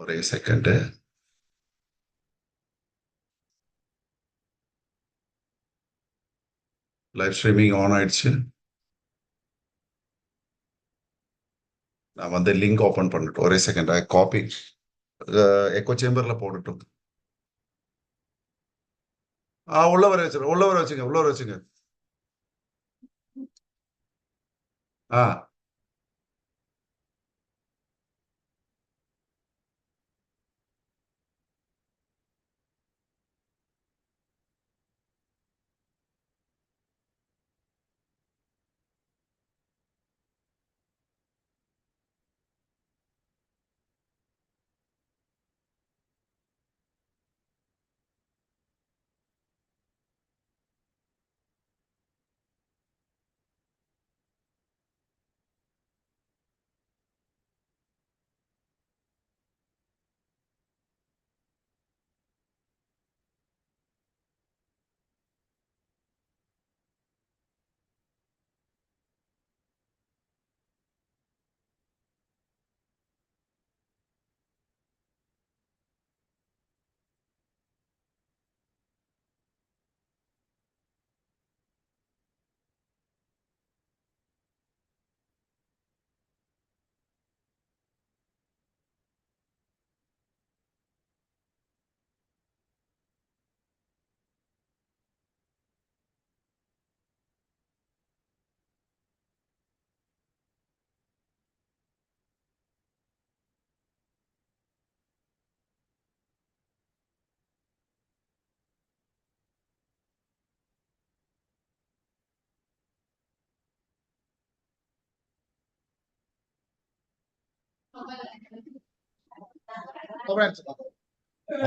ஒரே second. Live streaming on ஆயிடுச்சு. நான் வந்து லிங்க் ஓபன் பண்ணிட்டு ஒரே செகண்ட். காப்பி எக்கோ சேம்பர்ல போடட்டும். உள்ள வர வச்சுருங்க, உள்ள வர வச்சுங்க, உள்ள வர வச்சுங்க. ஆ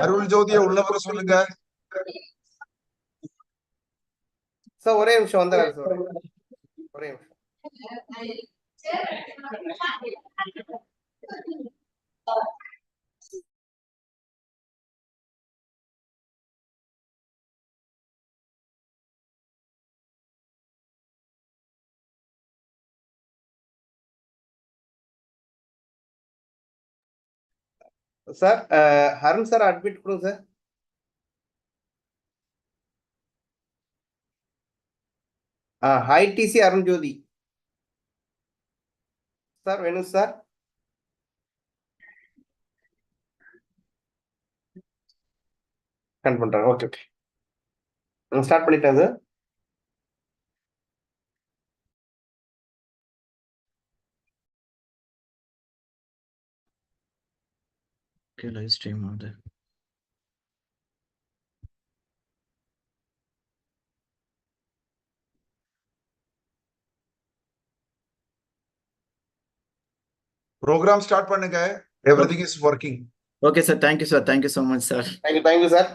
அருள் ஜோதியை உள்ள வர சொல்லுங்க. சார் ஒரே நிமிஷம் வந்துடுறாரு சார். ஒரே நிமிஷம். சார் அருண் சார் அட்மிட் கொடுங்க சார். ஐடிசி அருண் ஜோதி சார் வேணும் சார். ஸ்டார்ட் பண்றாங்க. ஓகே ஓகே ஸ்டார்ட் பண்ணிட்டேன் சார். Okay, live stream ஆகுது. ப்ரோக்ராம் ஸ்டார்ட் பண்ணுங்க. Everything is working. Okay sir, thank you sir, thank you so much sir. Thank you sir.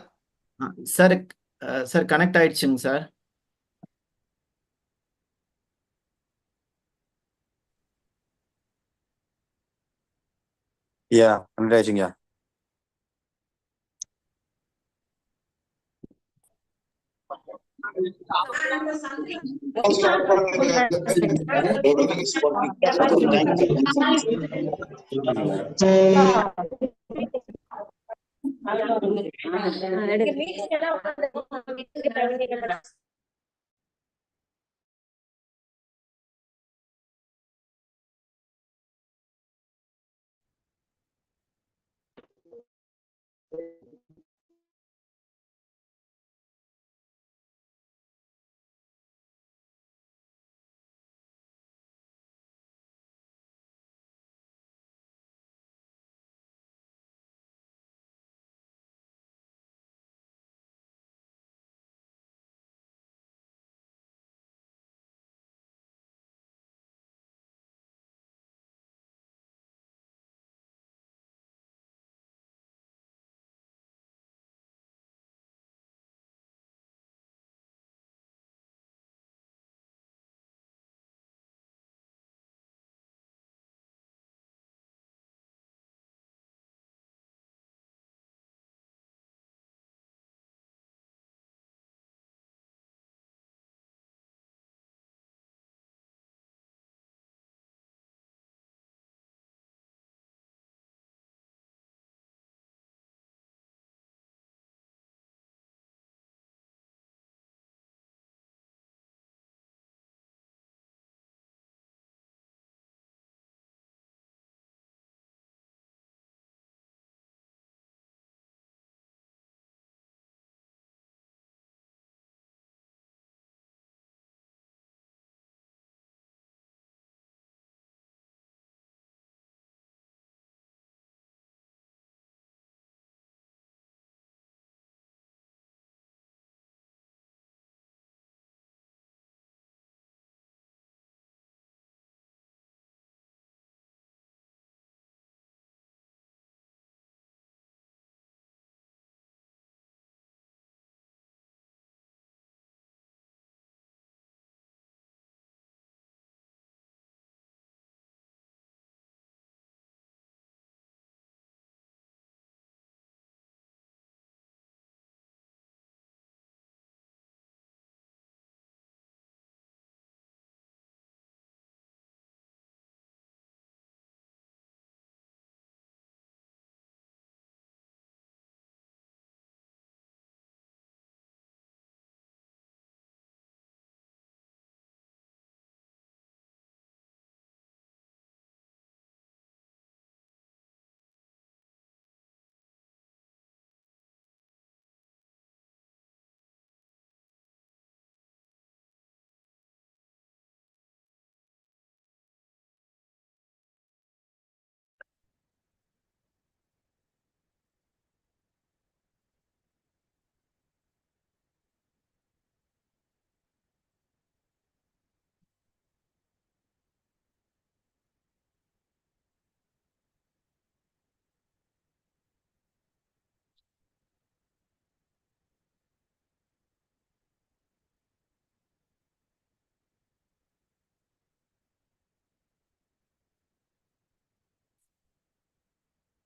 Sir sir connect ஆயிடுச்சுங்க சார். Yeah, I'm raising, yeah. Start பண்ணுங்க. Everything is working. Thank you.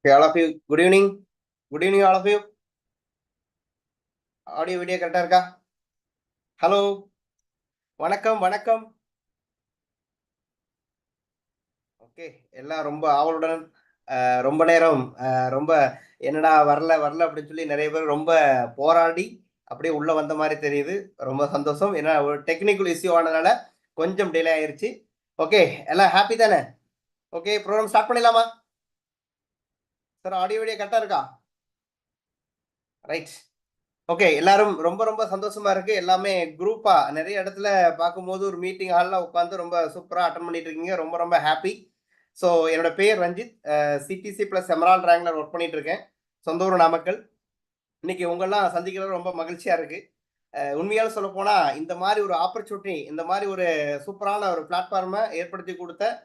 Okay, all of you, good evening. Good evening, all of you. Audio video கரெக்டா இருக்கா? Hello, வணக்கம் வணக்கம். Okay, எல்லாம் ரொம்ப ஆவலுடன் ரொம்ப நேரம் ரொம்ப என்னடா வரல வரல அப்படின்னு சொல்லி நிறைய பேர் ரொம்ப போராடி அப்படியே உள்ள வந்த மாதிரி தெரியுது. ரொம்ப சந்தோஷம். ஏன்னா ஒரு டெக்னிக்கல் இஷ்யூ ஆனதுனால கொஞ்சம் டிலே ஆயிருச்சு. ஓகே, எல்லாம் ஹாப்பி தானே? ஓகே, ப்ரோக்ராம் ஸ்டார்ட் பண்ணிடலாமா? சார் ஆடியோ வீடியோ கரெக்டா இருக்கா? ரைட். ஓகே, எல்லாரும் ரொம்ப ரொம்ப சந்தோஷமா இருக்கு. எல்லாமே குரூப்பா நிறைய இடத்துல பார்க்கும்போது ஒரு மீட்டிங் ஹால்ல உட்காந்து ரொம்ப சூப்பரா அட்டன் பண்ணிட்டு இருக்கீங்க. ரொம்ப ரொம்ப ஹாப்பி. ஸோ என்னோட பேர் ரஞ்சித். சிடிசி பிளஸ் எமரால்ட் ரேங்க்ல ஒர்க் பண்ணிட்டு இருக்கேன். சொந்த ஊர் நாமக்கல். இன்னைக்கு உங்கெல்லாம் சந்திக்கிறது ரொம்ப மகிழ்ச்சியா இருக்கு. உண்மையால சொல்ல போனா இந்த மாதிரி ஒரு ஆப்பர்ச்சுனிட்டி, இந்த மாதிரி ஒரு சூப்பரான ஒரு பிளாட்ஃபார்மை ஏற்படுத்தி கொடுத்த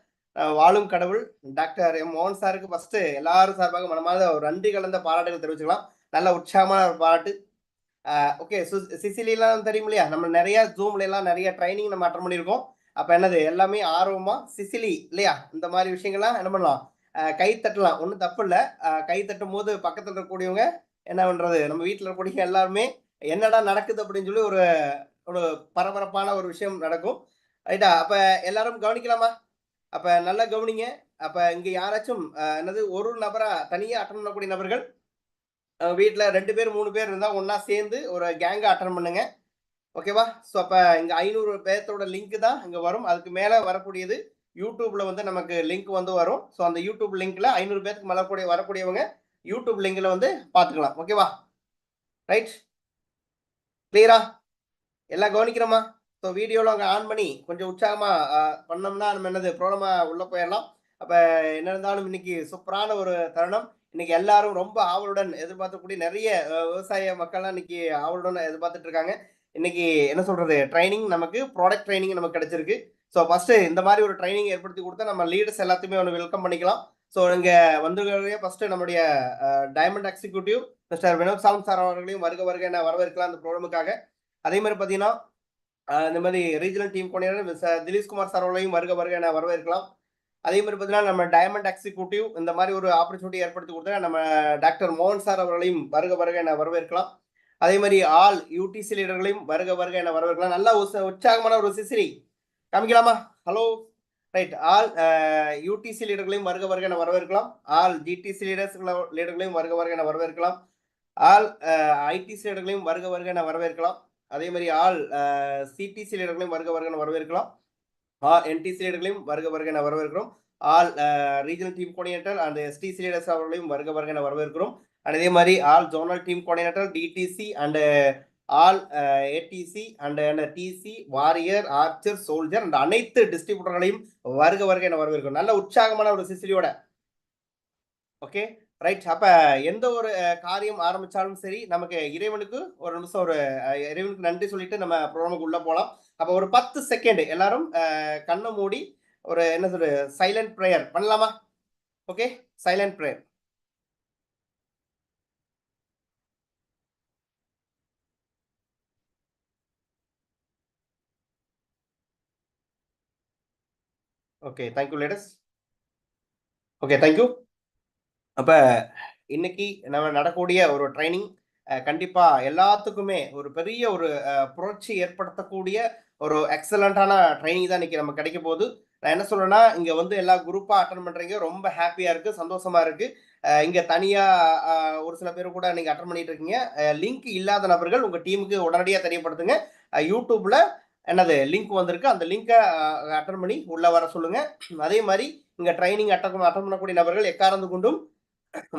வாழும் கடவுள் டாக்டர் எம் மோகன் சாருக்கு ஃபர்ஸ்ட் எல்லாரும் சார்பாக மனமார்ந்த ஒரு நன்றி கலந்த பாராட்டுகள் தெரிவிச்சுக்கலாம். நல்ல உற்சாகமான ஒரு பாராட்டு. ஓகே, சிசிலிலாம் தெரியும் இல்லையா? நம்ம நிறைய ஜூம்ல எல்லாம் நிறைய ட்ரைனிங் நம்ம அட்டன் பண்ணியிருக்கோம். அப்ப என்னது எல்லாமே ஆர்வமா சிசிலி இல்லையா? இந்த மாதிரி விஷயங்கள்லாம் என்ன பண்ணலாம்? கை தட்டலாம். ஒன்றும் தப்பு இல்லை. கை தட்டும் போது பக்கத்தில் இருக்கக்கூடியவங்க என்ன பண்றது? நம்ம வீட்டில் இருக்கக்கூடிய எல்லாருமே என்னடா நடக்குது அப்படின்னு சொல்லி ஒரு ஒரு பரபரப்பான ஒரு விஷயம் நடக்கும். ரைட்டா? அப்ப எல்லாரும் கவனிக்கலாமா? அப்ப நல்லா கவனிங்க. அப்ப இங்க யாராச்சும் என்னது ஒரு நபரா தனியா அட்டன் பண்ணக்கூடிய நபர்கள் வீட்ல 2 பேர் 3 பேர் இருந்தா ஒண்ணா சேர்ந்து ஒரு கேங்கா அட்டெண்ட் பண்ணுங்க. ஓகேவா? ஸோ அப்ப இங்க 500 பேர்த்தோட லிங்க் தான் இங்க வரும். அதுக்கு மேல வரக்கூடியது யூடியூப்ல வந்து நமக்கு லிங்க் வந்து வரும். ஸோ அந்த யூடியூப் லிங்க்ல 500 பேருக்கு மேல வரக்கூடியவங்க யூடியூப் லிங்க்ல வந்து பார்த்துக்கலாம். ஓகேவா? ரைட்? கிளியரா? எல்லாம் கவனிக்கிறோமா? ஸோ வீடியோலாம் அங்க ஆன் பண்ணி கொஞ்சம் உற்சாகமா பண்ணோம்னா நம்ம என்னது ப்ரோக்ராமா உள்ள போயிடலாம். அப்ப என்ன இருந்தாலும் இன்னைக்கு சூப்பரான ஒரு தருணம். இன்னைக்கு எல்லாரும் ரொம்ப ஆவலுடன் எதிர்பார்க்கக்கூடிய நிறைய விவசாய மக்கள்லாம் இன்னைக்கு ஆவலுடன் எதிர்பார்த்துட்டு இருக்காங்க. இன்னைக்கு என்ன சொல்றது? ட்ரைனிங் நமக்கு ப்ராடக்ட் ட்ரைனிங் நமக்கு கிடைச்சிருக்கு. ஸோ ஃபர்ஸ்ட் இந்த மாதிரி ஒரு ட்ரைனிங் ஏற்படுத்தி கொடுத்தா நம்ம லீடர்ஸ் எல்லாத்தையுமே ஒன்று வெல்கம் பண்ணிக்கலாம். ஸோ இங்க வந்துள்ளவர்களே ஃபர்ஸ்ட் நம்முடைய diamond executive mister Vinod Salam sir அவர்களையும் வருக வருக என வரவேற்கலாம் அந்த ப்ரோக்ராமுக்காக. அதே மாதிரி பார்த்தீங்கன்னா இந்த மாதிரி regional team coordinator Dileesh Kumar sir அவர்களையும் வருக வருக என வரவேற்கலாம். அதே மாதிரி பார்த்தீங்கன்னா நம்ம டைமண்ட் எக்ஸிக்யூட்டிவ் இந்த மாதிரி ஒரு ஆப்பர்ச்சுனிட்டி ஏற்படுத்தி கொடுத்தா நம்ம டாக்டர் மோகன் சார் அவர்களையும் வருக வருக என வரவேற்கலாம். அதே மாதிரி ஆல் யூடிசி லீடர்களையும் வருக வருக என வரவேற்கலாம். நல்ல உற்சாகமான ஒரு சிசிரி காமிக்கலாமா? Hello, right. ஆல் யூடிசி லீடர்களையும் வருக வருக என வரவேற்கலாம். ஆல் ஜிடிசி லீடர்களையும் வருக வருக என வரவேற்கலாம். ஆல் ஐடிசி லீடர்களையும் வருக வருக என வரவேற்கலாம். அதே மாதிரி ஆல் சிடிசி லீடர்களையும் வருக வருக என வரவேற்கலாம். என்டிசி லீடர்களையும் வருக வருக என வரவேற்கிறோம். All regional team coordinator and STC leaders அவர்களையும் வருக வருக என வரவேற்கிறோம். அண்ட் அதே மாதிரி all zonal team coordinator DTC and all ATC and DC warrior archer soldier and அனைத்து டிஸ்ட்ரிபியூட்டர்களையும் வருக வருக என வரவேற்கிறோம். நல்ல உற்சாகமான ஒரு சிசிலியோட. Okay, right. அப்ப எந்த ஒரு காரியம் ஆரம்பிச்சாலும் சரி நமக்கு இறைவனுக்கு ஒரு நிமிஷம் ஒரு இறைவனுக்கு நன்றி சொல்லிட்டு நம்ம ப்ரோக்ராமுக்கு உள்ள போகலாம். அப்ப ஒரு 10 செகண்ட் எல்லாரும் கண்ணை மூடி ஒரு என்ன சொல்ற சைலண்ட் ப்ரேயர் பண்ணலாமா? Okay, silent prayer. Okay, thank you ladders. Okay, thank you. அப்ப இன்னைக்கு நம்ம நடக்கக்கூடிய ஒரு ட்ரைனிங் கண்டிப்பா எல்லாத்துக்குமே ஒரு பெரிய ஒரு புரட்சி ஏற்படுத்தக்கூடிய ஒரு எக்ஸலண்டான ட்ரைனிங் தான் இன்னைக்கு நமக்கு கிடைக்க போகுது. நான் என்ன சொல்றேன்னா இங்க வந்து எல்லா குரூப்பா அட்டன் பண்றீங்க, ரொம்ப ஹாப்பியா இருக்கு, சந்தோஷமா இருக்கு. இங்க தனியா ஒரு சில பேர் கூட நீங்க அட்டன் பண்ணிட்டு இருக்கீங்க. லிங்க் இல்லாத நபர்கள் உங்க டீமுக்கு உடனடியாக தெரியப்படுத்துங்க. யூடியூப்ல என்னது லிங்க் வந்திருக்கு, அந்த லிங்கை அட்டன் பண்ணி உள்ள வர சொல்லுங்க. அதே மாதிரி இங்க ட்ரைனிங் அட்டன் பண்ணக்கூடிய நபர்கள் எக்காரந்து கொண்டும்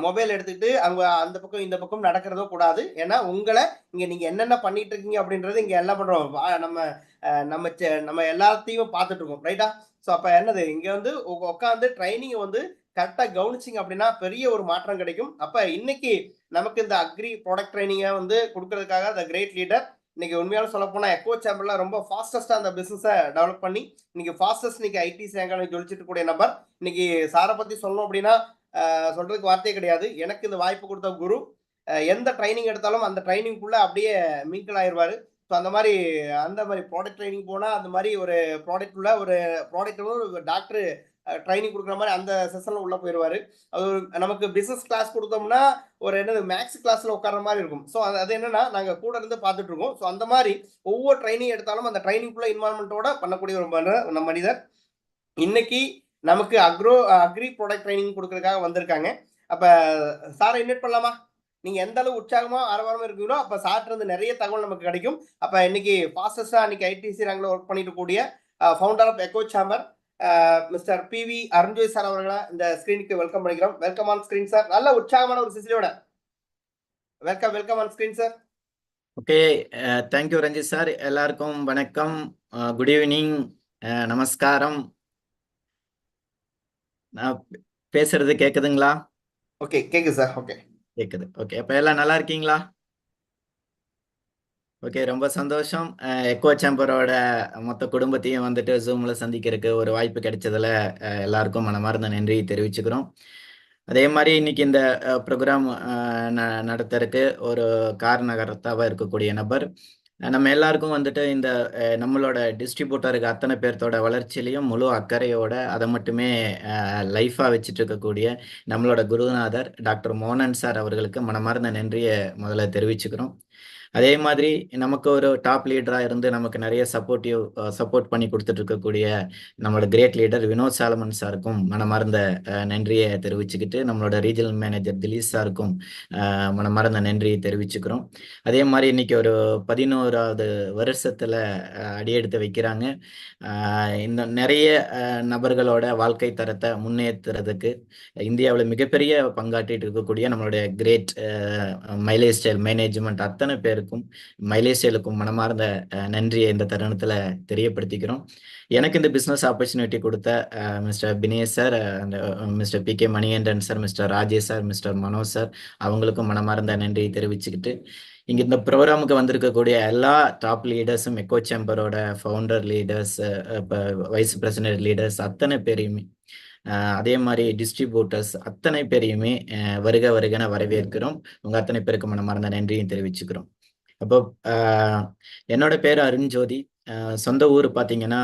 மொபைல் எடுத்துக்கிட்டு அவங்க அந்த பக்கம் இந்த பக்கம் நடக்கிறதோ கூடாது. ஏன்னா உங்களை இங்க நீங்க என்னென்ன பண்ணிட்டு இருக்கீங்க அப்படின்றது இங்க எல்லாம் பண்றோம். நம்ம நம்ம எல்லாத்தையும் பார்த்துட்டு இருக்கோம். ரைட்டா? ஸோ அப்ப என்னது இங்க வந்து உட்காந்து ட்ரைனிங் வந்து கரெக்டா கவனிச்சிங்க அப்படின்னா பெரிய ஒரு மாற்றம் கிடைக்கும். அப்ப இன்னைக்கு நமக்கு இந்த அக்ரி ப்ராடக்ட் ட்ரைனிங்கை வந்து கொடுக்கறதுக்காக த கிரேட் லீடர் இன்னைக்கு உண்மையால சொல்ல போனா எக்கோ சேம்பர்ல ரொம்ப ஃபாஸ்டஸ்டா அந்த பிசினஸை டெவலப் பண்ணி இன்னைக்கு ஃபாஸ்டஸ்ட் இன்னைக்கு ஐடி சேங்கான ஜொலிச்சிட்டு கூடிய நபர். இன்னைக்கு சாரை பத்தி சொல்லணும் அப்படின்னா சொல்றதுக்கு வார்த்தையே கிடையாது. எனக்கு இந்த வாய்ப்பு கொடுத்த குரு எந்த ட்ரைனிங் எடுத்தாலும் அந்த ட்ரைனிங்குள்ள அப்படியே மிங்கிள் ஆயிடுவாரு. ஸோ அந்த மாதிரி ப்ராடக்ட் ட்ரைனிங் போனால் அந்த மாதிரி ஒரு ப்ராடக்ட் உள்ள ஒரு டாக்டர் ட்ரைனிங் கொடுக்குற மாதிரி அந்த செஷன்ல உள்ள போயிடுவாரு. அது நமக்கு பிசினஸ் கிளாஸ் கொடுத்தோம்னா ஒரு என்னது மேக்ஸ் கிளாஸ்ல உட்கார்ற மாதிரி இருக்கும். ஸோ அது என்னன்னா நாங்க கூட இருந்து பார்த்துட்டு இருக்கோம். ஸோ அந்த மாதிரி ஒவ்வொரு ட்ரைனிங் எடுத்தாலும் அந்த ட்ரைனிங்குள்ள இன்வால்மெண்ட்டோட பண்ணக்கூடிய ஒரு நம்ம மனிதர் இன்னைக்கு நமக்கு அக்ரி ப்ராடக்ட் ட்ரைனிங் கொடுக்கறதுக்காக வந்திருக்காங்க. அப்ப சாரை இன்வைட் பண்ணலாமா? நீங்க எந்த அளவு உற்சாகமா ஆரவாரமா இருக்கீங்களோ அப்ப சார்ட்ட இருந்து நிறைய தகவல் நமக்கு கிடைக்கும். அப்ப இன்னைக்கு ஃபாஸ்டஸ்டா இன்னைக்கு ஐடிசி ரேங்க்ல ஒர்க் பண்ணிட்டு கூடிய founder of echo chamber mister PV Arunjoy sir அவர்களை இந்த ஸ்கிரீனுக்கு வெல்கம் பண்ணிக்கிறோம். Welcome on screen sir. நல்ல உற்சாகமான ஒரு சிசிலியோட welcome on screen sir. Okay, thank you Ranjith sir. எல்லாருக்கும் வணக்கம், குட் ஈவினிங், நமஸ்காரம். நான் பேசுறது கேக்குதுங்களா? ஓகே, கேக்குது சார். ஓகே, கேக்குது. ஓகே, அப்ப எல்லாம் நல்லா இருக்கீங்களா? ஓகே, ரொம்ப சந்தோஷம். எக்கோ சேம்பரோட மொத்த குடும்பத்தையும் வந்துட்டு ஜூம்ல சந்திக்கிறதுக்கு ஒரு வாய்ப்பு கிடைச்சதுல எல்லாருக்கும் மனமார்ந்த நன்றி தெரிவிச்சுக்கிறோம். அதே மாதிரி இன்னைக்கு இந்த ப்ரோக்ராம் நடத்துறதுக்கு ஒரு காரணகர்த்தாவா இருக்கக்கூடிய நபர் நம்ம எல்லாருக்கும் வந்துட்டு இந்த நம்மளோட டிஸ்ட்ரிபியூட்டருக்கு அத்தனை பேர்த்தோட வளர்ச்சியிலையும் முழு அக்கறையோட அதை மட்டுமே லைஃபாக வச்சுட்டு இருக்கக்கூடிய நம்மளோட குருநாதர் டாக்டர் மோகனன் சார் அவர்களுக்கு மனமார்ந்த நன்றியை முதல்ல தெரிவிச்சுக்கிறோம். அதே மாதிரி நமக்கு ஒரு டாப் லீடராக இருந்து நமக்கு நிறைய சப்போர்ட் பண்ணி கொடுத்துட்டு இருக்கக்கூடிய நம்மளோட கிரேட் லீடர் வினோத் சாலமன் சாருக்கும் மனமார்ந்த நன்றியை தெரிவிச்சுக்கிட்டு நம்மளோட ரீஜனல் மேனேஜர் திலீஷ் சாருக்கும் மனமார்ந்த நன்றியை தெரிவிச்சுக்கிறோம். அதே மாதிரி இன்னைக்கு ஒரு 11வது வருஷத்துல அடியெடுத்து வைக்கிறாங்க. இந்த நிறைய நபர்களோட வாழ்க்கை தரத்தை முன்னேற்றுறதுக்கு இந்தியாவில் மிகப்பெரிய பங்காற்றிட்டு இருக்கக்கூடிய நம்மளுடைய கிரேட் மைலேஜ் ஸ்டைல் மேனேஜ்மெண்ட் அத்தனை பேருக்கும் மைலேஜ் ஸ்டைலுக்கும் மனமார்ந்த நன்றியை இந்த தருணத்துல தெரியப்படுத்திக்கிறோம். எனக்கு இந்த பிஸ்னஸ் ஆப்பர்ச்சுனிட்டி கொடுத்த mister Binesh sir, mister PK. Manikandan sir, mister Rajesh sir, mister Manoj sir அவங்களுக்கும் மனமார்ந்த நன்றியை தெரிவிச்சுக்கிட்டு இங்க இந்த ப்ரோக்ராமுக்கு வந்திருக்கக்கூடிய எல்லா டாப் லீடர்ஸும் எக்கோ சேம்பரோட founder leaders, vice president leaders அத்தனை பேரையுமே அதே மாதிரி டிஸ்ட்ரிபியூட்டர்ஸ் அத்தனை பேரையுமே வருக வருகன வரவேற்கிறோம். உங்க அத்தனை பேருக்கு மனமார்ந்த நன்றியும் தெரிவிச்சுக்கிறோம். அப்போ என்னோட பேர் அருண்ஜோதி. சொந்த ஊர் பார்த்தீங்கன்னா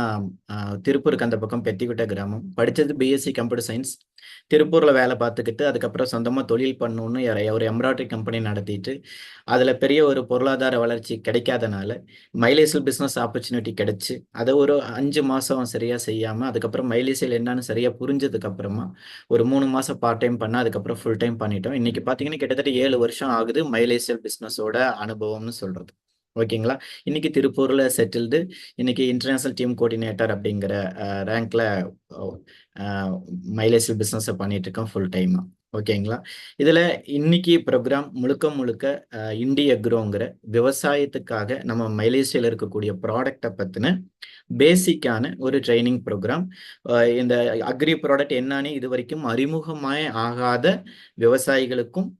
திருப்பூருக்கு அந்த பக்கம் பெத்திக்குட்டை கிராமம். படித்தது பிஎஸ்சி கம்ப்யூட்டர் சயின்ஸ். திருப்பூரில் வேலை பார்த்துக்கிட்டு அதுக்கப்புறம் சொந்தமாக தொழில் பண்ணணுன்னு ஒரு எம்ப்ராய்டரி கம்பெனி நடத்திட்டு அதில் பெரிய ஒரு பொருளாதார வளர்ச்சி கிடைக்காதனால மைலேஜில் பிஸ்னஸ் ஆப்பர்ச்சுனிட்டி கிடைச்சி அதை ஒரு 5 மாதம் சரியாக செய்யாமல் அதுக்கப்புறம் மைலேஜில் என்னன்னு சரியாக புரிஞ்சதுக்கப்புறமா ஒரு 3 மாதம் பார்ட் டைம் பண்ண அதுக்கப்புறம் ஃபுல் டைம் பண்ணிட்டோம். இன்னைக்கு பார்த்தீங்கன்னா கிட்டத்தட்ட 7 வருஷம் ஆகுது மைலேஜில் பிஸ்னஸோட அனுபவம்னு சொல்கிறது. ஓகேங்களா? இன்னைக்கு திருப்பூர்ல செட்டில்டு. இன்னைக்கு இன்டர்நேஷனல் டீம் கோஆர்டினேட்டர் அப்படிங்கிற ரேங்க்ல மைலேஜ் பிஸ்னஸ் பண்ணிட்டு இருக்கோம் ஃபுல் டைமா. ஓகேங்களா? இதுல இன்னைக்கு ப்ரோக்ராம் முழுக்க இண்டி அக்ரோங்கிற விவசாயத்துக்காக நம்ம மைலேஜில் இருக்கக்கூடிய ப்ராடக்டை பத்தின பேசிக்கான ஒரு ட்ரைனிங் ப்ரோக்ராம். இந்த அக்ரி ப்ராடக்ட் என்னன்னு இது வரைக்கும் அறிமுகமாய் ஆகாத விவசாயிகளுக்கும்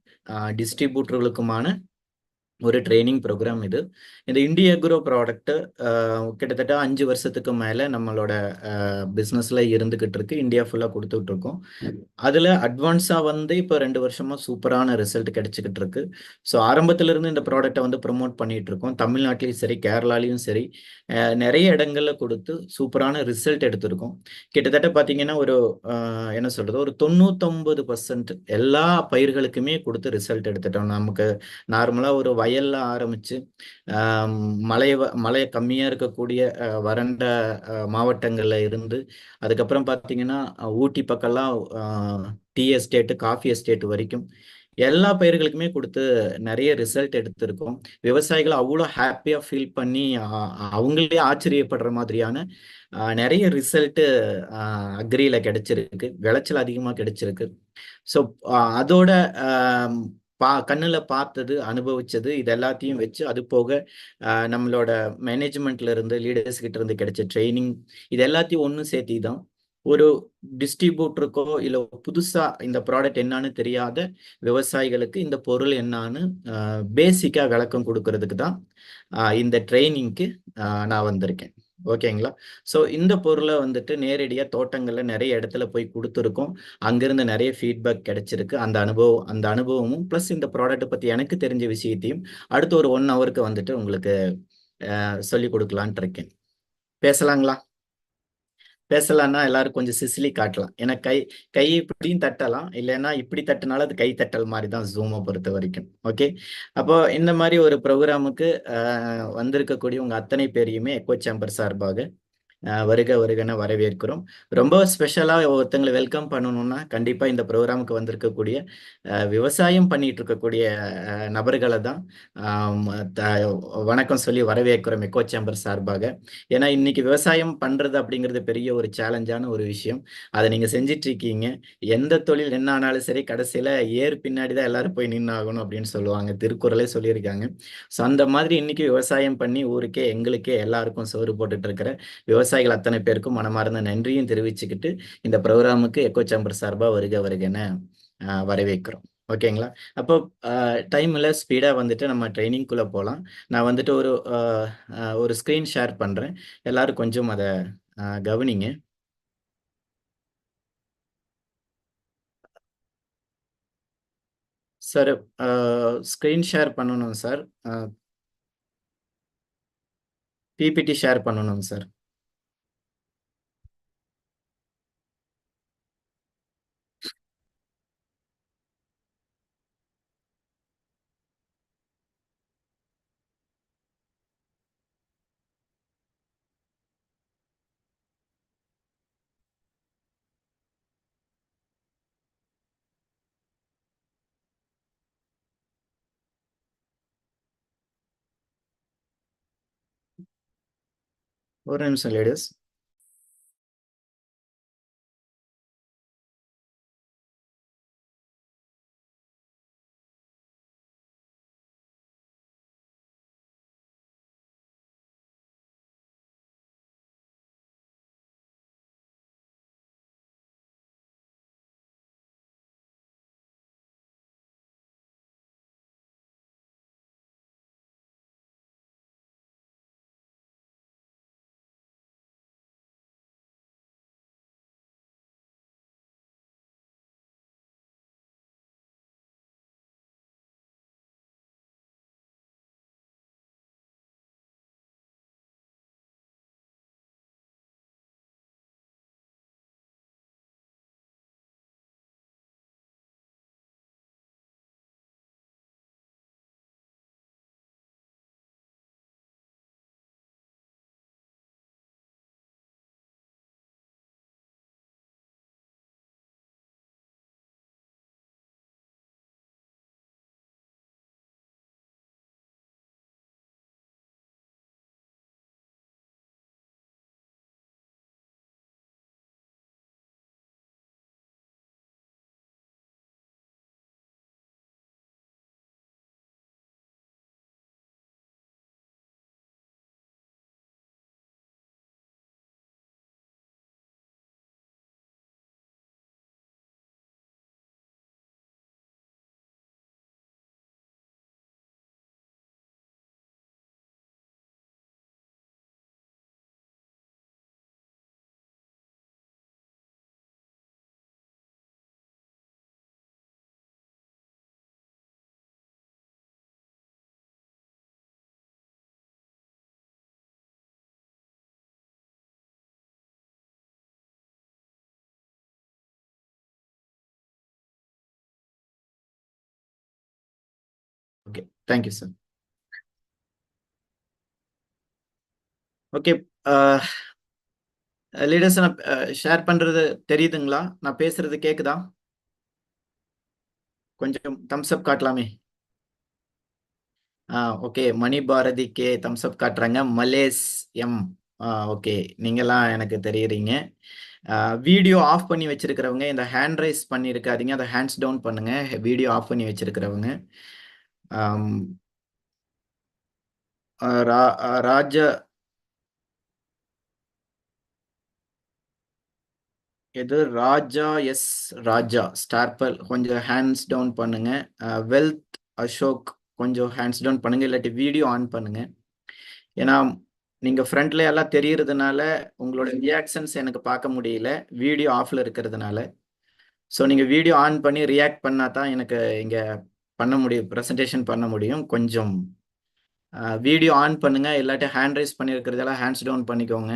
டிஸ்ட்ரிபியூட்டர்களுக்குமான ஒரு ட்ரைனிங் ப்ரோக்ராம் இது. இந்த இண்டி அக்ரோ ப்ராடக்ட் கிட்டத்தட்ட 5 வருஷத்துக்கு மேலே நம்மளோட பிஸ்னஸில் இருந்துக்கிட்டு இருக்கு. இந்தியா ஃபுல்லாக கொடுத்துட்டு இருக்கோம். அதில் அட்வான்ஸாக வந்து இப்போ 2 வருஷமாக சூப்பரான ரிசல்ட் கிடைச்சிக்கிட்டு இருக்கு. ஸோ ஆரம்பத்திலிருந்து இந்த ப்ராடக்டை வந்து ப்ரொமோட் பண்ணிட்டு இருக்கோம். தமிழ்நாட்டிலையும் சரி கேரளாலையும் சரி நிறைய இடங்களில் கொடுத்து சூப்பரான ரிசல்ட் எடுத்திருக்கோம். கிட்டத்தட்ட பார்த்தீங்கன்னா ஒரு என்ன சொல்கிறது ஒரு 99% எல்லா பயிர்களுக்குமே கொடுத்து ரிசல்ட் எடுத்துட்டோம். நமக்கு நார்மலாக ஒரு வயல்ல ஆரம்பிச்சு மழை கம்மியா இருக்கக்கூடிய வறண்ட மாவட்டங்கள்ல இருந்து அதுக்கப்புறம் பார்த்தீங்கன்னா ஊட்டி பக்கம்லாம் டீ எஸ்டேட்டு காஃபி எஸ்டேட் வரைக்கும் எல்லா பயிர்களுக்குமே கொடுத்து நிறைய ரிசல்ட் எடுத்திருக்கோம். விவசாயிகள் அவ்வளோ ஹாப்பியா ஃபீல் பண்ணி அவங்களே ஆச்சரியப்படுற மாதிரியான நிறைய ரிசல்ட்டு அக்ரியில கிடைச்சிருக்கு. விளைச்சல் அதிகமாக கிடைச்சிருக்கு. ஸோ அதோட கண்ணுல பார்த்தது அனுபவிச்சது இது எல்லாத்தையும் வச்சு அது போக நம்மளோட மேனேஜ்மெண்ட்ல இருந்து லீடர்ஸ் கிட்ட இருந்து கிடைச்ச ட்ரைனிங் இது எல்லாத்தையும் ஒன்று சேர்த்தி தான் ஒரு டிஸ்ட்ரிபியூட்டருக்கோ இல்லை புதுசா இந்த ப்ராடக்ட் என்னன்னு தெரியாத விவசாயிகளுக்கு இந்த பொருள் என்னன்னு பேசிக்கா விளக்கம் கொடுக்கறதுக்கு தான் இந்த ட்ரைனிங்க்கு நான் வந்திருக்கேன். ஓகேங்களா? ஸோ இந்த பொருளை வந்துட்டு நேரடியாக தோட்டங்களில் நிறைய இடத்துல போய் கொடுத்துருக்கோம். அங்கிருந்து நிறைய ஃபீட்பேக் கிடைச்சிருக்கு. அந்த அனுபவமும் ப்ளஸ் இந்த ப்ராடக்ட்டை பற்றி எனக்கு தெரிஞ்ச விஷயத்தையும் அடுத்து ஒரு 1 ஹவருக்கு வந்துட்டு உங்களுக்கு சொல்லி கொடுக்கலான்ட்டு இருக்கேன். பேசலாங்களா? பேசலாம்னா எல்லாரும் கொஞ்சம் சிசிலி காட்டலாம். ஏன்னா கை இப்படியும் தட்டலாம், இல்லைன்னா இப்படி தட்டினாலும் அது கை தட்டல் மாதிரி தான் ஜூமை பொறுத்த வரைக்கும். ஓகே, அப்போ இந்த மாதிரி ஒரு ப்ரோக்ராமுக்கு வந்திருக்கக்கூடிய உங்க அத்தனை பேரையுமே எக்கோ சேம்பர் சார்பாக வருக வருகன்னு வரவேற்கிறோம். ரொம்ப ஸ்பெஷலா ஒருத்தங்களை வெல்கம் பண்ணணும்னா கண்டிப்பா இந்த ப்ரோக்ராமுக்கு வந்திருக்கக்கூடிய விவசாயம் பண்ணிட்டு இருக்கக்கூடிய நபர்களை தான் வணக்கம் சொல்லி வரவேற்கிறோம் எக்கோ சேம்பர் சார்பாக. ஏன்னா இன்னைக்கு விவசாயம் பண்றது அப்படிங்கிறது பெரிய ஒரு சேலஞ்சான ஒரு விஷயம். அதை நீங்க செஞ்சிட்டு இருக்கீங்க. எந்த தொழில் என்ன ஆனாலும் சரி, கடைசியில ஏர் பின்னாடிதான் எல்லாரும் போய் நின்று ஆகணும் அப்படின்னு சொல்லுவாங்க, திருக்குறளே சொல்லியிருக்காங்க. ஸோ அந்த மாதிரி இன்னைக்கு விவசாயம் பண்ணி ஊருக்கே எங்களுக்கே எல்லாருக்கும் சோறு போட்டுட்டு இருக்கிற விவசாயிகள் அத்தனை பேருக்கும் மனமார்ந்த நன்றியும் தெரிவிச்சுக்கிட்டு இந்த ப்ரோக்ராமுக்கு எக்கோ சேம்பர் சார்பா வருக வருகன்னு வரவேற்கிறோம். ஓகேங்களா? அப்போ டைம்ல ஸ்பீடா வந்துட்டு நம்ம ட்ரைனிங்குள்ள போகலாம். நான் வந்துட்டு ஒரு ஸ்க்ரீன் ஷேர் பண்றேன். எல்லாரும் கொஞ்சம் அதை கவனிங்க. சார் ஸ்க்ரீன் ஷேர் பண்ணணும் சார். பிபிடி ஷேர் பண்ணணும் சார். ஒரு நிமிஷம் ladies. Okay, thank you sir. Okay, leaders நான் ஷேர் பண்றது தெரியுதுங்களா? நான் பேசுறது கேக்குதா? கொஞ்சம் தம்ஸ் அப் காட்டலாமே. ஓகே, மணி பாரதி கே தம்ஸ் அப் காட்டுறாங்க. மலேஸ் எம் ஓகே, நீங்கெல்லாம் எனக்கு தெரியுறீங்க. வீடியோ ஆஃப் பண்ணி வச்சிருக்கிறவங்க இந்த ஹேண்ட் ரைஸ் பண்ணி இருக்காதீங்க, அதை ஹேண்ட்ஸ் டவுன் பண்ணுங்க. வீடியோ ஆஃப் பண்ணி வச்சிருக்கிறவங்க. ராஜா, எது ராஜா? எஸ் ராஜா ஸ்டார்பல், கொஞ்சம் ஹேண்ட்ஸ் டவுன் பண்ணுங்க. வெல்த் அசோக், கொஞ்சம் ஹேண்ட்ஸ் டவுன் பண்ணுங்க, இல்லாட்டி வீடியோ ஆன் பண்ணுங்க. ஏன்னா நீங்க ஃப்ரண்ட்ல எல்லாம் தெரியறதுனால உங்களோட ரியாக்ஷன்ஸ் எனக்கு பார்க்க முடியல, வீடியோ ஆஃப்ல இருக்கிறதுனால. ஸோ நீங்க வீடியோ ஆன் பண்ணி ரியாக்ட் பண்ணா தான் எனக்கு இங்க பண்ண முடியும், ப்ரெசன்டேஷன் பண்ண முடியும். கொஞ்சம் வீடியோ ஆன் பண்ணுங்க, இல்லாட்டி ஹேண்ட் ரைஸ் பண்ணியிருக்கிறதெல்லாம் ஹேண்ட்ஸ் டவுன் பண்ணிக்கோங்க.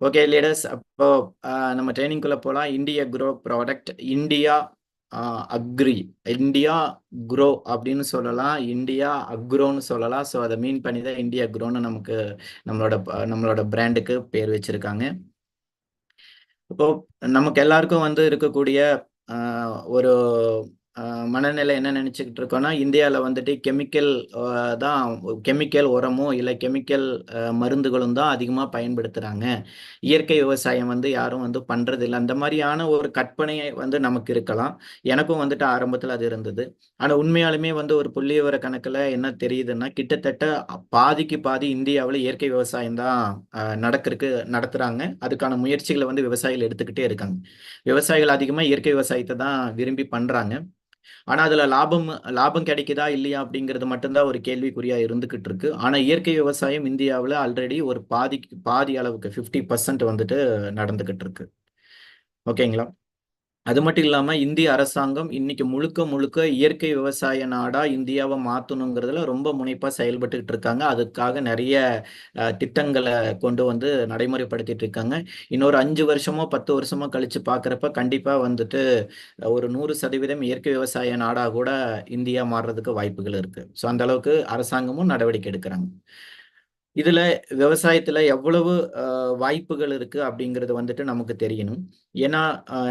ஓகே லீடர்ஸ், அப்போ நம்ம ட்ரைனிங்குள்ள போகலாம். India grow product, India agri, India grow அப்படின்னு சொல்லலாம், இந்தியா அக்ரோன்னு சொல்லலாம். ஸோ அதை மீன் பண்ணி தான் இந்தியா க்ரோன்னு நமக்கு நம்மளோட பிராண்டுக்கு பேர் வச்சிருக்காங்க. இப்போ நமக்கு எல்லாருக்கும் வந்து இருக்கக்கூடிய ஒரு மனநிலை என்ன நினைச்சுக்கிட்டு இருக்கோம்னா, இந்தியாவில் வந்துட்டு கெமிக்கல் உரமோ இல்லை கெமிக்கல் மருந்துகளும் தான் அதிகமாக பயன்படுத்துகிறாங்க. இயற்கை விவசாயம் வந்து யாரும் வந்து பண்றது இல்லை. அந்த மாதிரியான ஒரு கற்பனை வந்து நமக்கு இருக்கலாம். எனக்கும் வந்துட்டு ஆரம்பத்தில் அது இருந்தது. ஆனால் உண்மையாலுமே வந்து ஒரு புள்ளிவிவர கணக்கில் என்ன தெரியுதுன்னா, கிட்டத்தட்ட பாதிக்கு பாதி இந்தியாவில் இயற்கை விவசாயம் தான் நடத்துறாங்க. அதுக்கான முயற்சிகளை வந்து விவசாயிகள் எடுத்துக்கிட்டே இருக்காங்க. விவசாயிகள் அதிகமாக இயற்கை விவசாயத்தை தான் விரும்பி பண்றாங்க. ஆனா அதுல லாபம் கிடைக்குதா இல்லையா அப்படிங்கிறது மட்டும்தான் ஒரு கேள்விக்குறியா இருந்துகிட்டு இருக்கு. ஆனா இயற்கை விவசாயம் இந்தியாவில் ஆல்ரெடி ஒரு பாதி அளவுக்கு 50% வந்துட்டு நடந்துகிட்டு இருக்கு. ஓகேங்களா? அது மட்டும் இல்லாம இந்திய அரசாங்கம் இன்னைக்கு முழுக்க முழுக்க இயற்கை விவசாய நாடா இந்தியாவை மாத்தணுங்கிறதுல ரொம்ப முனைப்பா செயல்பட்டுக்கிட்டு இருக்காங்க. அதுக்காக நிறைய திட்டங்களை கொண்டு வந்து நடைமுறைப்படுத்திட்டு இருக்காங்க. இன்னொரு 5 வருஷமோ 10 வருஷமோ கழிச்சு பார்க்குறப்ப கண்டிப்பா வந்துட்டு ஒரு 100% இயற்கை விவசாய நாடா கூட இந்தியா மாறுறதுக்கு வாய்ப்புகள் இருக்கு. ஸோ அந்த அளவுக்கு அரசாங்கமும் நடவடிக்கை எடுக்கிறாங்க. இதுல விவசாயத்துல எவ்வளவு வாய்ப்புகள் இருக்கு அப்படிங்கிறது வந்துட்டு நமக்கு தெரியணும். ஏன்னா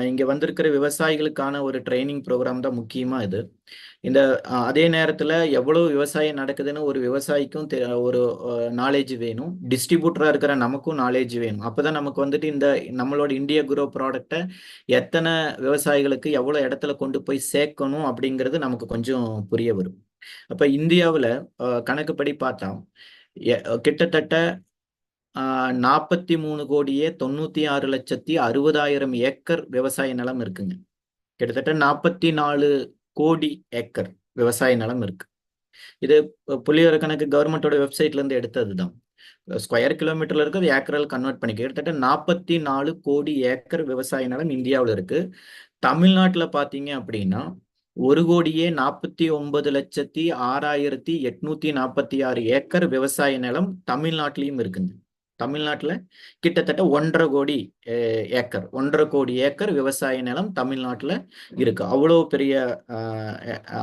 இங்க வந்திருக்கிற விவசாயிகளுக்கான ஒரு ட்ரைனிங் ப்ரோக்ராம் தான் முக்கியமா இது. இந்த அதே நேரத்துல எவ்வளவு விவசாயம் நடக்குதுன்னு ஒரு விவசாயிக்கும் ஒரு நாலேஜ் வேணும். டிஸ்ட்ரிபியூட்டரா இருக்கிற நமக்கும் நாலேஜ் வேணும். அப்பதான் நமக்கு வந்துட்டு இந்த நம்மளோட இந்தியா க்ரோ ப்ராடக்டை எத்தனை விவசாயிகளுக்கு எவ்வளவு இடத்துல கொண்டு போய் சேர்க்கணும் அப்படிங்கிறது நமக்கு கொஞ்சம் புரிய வரும். அப்ப இந்தியாவுல கணக்குப்படி பார்த்தா கிட்டத்தட்ட 43,96,60,000 ஏக்கர் விவசாய நிலம் இருக்குங்க. கிட்டத்தட்ட 44 கோடி ஏக்கர் விவசாய நிலம் இருக்கு. இது புள்ளிவிவர கணக்கு கவர்மெண்டோட வெப்சைட்ல இருந்து எடுத்ததுதான். ஸ்கொயர் கிலோமீட்டர்ல இருக்கிறது ஏக்கரால் கன்வெர்ட் பண்ணிக்க கிட்டத்தட்ட 44 கோடி ஏக்கர் விவசாய நிலம் இந்தியாவில் இருக்கு. தமிழ்நாட்டுல பாத்தீங்க அப்படின்னா 1,49,06,846 ஏக்கர் விவசாய நிலம் தமிழ்நாட்டிலையும் இருக்குங்க. தமிழ்நாட்டுல கிட்டத்தட்ட 1.5 கோடி ஏக்கர் 1.5 கோடி ஏக்கர் விவசாய நிலம் தமிழ்நாட்டுல இருக்கு. அவ்வளவு பெரிய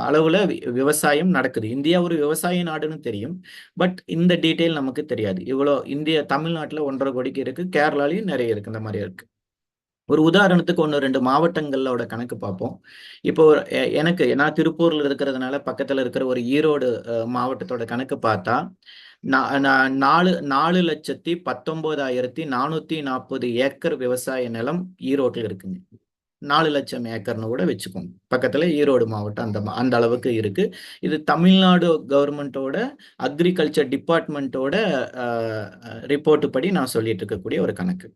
அளவுல விவசாயம் நடக்குது. இந்தியா ஒரு விவசாய நாடுன்னு தெரியும். பட் இந்த டீட்டெயில் நமக்கு தெரியாது. தமிழ்நாட்டுல 1.5 கோடிக்கு இருக்கு. கேரளாலையும் நிறைய இருக்கு. இந்த மாதிரி இருக்கு. ஒரு உதாரணத்துக்கு 1-2 மாவட்டங்களோட கணக்கு பார்ப்போம். இப்போ நான் திருப்பூர்ல இருக்கிறதுனால பக்கத்துல இருக்கிற ஒரு ஈரோடு மாவட்டத்தோட கணக்கு பார்த்தா 4,19,440 ஏக்கர் விவசாய நிலம் ஈரோட்டில் இருக்குங்க. 4 லட்சம் ஏக்கர்னு கூட வச்சுக்கோங்க. பக்கத்துல ஈரோடு மாவட்டம் அந்த அளவுக்கு இருக்கு. இது தமிழ்நாடு கவர்மெண்டோட அக்ரிகல்ச்சர் டிபார்ட்மெண்ட்டோட ரிப்போர்ட் படி நான் சொல்லிட்டு இருக்கக்கூடிய ஒரு கணக்கு.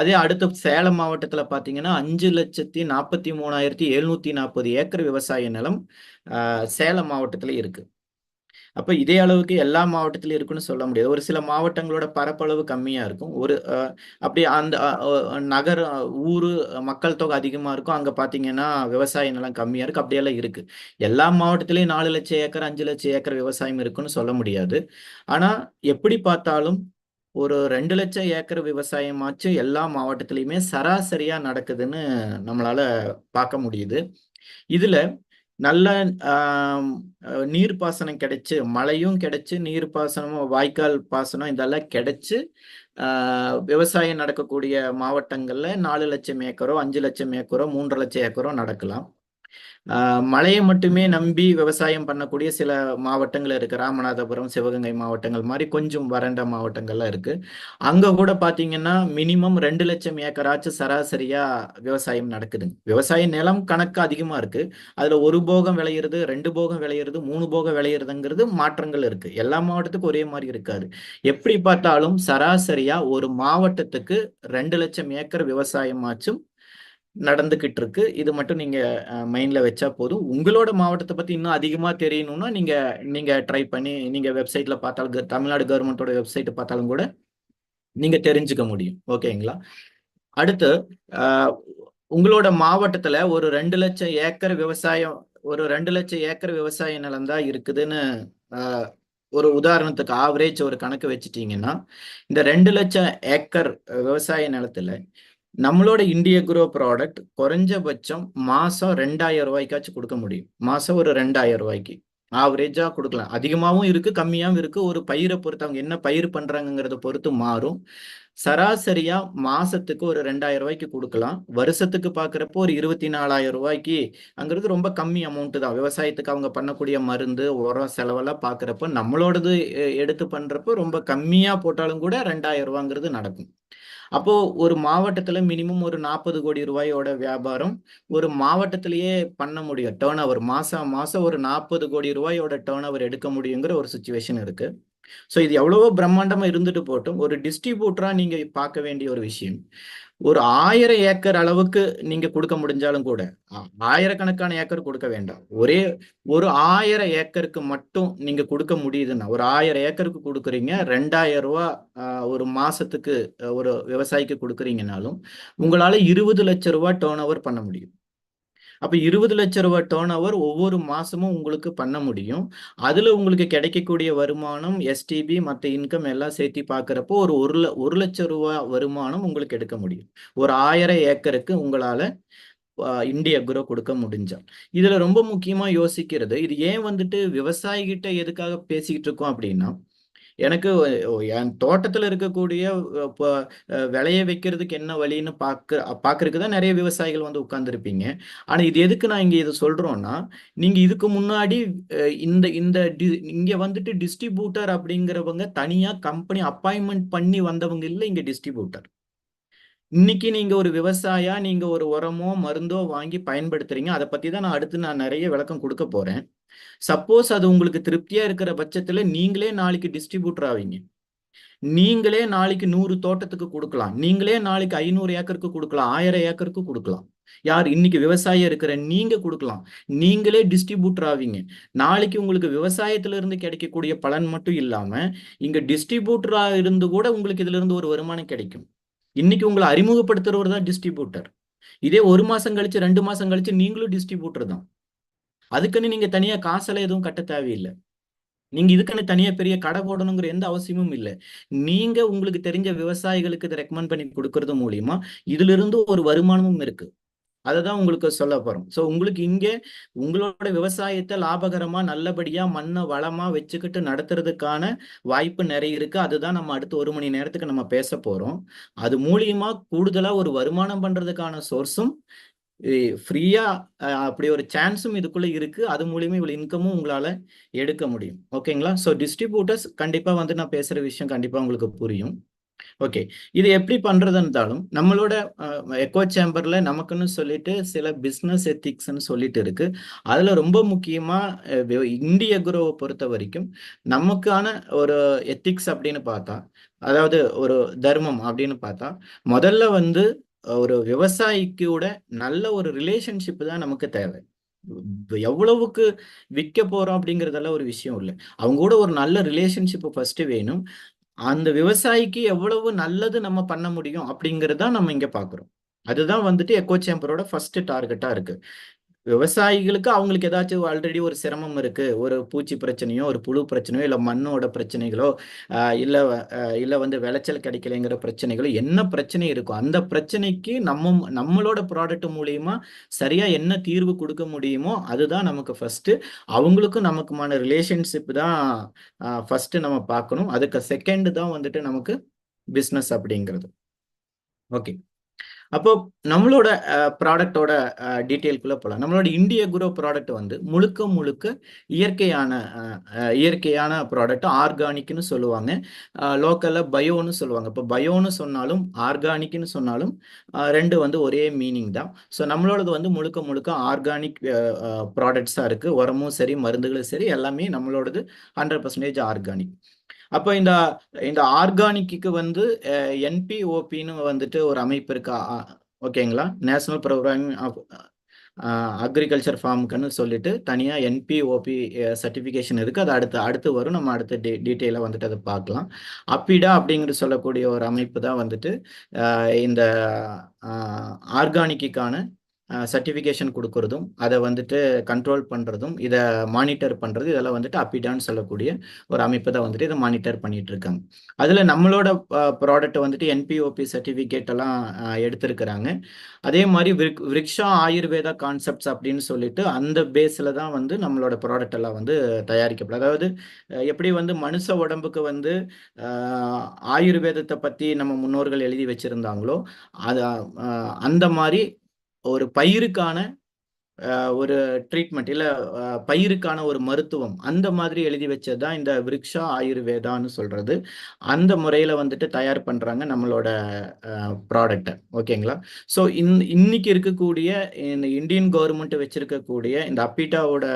அதே அடுத்த சேலம் மாவட்டத்துல பாத்தீங்கன்னா 5,43,740 ஏக்கர் விவசாய நிலம் சேலம் மாவட்டத்துல இருக்கு. அப்ப இதே அளவுக்கு எல்லா மாவட்டத்திலும் இருக்குன்னு சொல்ல முடியாது. ஒரு சில மாவட்டங்களோட பரப்பளவு கம்மியா இருக்கும். அப்படி அந்த நகர ஊரு மக்கள் தொகை அதிகமா இருக்கும். அங்க பாத்தீங்கன்னா விவசாய நிலம் கம்மியா இருக்கு. அப்படியெல்லாம் இருக்கு. எல்லா மாவட்டத்திலயும் 4 லட்சம் ஏக்கர் 5 லட்சம் ஏக்கர் விவசாயம் இருக்குன்னு சொல்ல முடியாது. ஆனா எப்படி பார்த்தாலும் ஒரு 2 லட்சம் ஏக்கர் விவசாயமாச்சு எல்லா மாவட்டத்திலையுமே சராசரியா நடக்குதுன்னு நம்மளால பார்க்க முடியுது. இதுல நல்ல நீர்ப்பாசனம் கிடைச்சு, மழையும் கிடைச்சு, நீர்ப்பாசனமும் வாய்க்கால் பாசனம் இதெல்லாம் கிடைச்சு விவசாயம் நடக்கக்கூடிய மாவட்டங்கள்ல 4 லட்சம் ஏக்கரோ 5 லட்சம் ஏக்கரோ 3 லட்சம் ஏக்கரோ நடக்கலாம். மழையை மட்டுமே நம்பி விவசாயம் பண்ணக்கூடிய சில மாவட்டங்கள் இருக்கு. ராமநாதபுரம், சிவகங்கை மாவட்டங்கள் மாதிரி கொஞ்சம் வறண்ட மாவட்டங்கள்லாம் இருக்கு. அங்க கூட பாத்தீங்கன்னா மினிமம் 2 லட்சம் ஏக்கராச்சும் சராசரியா விவசாயம் நடக்குதுங்க. விவசாய நிலம் கணக்கு அதிகமா இருக்கு. அதுல 1 போகம் விளையிறது, 2 போகம் விளையிறது, 3 போகம் விளையிறதுங்கிறது மாற்றங்கள் இருக்கு. எல்லா மாவட்டத்துக்கும் ஒரே மாதிரி இருக்காது. எப்படி பார்த்தாலும் சராசரியா ஒரு மாவட்டத்துக்கு 2 லட்சம் ஏக்கர் விவசாயமாச்சும் நடந்துகிட்டு இருக்கு. இது மட்டும் நீங்க மைண்ட்ல வச்சா போதும். உங்களோட மாவட்டத்தை பத்தி இன்னும் அதிகமா தெரியணும்னா நீங்க ட்ரை பண்ணி நீங்க வெப்சைட்ல பார்த்தாலும் தமிழ்நாடு கவர்மெண்டோட வெப்சைட் பார்த்தாலும் கூட நீங்க தெரிஞ்சுக்க முடியும். ஓகேங்களா? அடுத்து உங்களோட மாவட்டத்துல ஒரு 2 லட்சம் ஏக்கர் விவசாய நிலம் தான் இருக்குதுன்னு ஒரு உதாரணத்துக்கு ஆவரேஜ் ஒரு கணக்கு வச்சுட்டீங்கன்னா, இந்த 2 லட்சம் ஏக்கர் விவசாய நிலத்துல நம்மளோட இந்திய குரோ ப்ராடக்ட் குறைஞ்சபட்சம் மாசம் 2000 ரூபாய்க்காச்சும் கொடுக்க முடியும். மாசம் ஒரு 2000 ரூபாய்க்கு ஆவரேஜா கொடுக்கலாம். அதிகமாகவும் இருக்கு, கம்மியாகவும் இருக்கு. ஒரு பயிரை பொறுத்து அவங்க என்ன பயிர் பண்றாங்கிறத பொறுத்து மாறும். சராசரியா மாசத்துக்கு ஒரு 2000 ரூபாய்க்கு கொடுக்கலாம். வருஷத்துக்கு பாக்குறப்போ ஒரு 24,000 ரூபாய்க்கு அங்கிறது ரொம்ப கம்மி அமௌண்ட் தான். விவசாயத்துக்கு அவங்க பண்ணக்கூடிய மருந்து உரம் செலவெல்லாம் பாக்குறப்போ நம்மளோடது எடுத்து பண்றப்போ ரொம்ப கம்மியா போட்டாலும் கூட 2000 ரூபாங்கிறது நடக்கும். அப்போ ஒரு மாவட்டத்துல மினிமம் ஒரு 40 கோடி ரூபாயோட வியாபாரம் ஒரு மாவட்டத்திலேயே பண்ண முடியும். டேர்ன் ஓவர் மாசம் மாசம் ஒரு 40 கோடி ரூபாயோட டேர்ன் ஓவர் எடுக்க முடியுங்கிற ஒரு சுச்சுவேஷன் இருக்கு. ஸோ இது எவ்வளவோ பிரம்மாண்டமா இருந்துட்டு போட்டும், ஒரு டிஸ்ட்ரிபியூட்டரா நீங்க பார்க்க வேண்டிய ஒரு விஷயம், ஒரு 1000 ஏக்கர் அளவுக்கு நீங்க கொடுக்க முடிஞ்சாலும் கூட ஆயிரக்கணக்கான ஏக்கர் கொடுக்க வேண்டாம். ஒரு 1000 ஏக்கருக்கு மட்டும் நீங்க கொடுக்க முடியுதுன்னா, ஒரு 1000 ஏக்கருக்கு கொடுக்குறீங்க, 2000 ரூபாய் ஒரு மாசத்துக்கு ஒரு விவசாயிக்கு கொடுக்குறீங்கனாலும் உங்களால 20 லட்சம் ரூபாய் டேர்ன் ஓவர் பண்ண முடியும். அப்ப 20 லட்சம் ரூபாய் டேர்ன் ஓவர் ஒவ்வொரு மாசமும் உங்களுக்கு பண்ண முடியும். அதுல உங்களுக்கு கிடைக்கக்கூடிய வருமானம் எஸ்டிபி மற்ற இன்கம் எல்லாம் சேர்த்து பார்க்கறப்போ ஒரு லட்சம் ரூபாய் வருமானம் உங்களுக்கு எடுக்க முடியும். ஒரு 1000 ஏக்கருக்கு உங்களால இந்திய குரோ கொடுக்க முடிஞ்சா. இதுல ரொம்ப முக்கியமா யோசிக்கிறது, இது ஏன் வந்துட்டு விவசாயிகிட்ட எதுக்காக பேசிக்கிட்டு இருக்கோம் அப்படின்னா, எனக்கு என் தோட்டத்துல இருக்கக்கூடிய விளைய வைக்கிறதுக்கு என்ன வழின்னு பாக்குறதுக்கு தான் நிறைய விவசாயிகள் வந்து உட்கார்ந்துருப்பீங்க. ஆனா இது எதுக்கு நான் இங்க இதை சொல்றோம்னா, நீங்க இதுக்கு முன்னாடி இந்த இந்த இங்க வந்துட்டு டிஸ்ட்ரிபியூட்டர் அப்படிங்கிறவங்க தனியா கம்பெனி அப்பாயின்மெண்ட் பண்ணி வந்தவங்க இல்லை இங்க டிஸ்ட்ரிபியூட்டர். இன்னைக்கு நீங்க ஒரு விவசாயா நீங்க ஒரு உரமோ மருந்தோ வாங்கி பயன்படுத்துறீங்க. அதை பத்தி தான் நான் நிறைய விளக்கம் கொடுக்க போறேன். சப்போஸ் அது உங்களுக்கு திருப்தியா இருக்கிற பட்சத்துல நீங்களே நாளைக்கு டிஸ்ட்ரிபியூட்டர் ஆவீங்க. நீங்களே நாளைக்கு 100 தோட்டத்துக்கு கொடுக்கலாம். நீங்களே நாளைக்கு 500 ஏக்கருக்கு கொடுக்கலாம், 1000 ஏக்கருக்கு கொடுக்கலாம். யார் இன்னைக்கு விவசாயம் இருக்கிற நீங்க கொடுக்கலாம். நீங்களே டிஸ்ட்ரிபியூட்டர் ஆவீங்க. நாளைக்கு உங்களுக்கு விவசாயத்துல இருந்து கிடைக்கக்கூடிய பலன் மட்டும் இல்லாம இங்க டிஸ்ட்ரிபியூட்டரா இருந்து கூட உங்களுக்கு இதுல இருந்து ஒரு வருமானம் கிடைக்கும். இன்னைக்கு உங்களை அறிமுகப்படுத்துறவர் தான் டிஸ்ட்ரிபியூட்டர். இதே 1 மாசம் கழிச்சு 2 மாசம் கழிச்சு நீங்களும் டிஸ்ட்ரிபியூட்டர் தான். அதுக்குன்னு நீங்க தனியா காசெல்லாம் எதுவும் கட்ட தேவையில்லை. நீங்க இதுக்குன்னு தனியா பெரிய கடை போடணுங்கிற எந்த அவசியமும் இல்லை. நீங்க உங்களுக்கு தெரிஞ்ச விவசாயிகளுக்கு இதை ரெக்கமெண்ட் பண்ணி கொடுக்கறது மூலியமா இதுல இருந்து ஒரு வருமானமும் இருக்கு. அததான் உங்களுக்கு சொல்ல போறோம். ஸோ உங்களுக்கு இங்க உங்களோட விவசாயத்தை லாபகரமா நல்லபடியா மண்ணை வளமா வச்சுக்கிட்டு நடத்துறதுக்கான வாய்ப்பு நிறைய இருக்கு. அதுதான் நம்ம அடுத்த 1 மணி நேரத்துக்கு நம்ம பேச போறோம். அது மூலியமா கூடுதலா ஒரு வருமானம் பண்றதுக்கான சோர்ஸும் ஃப்ரீயா அப்படி ஒரு சான்ஸும் இதுக்குள்ள இருக்கு. அது மூலியமா இவ்வளவு இன்கமும் உங்களால எடுக்க முடியும். ஓகேங்களா? ஸோ டிஸ்ட்ரிபியூட்டர்ஸ் கண்டிப்பா வந்து நான் பேசுற விஷயம் கண்டிப்பா உங்களுக்கு புரியும். ஓகே, இது எப்படி பண்றதுன்றாலும் நம்மளோட எக்கோ சேம்பர்ல நமக்குன்னு சொல்லிட்டு சில பிசினஸ் எத்திக்ஸ்ன்னு சொல்லிட்டு இருக்கு. அதுல ரொம்ப முக்கியமா இந்திய குரோவை பொறுத்த வரைக்கும் நமக்கான ஒரு எத்திக்ஸ் அப்படின்னு பார்த்தா, அதாவது ஒரு தர்மம் அப்படின்னு பார்த்தா, முதல்ல வந்து ஒரு விவசாயிக்கு கூட நல்ல ஒரு ரிலேஷன்ஷிப் தான் நமக்கு தேவை. எவ்வளவுக்கு விற்க போறோம் அப்படிங்கறதெல்லாம் ஒரு விஷயம் இல்லை. அவங்க கூட ஒரு நல்ல ரிலேஷன்ஷிப் ஃபர்ஸ்ட் வேணும். அந்த விவசாயிக்கு எவ்வளவு நல்லது நம்ம பண்ண முடியும் அப்படிங்கறத நம்ம இங்க பாக்குறோம். அதுதான் வந்துட்டு எக்கோ சேம்பரோட ஃபர்ஸ்ட் டார்கெட்டா இருக்கு. விவசாயிகளுக்கு அவங்களுக்கு ஏதாச்சும் ஆல்ரெடி ஒரு சிரமம் இருக்கு, ஒரு பூச்சி பிரச்சனையோ ஒரு புழு பிரச்சனையோ இல்ல மண்ணோட பிரச்சனைகளோ இல்ல வந்து விளைச்சல் கிடைக்கலைங்கிற பிரச்சனைகளோ என்ன பிரச்சனை இருக்கோ அந்த பிரச்சனைக்கு நம்மளோட ப்ராடக்ட் மூலியமா சரியா என்ன தீர்வு கொடுக்க முடியுமோ அதுதான் நமக்கு ஃபர்ஸ்ட். அவங்களுக்கும் நமக்குமான ரிலேஷன்ஷிப் தான் ஃபர்ஸ்ட் நம்ம பார்க்கணும். அதுக்கு செகண்ட் தான் வந்துட்டு நமக்கு பிஸ்னஸ் அப்படிங்கிறது. ஓகே, அப்போ நம்மளோட ப்ராடக்டோட டீட்டெயிலுக்குள்ள போகலாம். நம்மளோட இந்திய குரோ ப்ராடக்ட் வந்து முழுக்க இயற்கையான ப்ராடக்ட், ஆர்கானிக்னு சொல்லுவாங்க. லோக்கல்ல பயோன்னு சொல்லுவாங்க. இப்போ பயோன்னு சொன்னாலும் ஆர்கானிக்னு சொன்னாலும் ரெண்டு வந்து ஒரே மீனிங் தான். ஸோ நம்மளோடது வந்து முழுக்க ஆர்கானிக் ப்ராடக்ட்ஸாக இருக்கு. உரமும் சரி மருந்துகளும் சரி எல்லாமே நம்மளோடது 100% ஆர்கானிக். அப்போ இந்த ஆர்கானிக்கு வந்து என்பிஓபின்னு வந்துட்டு ஒரு அமைப்பு இருக்கா, ஓகேங்களா? நேஷனல் ப்ரோக்ராமிங் ஆஃப் அக்ரிகல்ச்சர் ஃபார்முக்குன்னு சொல்லிட்டு தனியா என்பிஓபி சர்டிஃபிகேஷன் இருக்கு. அது அடுத்து வரும். நம்ம அடுத்த டீட்டெயிலாக வந்துட்டு அதை பார்க்கலாம். அப்பிடா அப்படிங்கிற சொல்லக்கூடிய ஒரு அமைப்பு தான் வந்துட்டு இந்த ஆர்கானிக்கான சர்டிஃபிகேஷன் கொடுக்கறதும் அதை வந்துட்டு கண்ட்ரோல் பண்ணுறதும் இதை மானிட்டர் பண்ணுறது இதெல்லாம் வந்துட்டு அப்பிடான்னு சொல்லக்கூடிய ஒரு அமைப்பு தான் வந்துட்டு இதை மானிட்டர் பண்ணிட்டு இருக்காங்க. அதில் நம்மளோட ப்ராடக்ட் வந்துட்டு என்பிஓபி சர்டிஃபிகேட் எல்லாம் எடுத்திருக்கிறாங்க. அதே மாதிரி விரிக்ஷா ஆயுர்வேதா கான்செப்ட்ஸ் அப்படின்னு சொல்லிட்டு அந்த பேஸில் தான் வந்து நம்மளோட ப்ராடக்ட் எல்லாம் வந்து தயாரிக்கப்படும். அதாவது எப்படி வந்து மனுஷ உடம்புக்கு வந்து ஆயுர்வேதத்தை பற்றி நம்ம முன்னோர்கள் எழுதி வச்சிருந்தாங்களோ அது அந்த மாதிரி ஒரு பயிருக்கான ஒரு ட்ரீட்மெண்ட் இல்லை பயிருக்கான ஒரு மருத்துவம் அந்த மாதிரி எழுதி வச்சது தான் இந்த விரிக்ஷா ஆயுர்வேதான்னு சொல்றது. அந்த முறையில் வந்துட்டு தயார் பண்ணுறாங்க நம்மளோட ப்ராடக்டை. ஓகேங்களா? ஸோ இன்னைக்கு இருக்கக்கூடிய இந்த இந்தியன் கவர்மெண்ட் வச்சிருக்கக்கூடிய இந்த அப்பிட்டாவோட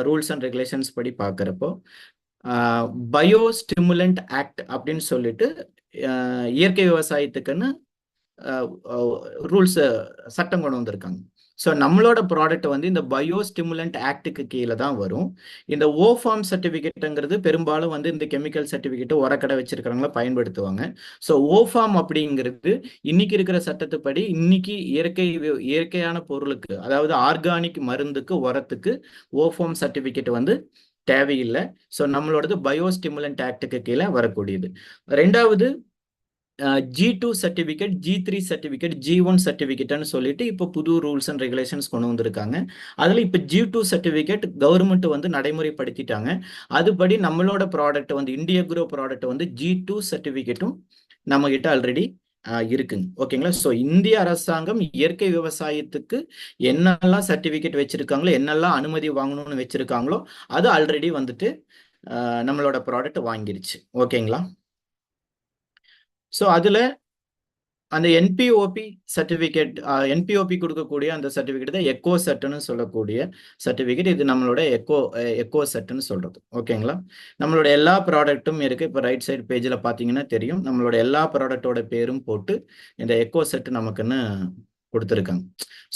ரூல்ஸ் அண்ட் ரெகுலேஷன்ஸ் படி பார்க்குறப்போ பயோ ஸ்டிமுலண்ட் ஆக்ட் அப்படின்னு சொல்லிட்டு இயற்கை விவசாயத்துக்குன்னு ரூல்ஸ் சட்டம் கொண்டு வந்திருக்காங்க. ஸோ நம்மளோட ப்ராடக்ட் வந்து இந்த பயோ ஸ்டிமுலண்ட் ஆக்டுக்கு கீழே தான் வரும். இந்த ஓஃபார்ம் சர்டிஃபிகேட்டுங்கிறது பெரும்பாலும் வந்து இந்த கெமிக்கல் சர்டிஃபிகேட் உரக்கடை வச்சிருக்கிறவங்கள பயன்படுத்துவாங்க. ஸோ ஓஃபார்ம் அப்படிங்கிறது இன்னைக்கு இருக்கிற சட்டத்துப்படி இன்னைக்கு இயற்கையான பொருளுக்கு, அதாவது ஆர்கானிக் மருந்துக்கு உரத்துக்கு ஓஃபார்ம் சர்டிஃபிகேட் வந்து தேவையில்லை. ஸோ நம்மளோடது பயோ ஸ்டிமுலண்ட் ஆக்டுக்கு கீழே வரக்கூடியது. ரெண்டாவது G2 certificate, G3 certificate, G1 சர்டிஃபிகேட்னு சொல்லிட்டு இப்போ புது ரூல்ஸ் அண்ட் ரெகுலேஷன்ஸ் கொண்டு வந்திருக்காங்க. அதில் இப்போ G2 சர்டிஃபிகேட் கவர்மெண்ட் வந்து நடைமுறைப்படுத்திட்டாங்க. அதுபடி நம்மளோட ப்ராடக்ட் வந்து இந்தியா குரோ ப்ராடக்ட் வந்து G2 சர்டிஃபிகேட்டும் நம்ம கிட்ட ஆல்ரெடி இருக்குங்க. ஓகேங்களா? ஸோ இந்திய அரசாங்கம் இயற்கை விவசாயத்துக்கு என்னெல்லாம் சர்டிஃபிகேட் வச்சிருக்காங்களோ, என்னெல்லாம் அனுமதி வாங்கணும்னு வச்சிருக்காங்களோ அது ஆல்ரெடி வந்துட்டு நம்மளோட ப்ராடக்ட் வாங்கிருச்சு. ஓகேங்களா? ஸோ அதில் அந்த என்பிஓபி சர்டிஃபிகேட், என்பிஓபி கொடுக்கக்கூடிய அந்த சர்டிஃபிகேட் தான் எக்கோ செட்டுன்னு சொல்லக்கூடிய சர்டிஃபிகேட். இது நம்மளோட எக்கோ செட்டுன்னு சொல்றது. ஓகேங்களா? நம்மளோட எல்லா ப்ராடக்ட்டும் இருக்கு. இப்போ ரைட் சைடு பேஜில் பார்த்தீங்கன்னா தெரியும், நம்மளோட எல்லா ப்ராடக்டோட பேரும் போட்டு இந்த எக்கோ செட் நமக்குன்னு கொடுத்துருக்காங்க.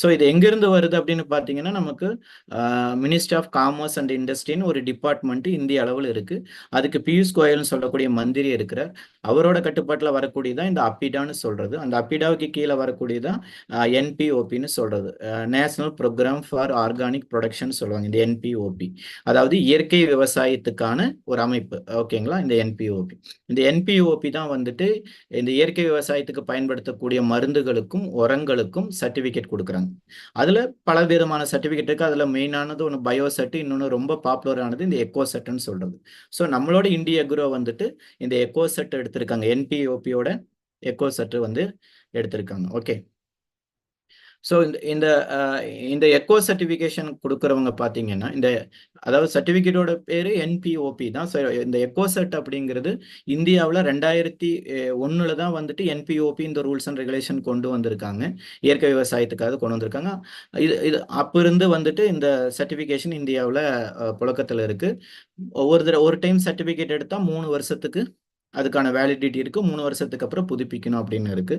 ஸோ இது எங்கிருந்து வருது அப்படின்னு பார்த்தீங்கன்னா, நமக்கு மினிஸ்ட்ரி ஆஃப் காமர்ஸ் அண்ட் இண்டஸ்ட்ரின்னு ஒரு டிபார்ட்மெண்ட் இந்திய அளவில் இருக்கு. அதுக்கு பியூஷ் கோயல்னு சொல்லக்கூடிய மந்திரி இருக்கிறார். அவரோட கட்டுப்பாட்டில் வரக்கூடியதான் இந்த அப்பிடான்னு சொல்றது. அந்த அப்பிடாவுக்கு கீழே வரக்கூடியதான் என்பிஓபின்னு சொல்றது, national program for organic production சொல்லுவாங்க. இந்த என்பிஓபி அதாவது இயற்கை விவசாயத்துக்கான ஒரு அமைப்பு. ஓகேங்களா? இந்த என்பிஓபி தான் வந்துட்டு இந்த இயற்கை விவசாயத்துக்கு பயன்படுத்தக்கூடிய மருந்துகளுக்கும் உரங்களுக்கும் சர்டிஃபிகேட் கொடுக்குறாங்க. அதுல பல விதமான சர்டிஃபிகேட் இருக்கு. அதுல மெயினானது ஒன்று பயோ செட், இன்னொன்று ரொம்ப பாப்புலரானது இந்த எக்கோ செட்னு சொல்றது. ஸோ நம்மளோட இந்திய குரோ வந்துட்டு இந்த எக்கோ செட் எடுத்திருக்காங்க. என்பிஓபியோட எக்கோ செட் வந்து எடுத்திருக்காங்க. ஓகே. ஸோ இந்த எக்கோ சர்டிஃபிகேஷன் கொடுக்குறவங்க பார்த்தீங்கன்னா, அதாவது சர்டிஃபிகேட்டோட பேர் என்பிஓபி தான். ஸோ இந்த எக்கோ செட் அப்படிங்கிறது இந்தியாவில் 2001 தான் வந்துட்டு என்பிஓபி இந்த ரூல்ஸ் அண்ட் ரெகுலேஷன் கொண்டு வந்திருக்காங்க. இயற்கை விவசாயத்துக்காக கொண்டு வந்திருக்காங்க. இது அப்போ இருந்து வந்துட்டு இந்த சர்டிஃபிகேஷன் இந்தியாவில் புழக்கத்தில் இருக்கு. ஒரு டைம் சர்டிஃபிகேட் எடுத்தால் 3 வருஷத்துக்கு அதுக்கான வேலிடிட்டி இருக்கு. 3 வருஷத்துக்கு அப்புறம் புதுப்பிக்கணும் அப்படின்னு இருக்கு.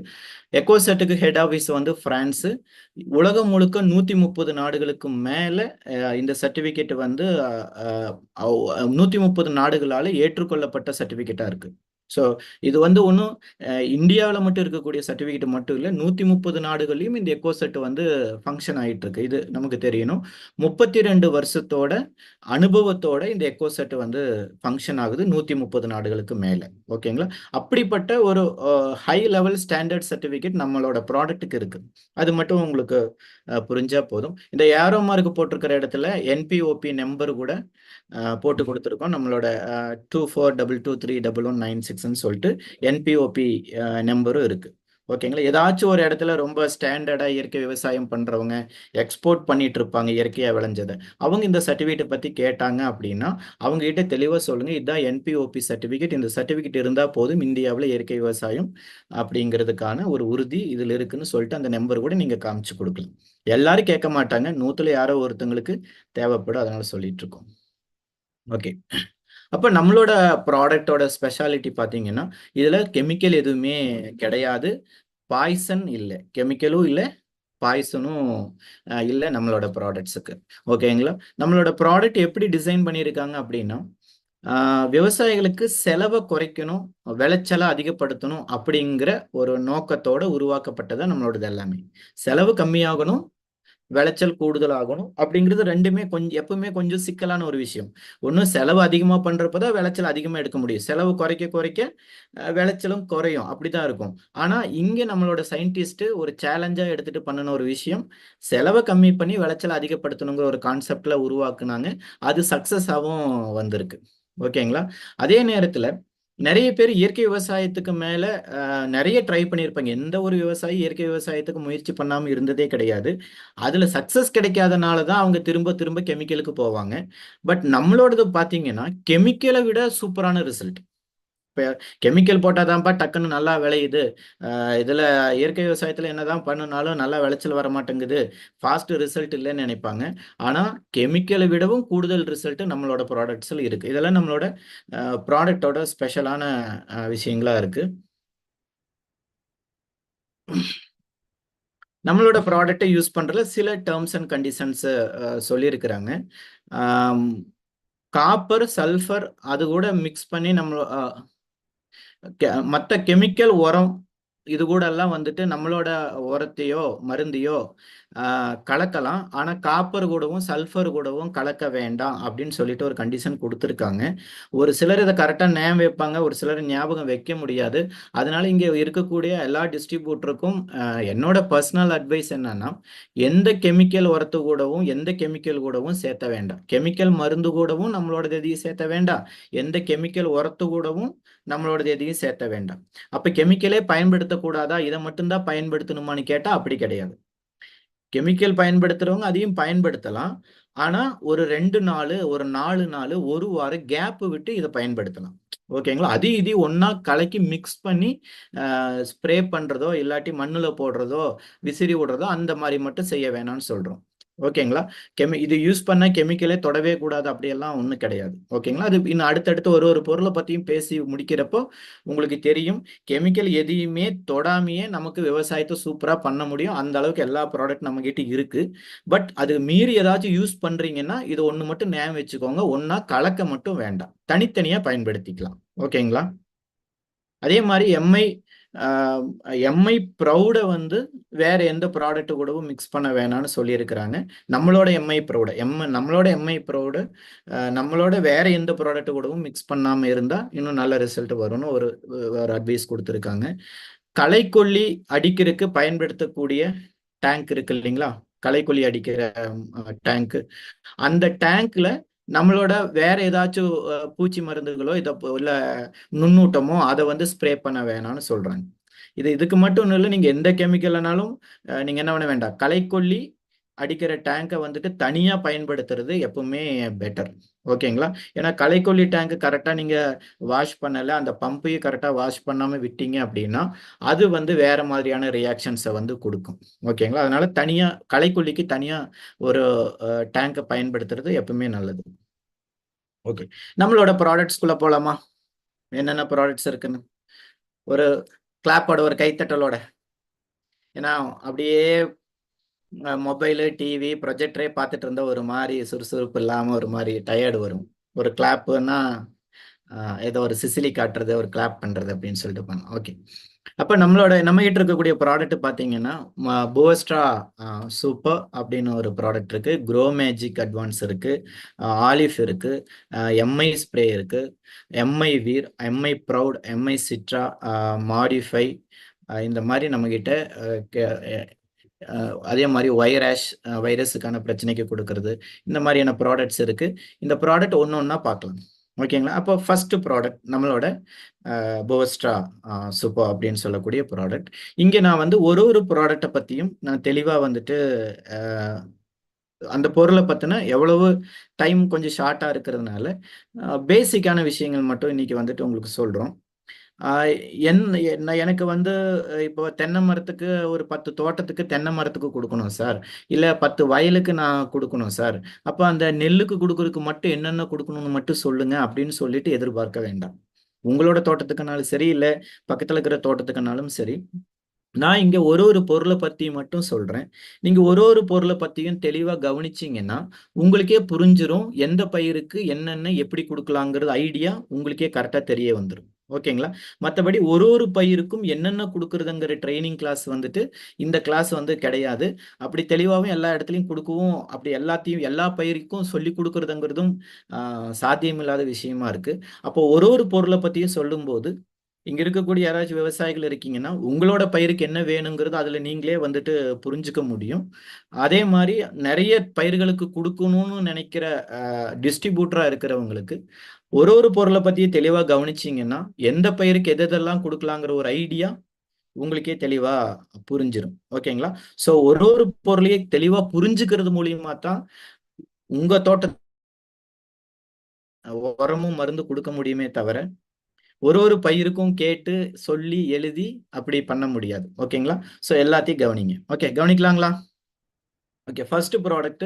எக்கோ செட்டுக்கு ஹெட் ஆஃபீஸ் வந்து பிரான்ஸ். உலகம் முழுக்க 130 நாடுகளுக்கு மேல இந்த சர்டிபிகேட் வந்து 130 நாடுகளால ஏற்றுக்கொள்ளப்பட்ட சர்டிபிகேட்டா இருக்கு. ஸோ இது வந்து ஒன்றும் இந்தியாவில் மட்டும் இருக்கக்கூடிய சர்டிஃபிகேட் மட்டும் இல்லை, 130 நாடுகள்லையும் இந்த எக்கோ செட் வந்து ஃபங்க்ஷன் ஆகிட்டு இருக்கு. இது நமக்கு தெரியணும். 32 வருஷத்தோட அனுபவத்தோட இந்த எக்கோ செட் வந்து ஃபங்க்ஷன் ஆகுது 130 நாடுகளுக்கு மேலே. ஓகேங்களா? அப்படிப்பட்ட ஒரு ஹை லெவல் ஸ்டாண்டர்ட் சர்டிஃபிகேட் நம்மளோட ப்ராடக்ட்டுக்கு இருக்கு. அது மட்டும் உங்களுக்கு புரிஞ்சா போதும். இந்த ஏரோ மார்க் போட்டிருக்கிற இடத்துல என்பிஓபி நம்பர் கூட போட்டு கொடுத்துருக்கோம். நம்மளோட 2422311996 சொல்லிட்டு என்பிஓபி நம்பரும் இருக்கு. ஓகேங்களா? ஏதாச்சும் ஒரு இடத்துல ரொம்ப ஸ்டாண்டர்டா இயற்கை விவசாயம் பண்றவங்க எக்ஸ்போர்ட் பண்ணிட்டு இருப்பாங்க இயற்கையா விளைஞ்சதை. அவங்க இந்த சர்டிஃபிகேட் பத்தி கேட்டாங்க அப்படின்னா அவங்க கிட்ட தெளிவா சொல்லுங்க, இதுதான் என்பிஓபி சர்டிஃபிகேட், இந்த சர்டிஃபிகேட் இருந்தா போதும் இந்தியாவில் இயற்கை விவசாயம் அப்படிங்கிறதுக்கான ஒரு உறுதி இதுல இருக்குன்னு சொல்லிட்டு அந்த நம்பர் கூட நீங்க காமிச்சு கொடுக்கலாம். எல்லாரும் கேட்க மாட்டாங்க, 100ல யாரோ ஒருத்தங்களுக்கு தேவைப்படும், அதனால சொல்லிட்டு இருக்கோம். ஓகே. அப்போ நம்மளோட ப்ராடக்டோட ஸ்பெஷாலிட்டி பார்த்தீங்கன்னா, இதில் கெமிக்கல் எதுவுமே கிடையாது, பாய்சன் இல்லை, கெமிக்கலும் இல்லை, பாய்சனும் இல்லை நம்மளோட ப்ராடக்ட்ஸுக்கு. ஓகேங்களா? நம்மளோட ப்ராடக்ட் எப்படி டிசைன் பண்ணியிருக்காங்க அப்படின்னா, விவசாயிகளுக்கு செலவை குறைக்கணும், விளைச்சலை அதிகப்படுத்தணும் அப்படிங்கிற ஒரு நோக்கத்தோட உருவாக்கப்பட்டதான் நம்மளோடது எல்லாமே. செலவு கம்மியாகணும், விளைச்சல் கூடுதலாகணும் அப்படிங்கிறது ரெண்டுமே கொஞ்சம் எப்பவுமே கொஞ்சம் சிக்கலான ஒரு விஷயம். ஒன்றும் செலவு அதிகமாக பண்ணுறப்பதான் விளைச்சல் அதிகமாக எடுக்க முடியும். செலவு குறைக்க குறைக்க விளைச்சலும் குறையும், அப்படிதான் இருக்கும். ஆனால் இங்கே நம்மளோட சயின்டிஸ்ட் ஒரு சேலஞ்சாக எடுத்துட்டு பண்ணின ஒரு விஷயம், செலவை கம்மி பண்ணி விளைச்சல் அதிகப்படுத்தணுங்கிற ஒரு கான்செப்ட்ல உருவாக்குனாங்க. அது சக்சஸாகவும் வந்திருக்கு. ஓகேங்களா? அதே நேரத்தில் நிறைய பேர் இயற்கை விவசாயத்துக்கு மேல நிறைய ட்ரை பண்ணியிருப்பாங்க. எந்த ஒரு விவசாயி இயற்கை விவசாயத்துக்கு முயற்சி பண்ணாம இருந்ததே கிடையாது. அதுல சக்சஸ் கிடைக்காதனால தான் அவங்க திரும்ப திரும்ப கெமிக்கலுக்கு போவாங்க. பட் நம்மளோடது பாத்தீங்கன்னா கெமிக்கலை விட சூப்பரான ரிசல்ட். இப்போ கெமிக்கல் போட்டாதான்ப்பா டக்குன்னு நல்லா விளையுது, இதுல இயற்கை விவசாயத்துல என்னதான் பண்ணினாலும் நல்லா விளைச்சல் வர மாட்டேங்குது, ஃபாஸ்ட் ரிசல்ட் இல்லைன்னு நினைப்பாங்க. ஆனா கெமிக்கலை விடவும் கூடுதல் ரிசல்ட் நம்மளோட ப்ராடக்ட்ஸ்ல இருக்கு. இதெல்லாம் நம்மளோட ப்ராடக்டோட ஸ்பெஷலான விஷயங்களா இருக்கு. நம்மளோட ப்ராடக்டை யூஸ் பண்றதுல சில டேர்ம்ஸ் அண்ட் கண்டிஷன்ஸ் சொல்லியிருக்கிறாங்க. காப்பர், சல்ஃபர் அது கூட மிக்ஸ் பண்ணி மற்ற கெமிக்கல் உரம் இது கூட எல்லாம் வந்துட்டு நம்மளோட உரத்தையோ மருந்தையோ கலக்கலாம். ஆனா காப்பர் கூடவும் சல்ஃபர் கூடவும் கலக்க வேண்டாம் அப்படின்னு சொல்லிட்டு ஒரு கண்டிஷன் கொடுத்துருக்காங்க. ஒரு சிலர் இதை கரெக்டா ஞாபகம் வைப்பாங்க, ஒரு சிலர் ஞாபகம் வைக்க முடியாது. அதனால இங்க இருக்கக்கூடிய எல்லா டிஸ்ட்ரிபியூட்டருக்கும் என்னோட பர்சனல் அட்வைஸ் என்னன்னா, எந்த கெமிக்கல் உரத்து கூடவும் எந்த கெமிக்கல் கூடவும் சேர்த்த வேண்டாம். கெமிக்கல் மருந்து கூடவும் நம்மளோட எதையும் சேர்த்த வேண்டாம், எந்த கெமிக்கல் உரத்து கூடவும் நம்மளோட எதையும் சேர்த்த வேண்டாம். அப்ப கெமிக்கலே பயன்படுத்தக்கூடாதா, இதை மட்டும்தான் பயன்படுத்தணுமான்னு கேட்டா அப்படி கிடையாது. கெமிக்கல் பயன்படுத்துறவங்க அதையும் பயன்படுத்தலாம். ஆனா ஒரு 2 நாள், ஒரு 4 நாள், ஒரு வாரம் கேப் விட்டு இதை பயன்படுத்தலாம். ஓகேங்களா? இது ஒன்னா கலக்கி மிக்ஸ் பண்ணி ஸ்ப்ரே பண்றதோ இல்லாட்டி மண்ணுல போடுறதோ விசிறி விடுறதோ அந்த மாதிரி மட்டும் செய்ய வேணாம்னு சொல்றோம். ஓகேங்களா? இது யூஸ் பண்ண கெமிக்கலே தொடவே கூடாது அப்படியெல்லாம் ஒன்றும் கிடையாது. ஓகேங்களா? அது இன்னும் அடுத்தடுத்து ஒரு பொருளை பத்தியும் பேசி முடிக்கிறப்போ உங்களுக்கு தெரியும், கெமிக்கல் எதையுமே தொடாமையே நமக்கு விவசாயத்தை சூப்பரா பண்ண முடியும். அந்த அளவுக்கு எல்லா ப்ராடக்ட் நம்ம கிட்ட இருக்கு. பட் அது மீறி ஏதாச்சும் யூஸ் பண்றீங்கன்னா இது ஒண்ணு மட்டும் ஞாபகம் வச்சுக்கோங்க, ஒன்னா கலக்க மட்டும் வேண்டாம், தனித்தனியா பயன்படுத்திக்கலாம். ஓகேங்களா? அதே மாதிரி எம்ஐ ப்ரௌடை வந்து வேற எந்த ப்ராடக்ட் கூடவும் மிக்ஸ் பண்ண வேணாம்னு சொல்லியிருக்கிறாங்க. நம்மளோட எம்ஐ ப்ரௌடு நம்மளோட வேற எந்த ப்ராடக்ட் கூடவும் மிக்ஸ் பண்ணாம இருந்தா இன்னும் நல்ல ரிசல்ட் வரும்னு ஒரு அட்வைஸ் கொடுத்துருக்காங்க. களைக்கொல்லி அடிக்கிறதுக்கு பயன்படுத்தக்கூடிய டேங்க் இருக்கு இல்லைங்களா, களைக்கொல்லி அடிக்கிற டேங்க், அந்த டேங்க்ல நம்மளோட வேற ஏதாச்சும் பூச்சி மருந்துகளோ இல்ல நுண்ணூட்டமோ அதை வந்து ஸ்ப்ரே பண்ண வேணாம்னு சொல்றாங்க. இதுக்கு மட்டும் இல்லை, நீங்க எந்த கெமிக்கல்னாலும் நீங்க என்ன பண்ண வேண்டாம், களைக்கொல்லி அடிக்கிற டேங்கை வந்துட்டு தனியா பயன்படுத்துறது எப்பவுமே பெட்டர். ஓகேங்களா? ஏன்னா களைக்கொல்லி டேங்க் கரெக்டா நீங்க வாஷ் பண்ணல, அந்த பம்பையும் கரெக்டா வாஷ் பண்ணாம விட்டீங்க அப்படின்னா அது வந்து வேற மாதிரியான ரியாக்ஷன்ஸை வந்து கொடுக்கும். ஓகேங்களா? அதனால தனியா களைக்கொல்லிக்கு தனியா ஒரு டேங்கை பயன்படுத்துறது எப்பவுமே நல்லது. ஓகே, நம்மளோட ப்ராடக்ட்ஸ்குள்ள போலாமா? என்னென்ன ப்ராடக்ட்ஸ் இருக்குன்னு ஒரு கிளாப்போட, ஒரு கைத்தட்டலோட. ஏன்னா அப்படியே மொபைலு, டிவி, ப்ரொஜெக்டரே பார்த்துட்டு இருந்தா ஒரு மாதிரி சுறுசுறுப்பு இல்லாம ஒரு மாதிரி டயர்டு வரும். ஒரு கிளாப்புன்னா ஏதோ ஒரு சிசிலி காட்டுறது, ஒரு கிளாப் பண்றது அப்படின்னு சொல்லிட்டு பண்ணலாம். ஓகே, அப்ப நம்ம கிட்ட இருக்கக்கூடிய ப்ராடக்ட் பாத்தீங்கன்னா போஸ்ட்ரா சூப்பர் அப்படின்னு ஒரு ப்ராடக்ட் இருக்கு, க்ரோ மேஜிக் அட்வான்ஸ் இருக்கு, ஆலிஃப் இருக்கு, எம்ஐ ஸ்ப்ரே இருக்கு, எம்ஐ வீர், எம்ஐ ப்ரௌட், எம்ஐ சிட்ரா, மாடிஃபை, இந்த மாதிரி நம்ம கிட்ட அதே மாதிரி வைரஸுக்கான பிரச்சனைக்கு கொடுக்கறது, இந்த மாதிரியான ப்ராடக்ட்ஸ் இருக்கு. இந்த ப்ராடக்ட் ஒன்று ஒன்றா பார்க்கலாம். ஓகேங்களா? அப்போ ஃபர்ஸ்ட் ப்ராடக்ட் நம்மளோட போஸ்ட்ரா சூப்பர் அப்படின்னு சொல்லக்கூடிய ப்ராடக்ட். இங்கே நான் வந்து ஒரு ப்ராடக்டை பற்றியும் நான் தெளிவாக வந்துட்டு அந்த பொருளை பற்றின எவ்வளவு டைம் கொஞ்சம் ஷார்ட்டாக இருக்கிறதுனால பேசிக்கான விஷயங்கள் மட்டும் இன்னைக்கு வந்துட்டு உங்களுக்கு சொல்கிறோம். எனக்கு வந்து இப்போ தென்னை மரத்துக்கு ஒரு 10 தோட்டத்துக்கு தென்னை மரத்துக்கு கொடுக்கணும் சார், இல்லை 10 வயலுக்கு நான் கொடுக்கணும் சார், அப்போ அந்த நெல்லுக்கு கொடுக்கறதுக்கு மட்டும் என்னென்ன கொடுக்கணும்னு மட்டும் சொல்லுங்க அப்படின்னு சொல்லிட்டு எதிர்பார்க்க வேண்டாம். உங்களோட தோட்டத்துக்குனாலும் சரி, இல்லை பக்கத்தில் இருக்கிற தோட்டத்துக்குனாலும் சரி, நான் இங்க ஒரு பொருளை பத்தி மட்டும் சொல்றேன். நீங்க ஒரு பொருளை பத்தியும் தெளிவா கவனிச்சீங்கன்னா உங்களுக்கே புரிஞ்சிரும் எந்த பயிருக்கு என்னென்ன எப்படி கொடுக்கலாங்கிறது ஐடியா உங்களுக்கே கரெக்டா தெரிய வந்துடும். ஓகேங்களா? மற்றபடி ஒரு பயிருக்கும் என்னென்ன கொடுக்குறதுங்கிற ட்ரைனிங் கிளாஸ் வந்துட்டு இந்த கிளாஸ் வந்து கிடையாது. அப்படி தெளிவாகவும் எல்லா இடத்துலையும் கொடுக்கவும், அப்படி எல்லாத்தையும் எல்லா பயிருக்கும் சொல்லி கொடுக்குறதுங்கிறதும் சாத்தியமில்லாத விஷயமா இருக்கு. அப்போ ஒரு பொருளை பற்றியும் சொல்லும்போது இங்க இருக்கக்கூடிய யாராச்சும் விவசாயிகள் இருக்கீங்கன்னா உங்களோட பயிருக்கு என்ன வேணுங்கிறது அதுல நீங்களே வந்துட்டு புரிஞ்சுக்க முடியும். அதே மாதிரி நிறைய பயிர்களுக்கு கொடுக்கணும்னு நினைக்கிற டிஸ்ட்ரிபியூட்டரா இருக்கிறவங்களுக்கு ஒரு பொருளை பத்தி தெளிவா கவனிச்சீங்கன்னா எந்த பயிருக்கு எதெல்லாம் கொடுக்கலாங்கிற ஒரு ஐடியா உங்களுக்கே தெளிவா புரிஞ்சிடும். ஓகேங்களா? ஸோ ஒரு பொருளையே தெளிவா புரிஞ்சுக்கிறது மூலியமா தான் உங்க தோட்ட உரமும் மருந்து கொடுக்க முடியுமே தவிர ஒரு பயிருக்கும் கேட்டு சொல்லி எழுதி அப்படி பண்ண முடியாது. ஓகேங்களா? ஸோ எல்லாத்தையும் கவனிங்க. ஓகே, கவனிக்கலாங்களா? ஓகே, ஃபர்ஸ்ட் ப்ராடக்ட்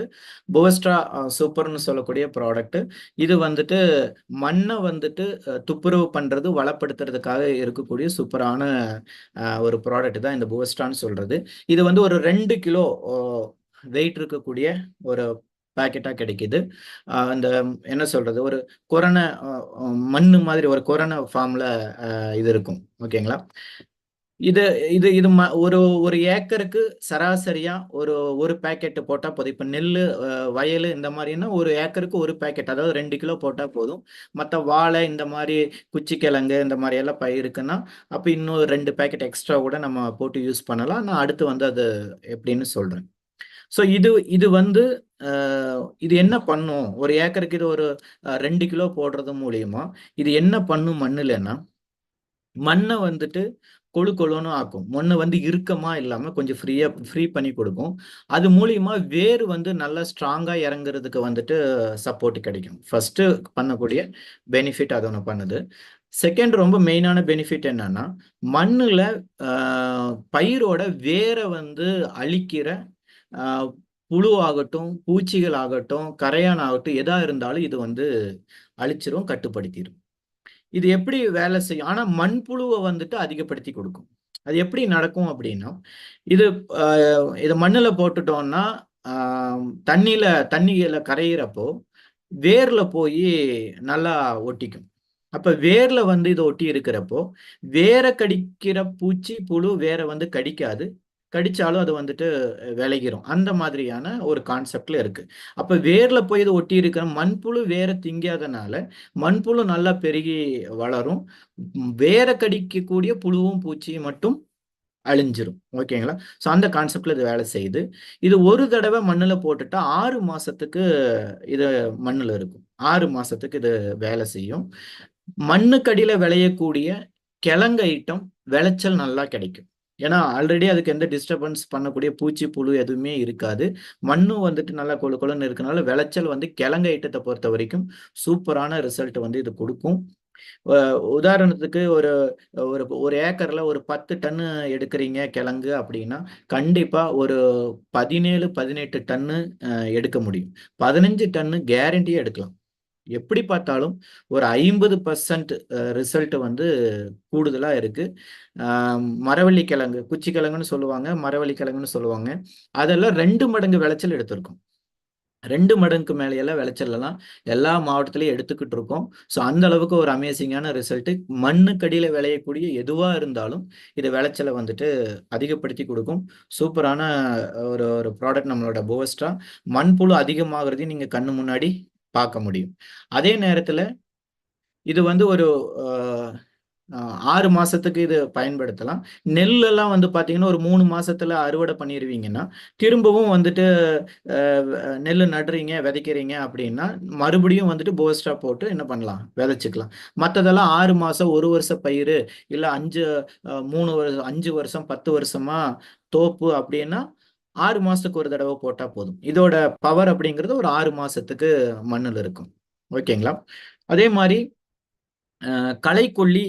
போஸ்ட்ரா சூப்பர்னு சொல்லக்கூடிய ப்ராடக்ட். இது வந்துட்டு மண்ணை வந்துட்டு துப்புரவு பண்றது வளப்படுத்துறதுக்காக இருக்கக்கூடிய சூப்பரான ஒரு ப்ராடக்ட் தான் இந்த போஸ்ட்ரான்னு சொல்றது. இது வந்து ஒரு 2 கிலோ வெயிட் இருக்கக்கூடிய ஒரு பேக்கெட்டா கிடைக்குது. அந்த என்ன சொல்றது, ஒரு கொரோனா மண்ணு மாதிரி ஒரு கொரோனா ஃபார்ம்ல இது இருக்கும். ஓகேங்களா? இது இது இது ஒரு ஏக்கருக்கு சராசரியா ஒரு பேக்கெட் போட்டா போதும். இப்ப நெல்லு வயல் இந்த மாதிரின்னா ஒரு ஏக்கருக்கு ஒரு பேக்கெட், அதாவது 2 கிலோ போட்டா போதும். மற்ற வாழை இந்த மாதிரி குச்சிக்கிழங்கு இந்த மாதிரி எல்லாம் இருக்குன்னா அப்ப இன்னும் 2 பேக்கெட் எக்ஸ்ட்ரா கூட நம்ம போட்டு யூஸ் பண்ணலாம். நான் அடுத்து வந்து அது எப்படின்னு சொல்றேன். ஸோ இது வந்து இது என்ன பண்ணும், ஒரு ஏக்கருக்கு இது ஒரு 2 கிலோ போடுறது மூலியமா இது என்ன பண்ணும் மண்ணுலன்னா, மண்ணை வந்துட்டு கொழுன்னு ஆக்கும். மண்ணை வந்து இறுக்கமா இல்லாம கொஞ்சம் ஃப்ரீ பண்ணி கொடுக்கும். அது மூலியமா வேர் வந்து நல்லா ஸ்ட்ராங்கா இறங்குறதுக்கு வந்துட்டு சப்போர்ட் கிடைக்கும். ஃபர்ஸ்ட் பண்ணக்கூடிய பெனிஃபிட் அது ஒன்று பண்ணுது. செகண்ட் ரொம்ப மெயினான பெனிஃபிட் என்னன்னா, மண்ணுல பயிரோட வேரை வந்து அழிக்கிற புழு ஆகட்டும், பூச்சிகள் ஆகட்டும், கரையான் ஆகட்டும், எதா இருந்தாலும் இது வந்து அழிச்சிரும், கட்டுப்படுத்திடும். இது எப்படி வேலை செய்யும்? ஆனா மண்புழுவை வந்துட்டு அதிகப்படுத்தி கொடுக்கும். அது எப்படி நடக்கும் அப்படின்னா, இது மண்ணுல போட்டுட்டோம்னா தண்ணியில கரையிறப்போ வேர்ல போய் நல்லா ஒட்டிக்கும். அப்ப வேர்ல வந்து இது ஒட்டி இருக்கிறப்போ வேற கடிக்கிற பூச்சி புழு வேற வந்து கடிக்காது. கடிச்சாலும் அது வந்துட்டு விலகிரும். அந்த மாதிரியான ஒரு கான்செப்ட்ல இருக்கு. அப்ப வேர்ல போய் இது ஒட்டி இருக்கிற மண்புழு வேற திங்காதனால மண்புழு நல்லா பெருகி வளரும். வேற கடிக்கக்கூடிய புழுவும் பூச்சியும் மட்டும் அழிஞ்சிரும். ஓகேங்களா? ஸோ அந்த கான்செப்ட்ல இது வேலை செய்யுது. இது ஒரு தடவை மண்ணுல போட்டுட்டா 6 மாசத்துக்கு இது மண்ணுல இருக்கும். 6 மாசத்துக்கு இது வேலை செய்யும். மண்ணுக்கடியில விளையக்கூடிய கிழங்கு ஐட்டம் விளைச்சல் நல்லா கிடைக்கும். ஏன்னா ஆல்ரெடி அதுக்கு எந்த டிஸ்டர்பன்ஸ் பண்ணக்கூடிய பூச்சி புழு எதுவுமே இருக்காது. மண்ணும் வந்துட்டு நல்லா கொழுன்னு இருக்கனால விளைச்சல் வந்து கிழங்கு ஐட்டத்தை பொறுத்த வரைக்கும் சூப்பரான ரிசல்ட் வந்து இது கொடுக்கும். உதாரணத்துக்கு ஒரு ஒரு ஒரு ஏக்கர்ல ஒரு 10 டன்னு எடுக்கிறீங்க கிழங்கு அப்படின்னா கண்டிப்பா ஒரு 17-18 டன்னு எடுக்க முடியும். 15 டன்னு கேரண்டியா எடுக்கலாம். எப்படி பார்த்தாலும் ஒரு 50% ரிசல்ட் வந்து கூடுதலா இருக்கு. மரவள்ளி கிழங்கு, குச்சி கிழங்குன்னு சொல்லுவாங்க, மரவள்ளி கிழங்குன்னு சொல்லுவாங்க. அதெல்லாம் 2 மடங்கு விளைச்சல் எடுத்திருக்கும். 2 மடங்குக்கு மேல எல்லாம் விளைச்சல் எல்லாம் எல்லா மாவட்டத்திலையும் எடுத்துக்கிட்டு இருக்கோம். ஸோ அந்த அளவுக்கு ஒரு அமேசிங்கான ரிசல்ட். மண்ணுக்கடியில விளையக்கூடிய எதுவா இருந்தாலும் இது விளைச்சலை வந்துட்டு அதிகப்படுத்தி கொடுக்கும். சூப்பரான ஒரு ப்ராடக்ட் நம்மளோட போவஸ்ட்ரா. மண்புழு அதிகமாகிறதையும் நீங்க கண்ணு முன்னாடி பார்க்க முடியும். அதே நேரத்துல இது வந்து ஒரு 6 மாசத்துக்கு இது பயன்படுத்தலாம். நெல்லெல்லாம் வந்து பார்த்தீங்கன்னா ஒரு 3 மாசத்துல அறுவடை பண்ணிடுவீங்கன்னா திரும்பவும் வந்துட்டு நெல் நடுறீங்க, விதைக்கிறீங்க அப்படின்னா மறுபடியும் வந்துட்டு போஸ்டா போட்டு என்ன பண்ணலாம், விதைச்சிக்கலாம். மற்றதெல்லாம் 6 மாசம் 1 வருஷ பயிர் இல்லை 5 வருஷம் 10 வருஷமா தோப்பு அப்படின்னா 6 மாசத்துக்கு ஒரு தடவை போட்டா போதும். இதோட பவர் அப்படிங்கிறது ஒரு 6 மாசத்துக்கு மண்ணில் இருக்கும். ஓகேங்களா? அதே மாதிரி களைக்கொல்லி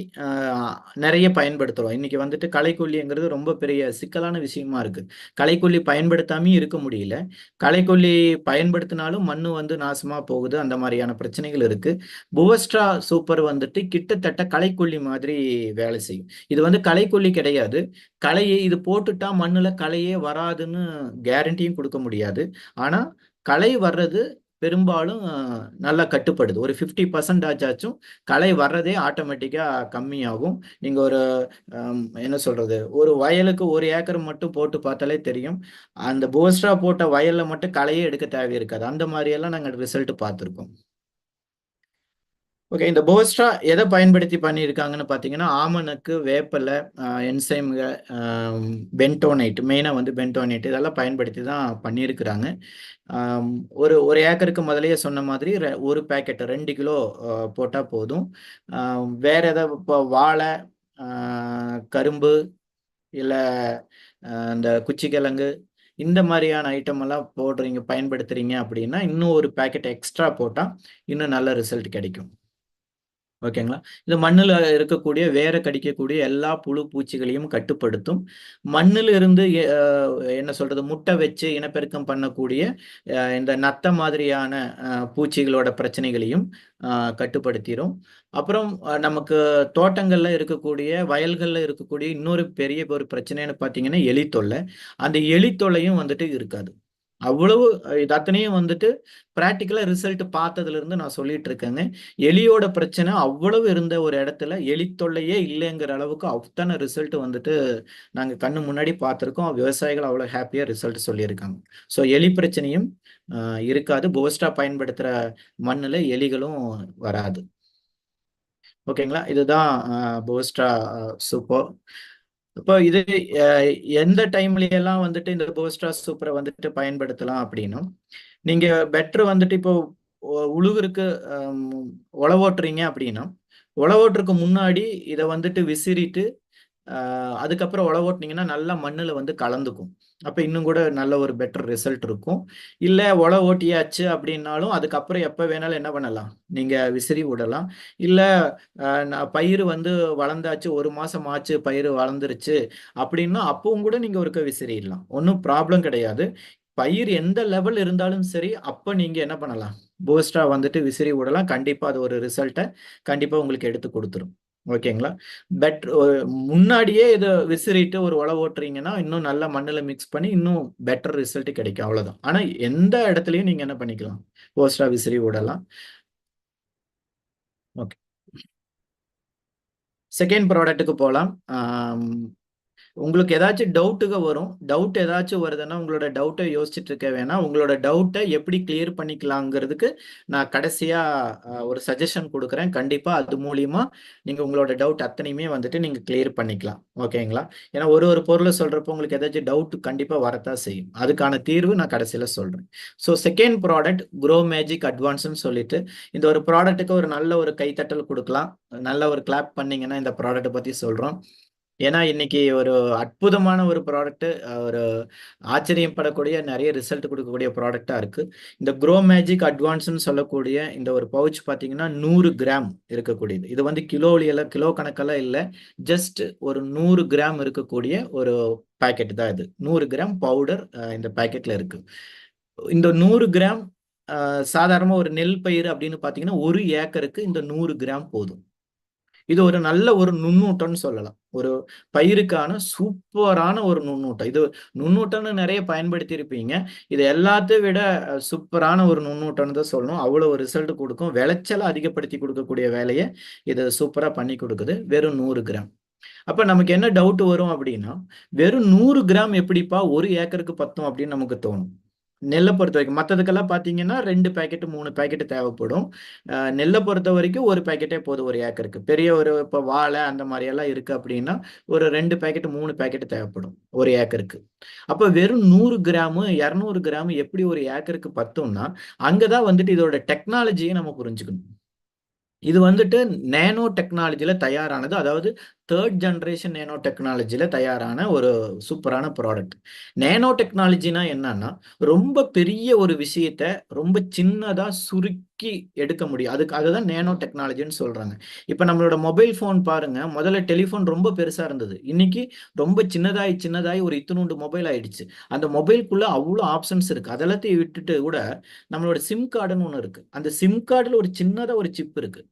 நிறைய பயன்படுத்துகிறோம். இன்னைக்கு வந்துட்டு களைக்கொல்லிங்கிறது ரொம்ப பெரிய சிக்கலான விஷயமா இருக்கு. களைக்கொல்லி பயன்படுத்தாமே இருக்க முடியல. களைக்கொல்லி பயன்படுத்தினாலும் மண்ணு வந்து நாசமா போகுது. அந்த மாதிரியான பிரச்சனைகள் இருக்கு. புவஸ்ட்ரா சூப்பர் வந்துட்டு கிட்டத்தட்ட களைக்கொல்லி மாதிரி வேலை செய்யும். இது வந்து களைக்கொல்லி கிடையாது. இது போட்டுட்டா மண்ணுல களையே வராதுன்னு கேரண்டியும் கொடுக்க முடியாது. ஆனா களை வர்றது பெரும்பாலும் நல்லா கட்டுப்படுது. ஒரு 50% ஆச்சும் களை வர்றதே ஆட்டோமேட்டிக்காக கம்மியாகும். நீங்கள் ஒரு என்ன சொல்கிறது, ஒரு வயலுக்கு 1 ஏக்கர் மட்டும் போட்டு பார்த்தாலே தெரியும். அந்த போஸ்ட்ரா போட்ட வயலில் மட்டும் களையே எடுக்க தேவை இருக்காது. அந்த மாதிரியெல்லாம் நாங்கள் ரிசல்ட் பார்த்துருக்கோம். ஓகே, இந்த போஸ்ட்ரா எதை பயன்படுத்தி பண்ணியிருக்காங்கன்னு பார்த்தீங்கன்னா, ஆமணக்கு, வேப்பலை, என்சைம்கள், பென்டோனைட், மெயினாக வந்து பென்டோனைட் இதெல்லாம் பயன்படுத்தி தான் பண்ணியிருக்கிறாங்க. ஒரு ஏக்கருக்கு முதலையே சொன்ன மாதிரி ஒரு பேக்கெட் 2 கிலோ போட்டால் போதும். வேற ஏதாவது இப்போ வாழை, கரும்பு, இல்லை இந்த குச்சிக்கிழங்கு இந்த மாதிரியான ஐட்டம் எல்லாம் பயன்படுத்துறீங்க அப்படின்னா இன்னும் ஒரு பேக்கெட் எக்ஸ்ட்ரா போட்டால் இன்னும் நல்ல ரிசல்ட் கிடைக்கும். ஓகேங்களா? இது மண்ணில் இருக்கக்கூடிய வேற கடிக்கக்கூடிய எல்லா புழு பூச்சிகளையும் கட்டுப்படுத்தும். மண்ணில் இருந்து என்ன சொல்றது, முட்டை வச்சு இனப்பெருக்கம் பண்ணக்கூடிய இந்த நத்த மாதிரியான பூச்சிகளோட பிரச்சனைகளையும் கட்டுப்படுத்திடும். அப்புறம் நமக்கு தோட்டங்கள்ல இருக்கக்கூடிய, வயல்களில் இருக்கக்கூடிய இன்னொரு பெரிய ஒரு பிரச்சனைன்னு பார்த்தீங்கன்னா எலி தொல்லை. அந்த எலி தொல்லையும் வந்துட்டு இருக்காது. அவ்வளவு இது அத்தனையும் வந்துட்டு பிராக்டிக்கலா ரிசல்ட் பார்த்ததுல இருந்து நான் சொல்லிட்டு இருக்கேங்க. எலியோட பிரச்சனை அவ்வளவு இருந்த ஒரு இடத்துல எலி தொல்லையே இல்லைங்கிற அளவுக்கு அத்தனை ரிசல்ட் வந்துட்டு நாங்க கண்ணு முன்னாடி பார்த்துருக்கோம். விவசாயிகள் அவ்வளவு ஹாப்பியா ரிசல்ட் சொல்லியிருக்காங்க. ஸோ எலி பிரச்சனையும் இருக்காது. போஸ்டா பயன்படுத்துற மண்ணுல எலிகளும் வராது. ஓகேங்களா? இதுதான் போஸ்டா சூப்பர். இப்போ இது எந்த டைம்ல எல்லாம் வந்துட்டு இந்த போஸ்டா சூப்பரை வந்துட்டு பயன்படுத்தலாம் அப்படின்னா, நீங்க பெட்டர் வந்துட்டு இப்போ உழுகுருக்கு உழவோட்டுறீங்க அப்படின்னா, உழவோட்டுறதுக்கு முன்னாடி இதை வந்துட்டு விசிறிட்டு அதுக்கப்புறம் உழவோட்டினீங்கன்னா நல்லா மண்ணில் வந்து கலந்துக்கும். அப்போ இன்னும் கூட நல்ல ஒரு பெட்டர் ரிசல்ட் இருக்கும். இல்லை ஓட்டியாச்சு அப்படின்னாலும் அதுக்கப்புறம் எப்போ வேணாலும் என்ன பண்ணலாம், நீங்கள் விசிறி விடலாம். இல்லை பயிர் வந்து வளர்ந்தாச்சு, 1 மாதம் ஆச்சு, பயிர் வளர்ந்துருச்சு அப்படின்னா அப்பவும் கூட நீங்கள் ஒருக்க விசிறிடலாம். ஒன்றும் ப்ராப்ளம் கிடையாது. பயிர் எந்த லெவல் இருந்தாலும் சரி, அப்போ நீங்கள் என்ன பண்ணலாம், போஸ்டா வந்துட்டு விசிறி விடலாம். கண்டிப்பாக அது ஒரு ரிசல்ட்டை கண்டிப்பாக உங்களுக்கு எடுத்து கொடுத்துரும். ஓகேங்களா? பெட்டர் முன்னாடியே இதை விசிறிட்டு ஒரு உழவு ஓட்டுறீங்கன்னா இன்னும் நல்லா மண்ணில் மிக்ஸ் பண்ணி இன்னும் பெட்டர் ரிசல்ட் கிடைக்கும். அவ்வளோதான். ஆனால் எந்த இடத்துலையும் நீங்கள் என்ன பண்ணிக்கலாம், போஸ்டா விசிறி விடலாம். ஓகே, செகண்ட் ப்ராடக்ட்டுக்கு போகலாம். உங்களுக்கு ஏதாச்சும் டவுட்டுக வரும். டவுட் ஏதாச்சும் வருதுன்னா உங்களோட டவுட்டை யோசிச்சுட்டு இருக்க வேணாம். உங்களோட டவுட்டை எப்படி கிளியர் பண்ணிக்கலாங்கிறதுக்கு நான் கடைசியாக ஒரு சஜஷன் கொடுக்குறேன். கண்டிப்பாக அது மூலியமா நீங்கள் உங்களோட டவுட் அத்தனையுமே வந்துட்டு நீங்கள் கிளியர் பண்ணிக்கலாம். ஓகேங்களா? ஏன்னா ஒரு பொருளை சொல்கிறப்போ உங்களுக்கு ஏதாச்சும் டவுட் கண்டிப்பாக வரத்தான் செய்யும். அதுக்கான தீர்வு நான் கடைசியில் சொல்கிறேன். So second product grow magic அட்வான்ஸ்ன்னு சொல்லிட்டு இந்த ஒரு ப்ராடக்ட்டுக்கு ஒரு நல்ல ஒரு கைத்தட்டல் கொடுக்கலாம். நல்ல ஒரு கிளாப் பண்ணிங்கன்னா இந்த ப்ராடக்ட்டை பற்றி சொல்கிறோம். ஏன்னா இன்னைக்கு ஒரு அற்புதமான ஒரு ப்ராடக்ட், ஒரு ஆச்சரியப்படக்கூடிய நிறைய ரிசல்ட் கொடுக்கக்கூடிய ப்ராடக்டா இருக்கு. இந்த க்ரோ மேஜிக் அட்வான்ஸ்ன்னு சொல்லக்கூடிய இந்த ஒரு பவுச் பார்த்தீங்கன்னா 100 கிராம் இருக்கக்கூடியது. இது வந்து கிலோ கணக்கெல்லாம் இல்லை, ஜஸ்ட் ஒரு 100 கிராம் இருக்கக்கூடிய ஒரு பேக்கெட் தான் இது. 100 கிராம் பவுடர் இந்த பேக்கெட்ல இருக்கு. இந்த 100 கிராம் சாதாரணமாக ஒரு நெல் பயிர் அப்படின்னு பார்த்தீங்கன்னா 1 ஏக்கருக்கு இந்த 100 கிராம் போதும். இது ஒரு நல்ல ஒரு நுண்ணூட்டம்னு சொல்லலாம். ஒரு பயிருக்கான சூப்பரான ஒரு நுண்ணூட்டம். இது நுண்ணூட்டம்னு நிறைய பயன்படுத்தி இருப்பீங்க. இது எல்லாத்தையும் விட சூப்பரான ஒரு நுண்ணூட்டம்னு தான் சொல்லணும். அவ்வளோ ஒரு ரிசல்ட் கொடுக்கும். விளைச்சலை அதிகப்படுத்தி கொடுக்கக்கூடிய வேலையை இது சூப்பராக பண்ணி கொடுக்குது. வெறும் 100 கிராம். அப்ப நமக்கு என்ன டவுட் வரும் அப்படின்னா, வெறும் 100 கிராம் எப்படிப்பா 1 ஏக்கருக்கு பத்தும் அப்படின்னு நமக்கு தோணும். நெல்லை பொறுத்த வரைக்கும். மற்றதுக்கெல்லாம் பார்த்தீங்கன்னா 2 பேக்கெட் 3 பேக்கெட் தேவைப்படும். நெல்லை பொறுத்த வரைக்கும் 1 பேக்கெட்டே போதும் 1 ஏக்கருக்கு. பெரிய ஒரு இப்போ வாழை அந்த மாதிரியெல்லாம் இருக்கு அப்படின்னா ஒரு 2 பேக்கெட் 3 பேக்கெட் தேவைப்படும் 1 ஏக்கருக்கு. அப்போ வெறும் 100 கிராமு 200 கிராம் எப்படி 1 ஏக்கருக்கு பத்தும்னா அங்கதான் வந்துட்டு இதோட டெக்னாலஜியை நம்ம புரிஞ்சுக்கணும். இது வந்துட்டு நேனோ டெக்னாலஜியில தயாரானது. அதாவது 3rd ஜெனரேஷன் நேனோ டெக்னாலஜியில தயாரான ஒரு சூப்பரான ப்ராடக்ட். நேனோ டெக்னாலஜினா என்னன்னா ரொம்ப பெரிய ஒரு விஷயத்த ரொம்ப சின்னதா சுருக்கி எடுக்க முடியும். அதுதான் நேனோ டெக்னாலஜின்னு சொல்றாங்க. இப்ப நம்மளோட மொபைல் போன் பாருங்க, முதல்ல டெலிஃபோன் ரொம்ப பெருசா இருந்தது. இன்னைக்கு ரொம்ப சின்னதாய் ஒரு இத்துணூண்டு மொபைல் ஆயிடுச்சு. அந்த மொபைலுக்குள்ள அவ்வளோ ஆப்ஷன்ஸ் இருக்கு. அதெல்லாத்தையும் விட்டுட்டு கூட நம்மளோட சிம் கார்டுன்னு ஒன்று இருக்கு. அந்த சிம் கார்டுல ஒரு சின்னதா ஒரு சிப் இருக்கு.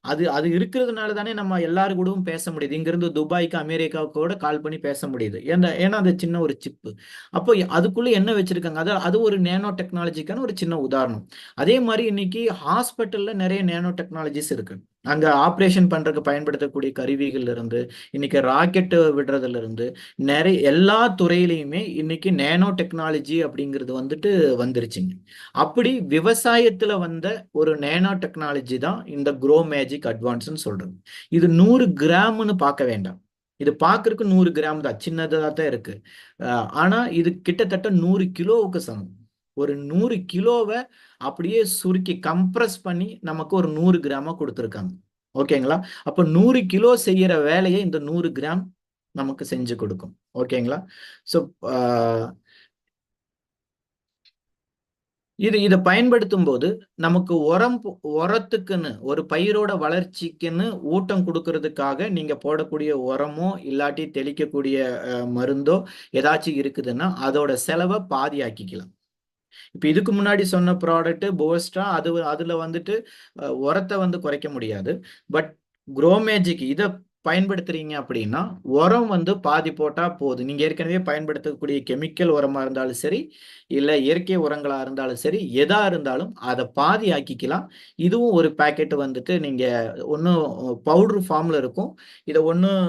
அது அது இருக்கிறதுனால தானே நம்ம எல்லாரு கூடவும் பேச முடியுது. இங்கிருந்து துபாய்க்கு அமெரிக்காவுக்கு கூட கால் பண்ணி பேச முடியுது. ஏன்னா அது சின்ன ஒரு சிப்பு. அப்போ அதுக்குள்ள என்ன வச்சிருக்காங்க, அது அது ஒரு நேனோ டெக்னாலஜிக்கான ஒரு சின்ன உதாரணம். அதே மாதிரி இன்னைக்கு ஹாஸ்பிட்டல்ல நிறைய நேனோ டெக்னாலஜிஸ் இருக்கு. அங்க ஆப்ரேஷன் பண்றதுக்கு பயன்படுத்தக்கூடிய கருவிகள் இருந்து இன்னைக்கு ராக்கெட் விடுறதுல இருந்து நிறைய எல்லா துறையிலையுமே இன்னைக்கு நேனோ டெக்னாலஜி அப்படிங்கிறது வந்துருச்சுங்க. அப்படி விவசாயத்துல வந்த ஒரு நேனோ டெக்னாலஜி தான் இந்த க்ரோ மேஜிக் அட்வான்ஸ்னு சொல்றது. இது 100 கிராம்னு பார்க்க வேண்டாம். இது பார்க்கறதுக்கு 100 கிராம் தான், சின்னதா தான் இருக்கு. ஆனா இது கிட்டத்தட்ட 100 கிலோவுக்கு சமம். ஒரு 100 கிலோவை அப்படியே சுருக்கி கம்ப்ரஸ் பண்ணி நமக்கு ஒரு 100 கிராமா கொடுத்துருக்காங்க. ஓகேங்களா? அப்ப 100 கிலோ செய்யற வேலையை இந்த 100 கிராம் நமக்கு செஞ்சு கொடுக்கும். ஓகேங்களா? ஸோ இதை பயன்படுத்தும் போது நமக்கு உரத்துக்குன்னு ஒரு பயிரோட வளர்ச்சிக்குன்னு ஊட்டம் கொடுக்கறதுக்காக நீங்க போடக்கூடிய உரமோ இல்லாட்டி தெளிக்கக்கூடிய மருந்தோ ஏதாச்சும் இருக்குதுன்னா அதோட செலவை பாதி ஆக்கிக்கலாம். இப்ப இதுக்கு முன்னாடி சொன்ன ப்ராடக்ட் போஸ்டா அதுல உரத்தை குறைக்க முடியாது. பட் க்ரோ மேஜிக் இதை பயன்படுத்துறீங்க அப்படின்னா உரம் பாதி போட்டா போதும். நீங்க ஏற்கனவே பயன்படுத்தக்கூடிய கெமிக்கல் உரமா இருந்தாலும் சரி இல்ல இயற்கை உரங்களா இருந்தாலும் சரி எதா இருந்தாலும் அதை பாதி ஆக்கிக்கலாம். இதுவும் ஒரு பேக்கெட் நீங்க ஒன்னும் பவுடர் ஃபார்ம்ல இருக்கும். இதை ஒன்னும்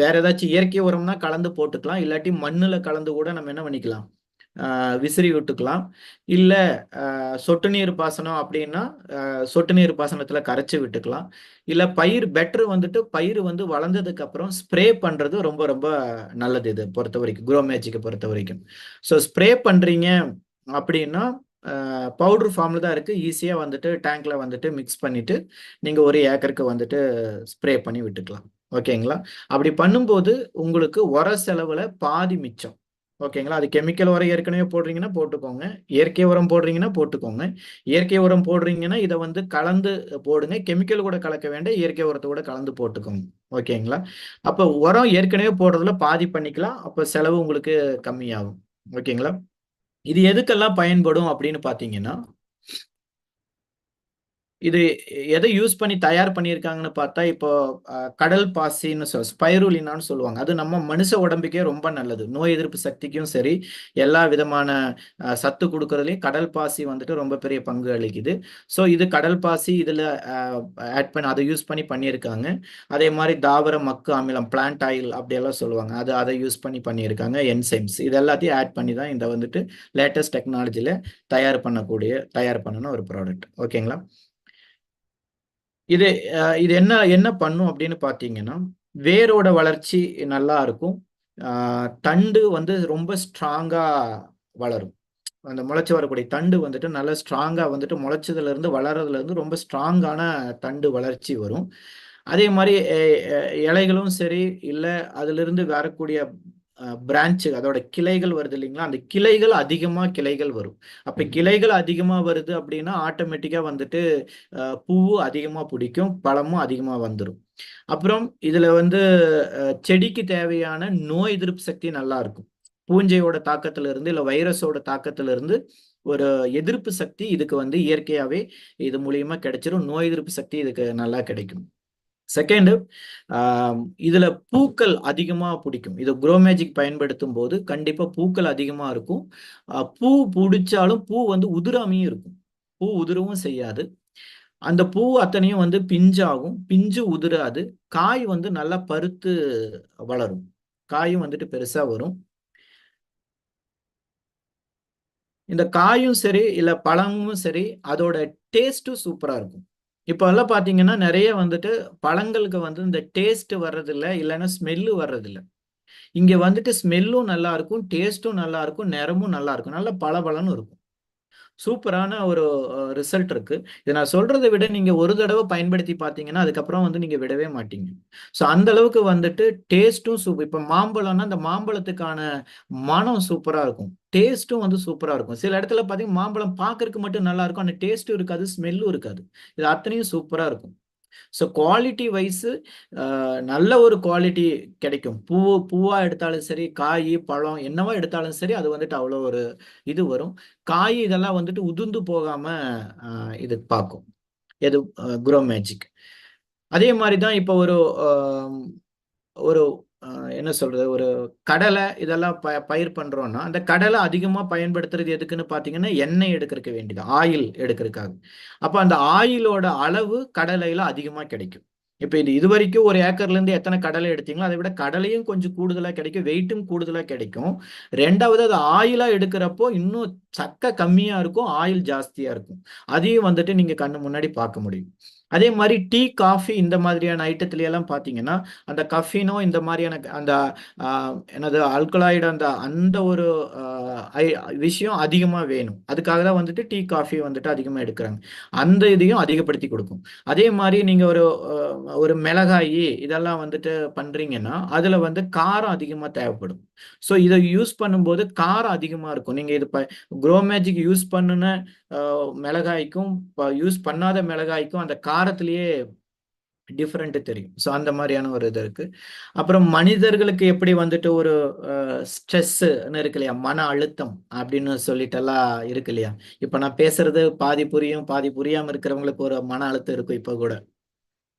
வேற ஏதாச்சும் இயற்கை உரம்னா கலந்து போட்டுக்கலாம். இல்லாட்டி மண்ணுல கலந்து கூட நம்ம என்ன பண்ணிக்கலாம், விசிறி விட்டுக்கலாம். இல்ல சொட்டு நீர் பாசனம் அப்படின்னா சொட்டு நீர் பாசனத்துல கரைச்சி விட்டுக்கலாம். இல்ல பயிர் பயிர் வளர்ந்ததுக்கு அப்புறம் ஸ்ப்ரே பண்றது ரொம்ப ரொம்ப நல்லது. இதை பொறுத்த வரைக்கும் க்ரோ மேஜிக்கை பொறுத்த வரைக்கும் ஸோ ஸ்ப்ரே பண்றீங்க அப்படின்னா பவுடர் ஃபார்ம்ல தான் இருக்கு. ஈஸியா டேங்க்ல மிக்ஸ் பண்ணிட்டு நீங்க ஒரு ஏக்கருக்கு ஸ்ப்ரே பண்ணி விட்டுக்கலாம். ஓகேங்களா? அப்படி பண்ணும்போது உங்களுக்கு உர செலவுல பாதி மிச்சம். ஓகேங்களா? அது கெமிக்கல் உரம் ஏற்கனவே போடுறீங்கன்னா போட்டுக்கோங்க, இயற்கை உரம் போடுறீங்கன்னா போட்டுக்கோங்க. இயற்கை உரம் போடுறீங்கன்னா இதை கலந்து போடுங்க. கெமிக்கல் கூட கலக்க வேண்டாம், இயற்கை உரத்தை கூட கலந்து போட்டுக்கோங்க. ஓகேங்களா? அப்ப உரம் ஏற்கனவே போடுறதுல பாதி பண்ணிக்கலாம். அப்ப செலவு உங்களுக்கு கம்மியாகும். ஓகேங்களா? இது எதுக்கெல்லாம் பயன்படும் அப்படின்னு பாத்தீங்கன்னா, இது எதை யூஸ் பண்ணி தயார் பண்ணியிருக்காங்கன்னு பார்த்தா இப்போ கடல் பாசின்னு ஸ்பைருலினான்னு சொல்லுவாங்க. அது நம்ம மனுஷ உடம்புக்கே ரொம்ப நல்லது. நோய் எதிர்ப்பு சக்திக்கும் சரி எல்லா விதமான சத்து கொடுக்கறதுலையும் கடல் பாசி ரொம்ப பெரிய பங்கு அளிக்குது. ஸோ இது கடல் பாசி இதில் ஆட் பண்ணி அதை யூஸ் பண்ணி பண்ணியிருக்காங்க. அதே மாதிரி தாவர மக்கு அமிலம் பிளான்ட் ஆயில் அப்படியெல்லாம் சொல்லுவாங்க, அதை யூஸ் பண்ணி பண்ணியிருக்காங்க. என்சைம்ஸ் இது எல்லாத்தையும் ஆட் பண்ணி தான் இந்த லேட்டஸ்ட் டெக்னாலஜியில் தயார் பண்ணணும் ஒரு ப்ராடக்ட். ஓகேங்களா? இது இது என்ன பண்ணும் அப்படின்னு பார்த்தீங்கன்னா, வேரோட வளர்ச்சி நல்லா இருக்கும். தண்டு ரொம்ப ஸ்ட்ராங்கா வளரும். அந்த முளைச்சி வரக்கூடிய தண்டு நல்லா ஸ்ட்ராங்கா முளைச்சதுல இருந்து வளர்றதுல இருந்து ரொம்ப ஸ்ட்ராங்கான தண்டு வளர்ச்சி வரும். அதே மாதிரி இலைகளும் சரி இல்ல அதுல இருந்து வரக்கூடிய பிரான்ச் அதோட கிளைகள் வருது இல்லைங்களா, அந்த கிளைகள் அதிகமா கிளைகள் வரும். அப்ப கிளைகள் அதிகமா வருது அப்படின்னா ஆட்டோமேட்டிக்கா பூவு அதிகமா பிடிக்கும், பழமும் அதிகமா வந்துடும். அப்புறம் இதுல செடிக்கு தேவையான நோய் எதிர்ப்பு சக்தி நல்லா இருக்கும். பூஞ்சையோட தாக்கத்துல இருந்து இல்ல வைரஸோட தாக்கத்துல இருந்து ஒரு எதிர்ப்பு சக்தி இதுக்கு இயற்கையாவே இது மூலியமா கிடைச்சிரும். நோய் எதிர்ப்பு சக்தி இதுக்கு நல்லா கிடைக்கும். செகண்ட், இதுல பூக்கள் அதிகமா பிடிக்கும். இது க்ரோ மேஜிக் பயன்படுத்தும் போது கண்டிப்பா பூக்கள் அதிகமா இருக்கும். பூ பிடிச்சாலும் பூ உதிராமையும் இருக்கும். பூ உதிரவும் செய்யாது. அந்த பூ அத்தனையும் பிஞ்சாகும். பிஞ்சு உதிராது. காய் நல்லா பருத்து வளரும். காயும் பெருசா வரும். இந்த காயும் சரி இல்ல பழமும் சரி அதோட டேஸ்டும் சூப்பரா இருக்கும். இப்ப எல்லாம் பாத்தீங்கன்னா நிறைய பழங்களுக்கு இந்த டேஸ்ட் வர்றதில்ல, இல்லைன்னா ஸ்மெல்லு வர்றதில்ல. இங்க ஸ்மெல்லும் நல்லா இருக்கும், டேஸ்டும் நல்லா இருக்கும், நிறமும் நல்லா இருக்கும், நல்ல பளபளன்னு இருக்கும். சூப்பரான ஒரு ரிசல்ட் இருக்கு. இதை நான் சொல்றதை விட நீங்க ஒரு தடவை பயன்படுத்தி பார்த்தீங்கன்னா அதுக்கப்புறம் நீங்க விடவே மாட்டீங்க. ஸோ அந்த அளவுக்கு டேஸ்ட்டும் இப்ப மாம்பழம்னா அந்த மாம்பழத்துக்கான மனம் சூப்பரா இருக்கும், டேஸ்ட்டும் சூப்பரா இருக்கும். சில இடத்துல பார்த்தீங்கன்னா மாம்பழம் பார்க்கறதுக்கு மட்டும் நல்லா இருக்கும், அந்த டேஸ்ட்டும் இருக்காது, ஸ்மெல்லும் இருக்காது. இது அத்தனையும் சூப்பரா இருக்கும். ஸோ குவாலிட்டி வைஸ் நல்ல ஒரு குவாலிட்டி கிடைக்கும். பூவா எடுத்தாலும் சரி, காய் பழம் என்னவா எடுத்தாலும் சரி, அது அவ்வளோ ஒரு இது வரும். காய் இதெல்லாம் உதிர்ந்து போகாம இது பார்க்கும். எது குரோ மேஜிக். அதே மாதிரி தான் இப்போ ஒரு என்ன சொல்றது, ஒரு கடலை இதெல்லாம் பயிர் பண்றோம்னா அந்த கடலை அதிகமா பயன்படுத்துறது எதுக்குன்னு பாத்தீங்கன்னா எண்ணெய் எடுக்கிறதுக்கு வேண்டியது, ஆயில் எடுக்கிறதுக்காக. அப்ப அந்த ஆயிலோட அளவு கடலையில அதிகமா கிடைக்கும். இப்ப இது வரைக்கும் ஒரு ஏக்கர்ல இருந்து எத்தனை கடலை எடுத்தீங்களோ அதை விட கடலையும் கொஞ்சம் கூடுதலா கிடைக்கும், வெயிட்டும் கூடுதலா கிடைக்கும். ரெண்டாவது அது ஆயிலா எடுக்கிறப்போ இன்னும் சக்கை கம்மியா இருக்கும், ஆயில் ஜாஸ்தியா இருக்கும். அதையும் வந்துட்டு நீங்க கண்ணு முன்னாடி பார்க்க முடியும். அதே மாதிரி டீ காஃபி இந்த மாதிரியான ஐட்டத்துல எல்லாம் பாத்தீங்கன்னா அந்த கஃபினோ இந்த மாதிரியான அந்த என்னது ஆல்கலாய்டு அந்த அந்த ஒரு விஷயம் அதிகமா வேணும். அதுக்காக தான் வந்துட்டு டீ காஃபி வந்துட்டு அதிகமா எடுக்கிறாங்க. அந்த இதையும் அதிகப்படுத்தி கொடுக்கும். அதே மாதிரி நீங்க ஒரு மிளகாய் இதெல்லாம் வந்துட்டு பண்றீங்கன்னா அதுல வந்து காரம் அதிகமா தேவைப்படும். ஸோ இதை யூஸ் பண்ணும்போது காரம் அதிகமா இருக்கும். நீங்க இது குரோ மேஜிக் யூஸ் பண்ணுன மிளகாய்க்கும் யூஸ் பண்ணாத மிளகாய்க்கும் அந்த காரத்திலேயே டிஃப்ரெண்ட் தெரியும். ஸோ அந்த மாதிரியான ஒரு இது இருக்கு. அப்புறம் மனிதர்களுக்கு எப்படி வந்துட்டு ஒரு ஸ்ட்ரெஸ்ன்னு இருக்கு இல்லையா, மன அழுத்தம் அப்படின்னு சொல்லிட்டு எல்லாம் இருக்கு இல்லையா. இப்ப நான் பேசுறது பாதி புரியும் பாதி புரியாம இருக்கிறவங்களுக்கு ஒரு மன அழுத்தம் இருக்கும். இப்ப கூட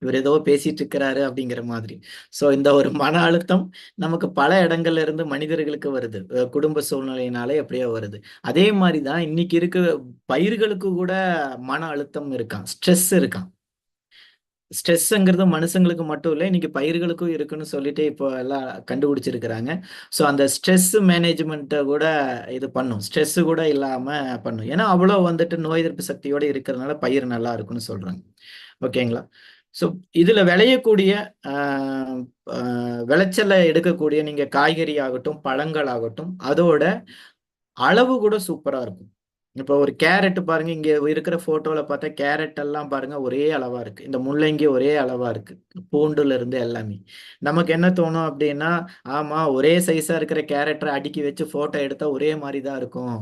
இவர் ஏதோ பேசிட்டு இருக்கிறாரு அப்படிங்கிற மாதிரி. ஸோ இந்த ஒரு மன அழுத்தம் நமக்கு பல இடங்கள்ல இருந்து மனிதர்களுக்கு வருது, குடும்ப சூழ்நிலையினாலே எப்படியோ வருது. அதே மாதிரிதான் இன்னைக்கு இருக்க பயிர்களுக்கு கூட மன அழுத்தம் இருக்கான், ஸ்ட்ரெஸ் இருக்கான். ஸ்ட்ரெஸ்ங்கிறது மனுஷங்களுக்கு மட்டும் இல்லை, இன்னைக்கு பயிர்களுக்கும் இருக்குன்னு சொல்லிட்டு இப்போ எல்லாம் கண்டுபிடிச்சிருக்கிறாங்க. ஸோ அந்த ஸ்ட்ரெஸ் மேனேஜ்மெண்ட்டை கூட இது பண்ணும், ஸ்ட்ரெஸ் கூட இல்லாம பண்ணும். ஏன்னா அவ்வளோ வந்துட்டு நோய் எதிர்ப்பு சக்தியோட இருக்கிறதுனால பயிர் நல்லா இருக்குன்னு சொல்றாங்க. ஓகேங்களா. ஸோ இதுல விளையக்கூடிய விளைச்சலை எடுக்கக்கூடிய நீங்க காய்கறி ஆகட்டும் பழங்கள் ஆகட்டும் அதோட அளவு கூட சூப்பரா இருக்கும். இப்போ ஒரு கேரட் பாருங்க, இங்க இருக்கிற போட்டோல பார்த்தா கேரட் எல்லாம் பாருங்க ஒரே அளவா இருக்கு, இந்த முள்ளங்கி ஒரே அளவா இருக்கு, பூண்டுல இருந்து எல்லாமே. நமக்கு என்ன தோணும் அப்படின்னா, ஆமா ஒரே சைஸா இருக்கிற கேரட்டை அடுக்கி வச்சு போட்டோ எடுத்தா ஒரே மாதிரி தான் இருக்கும்,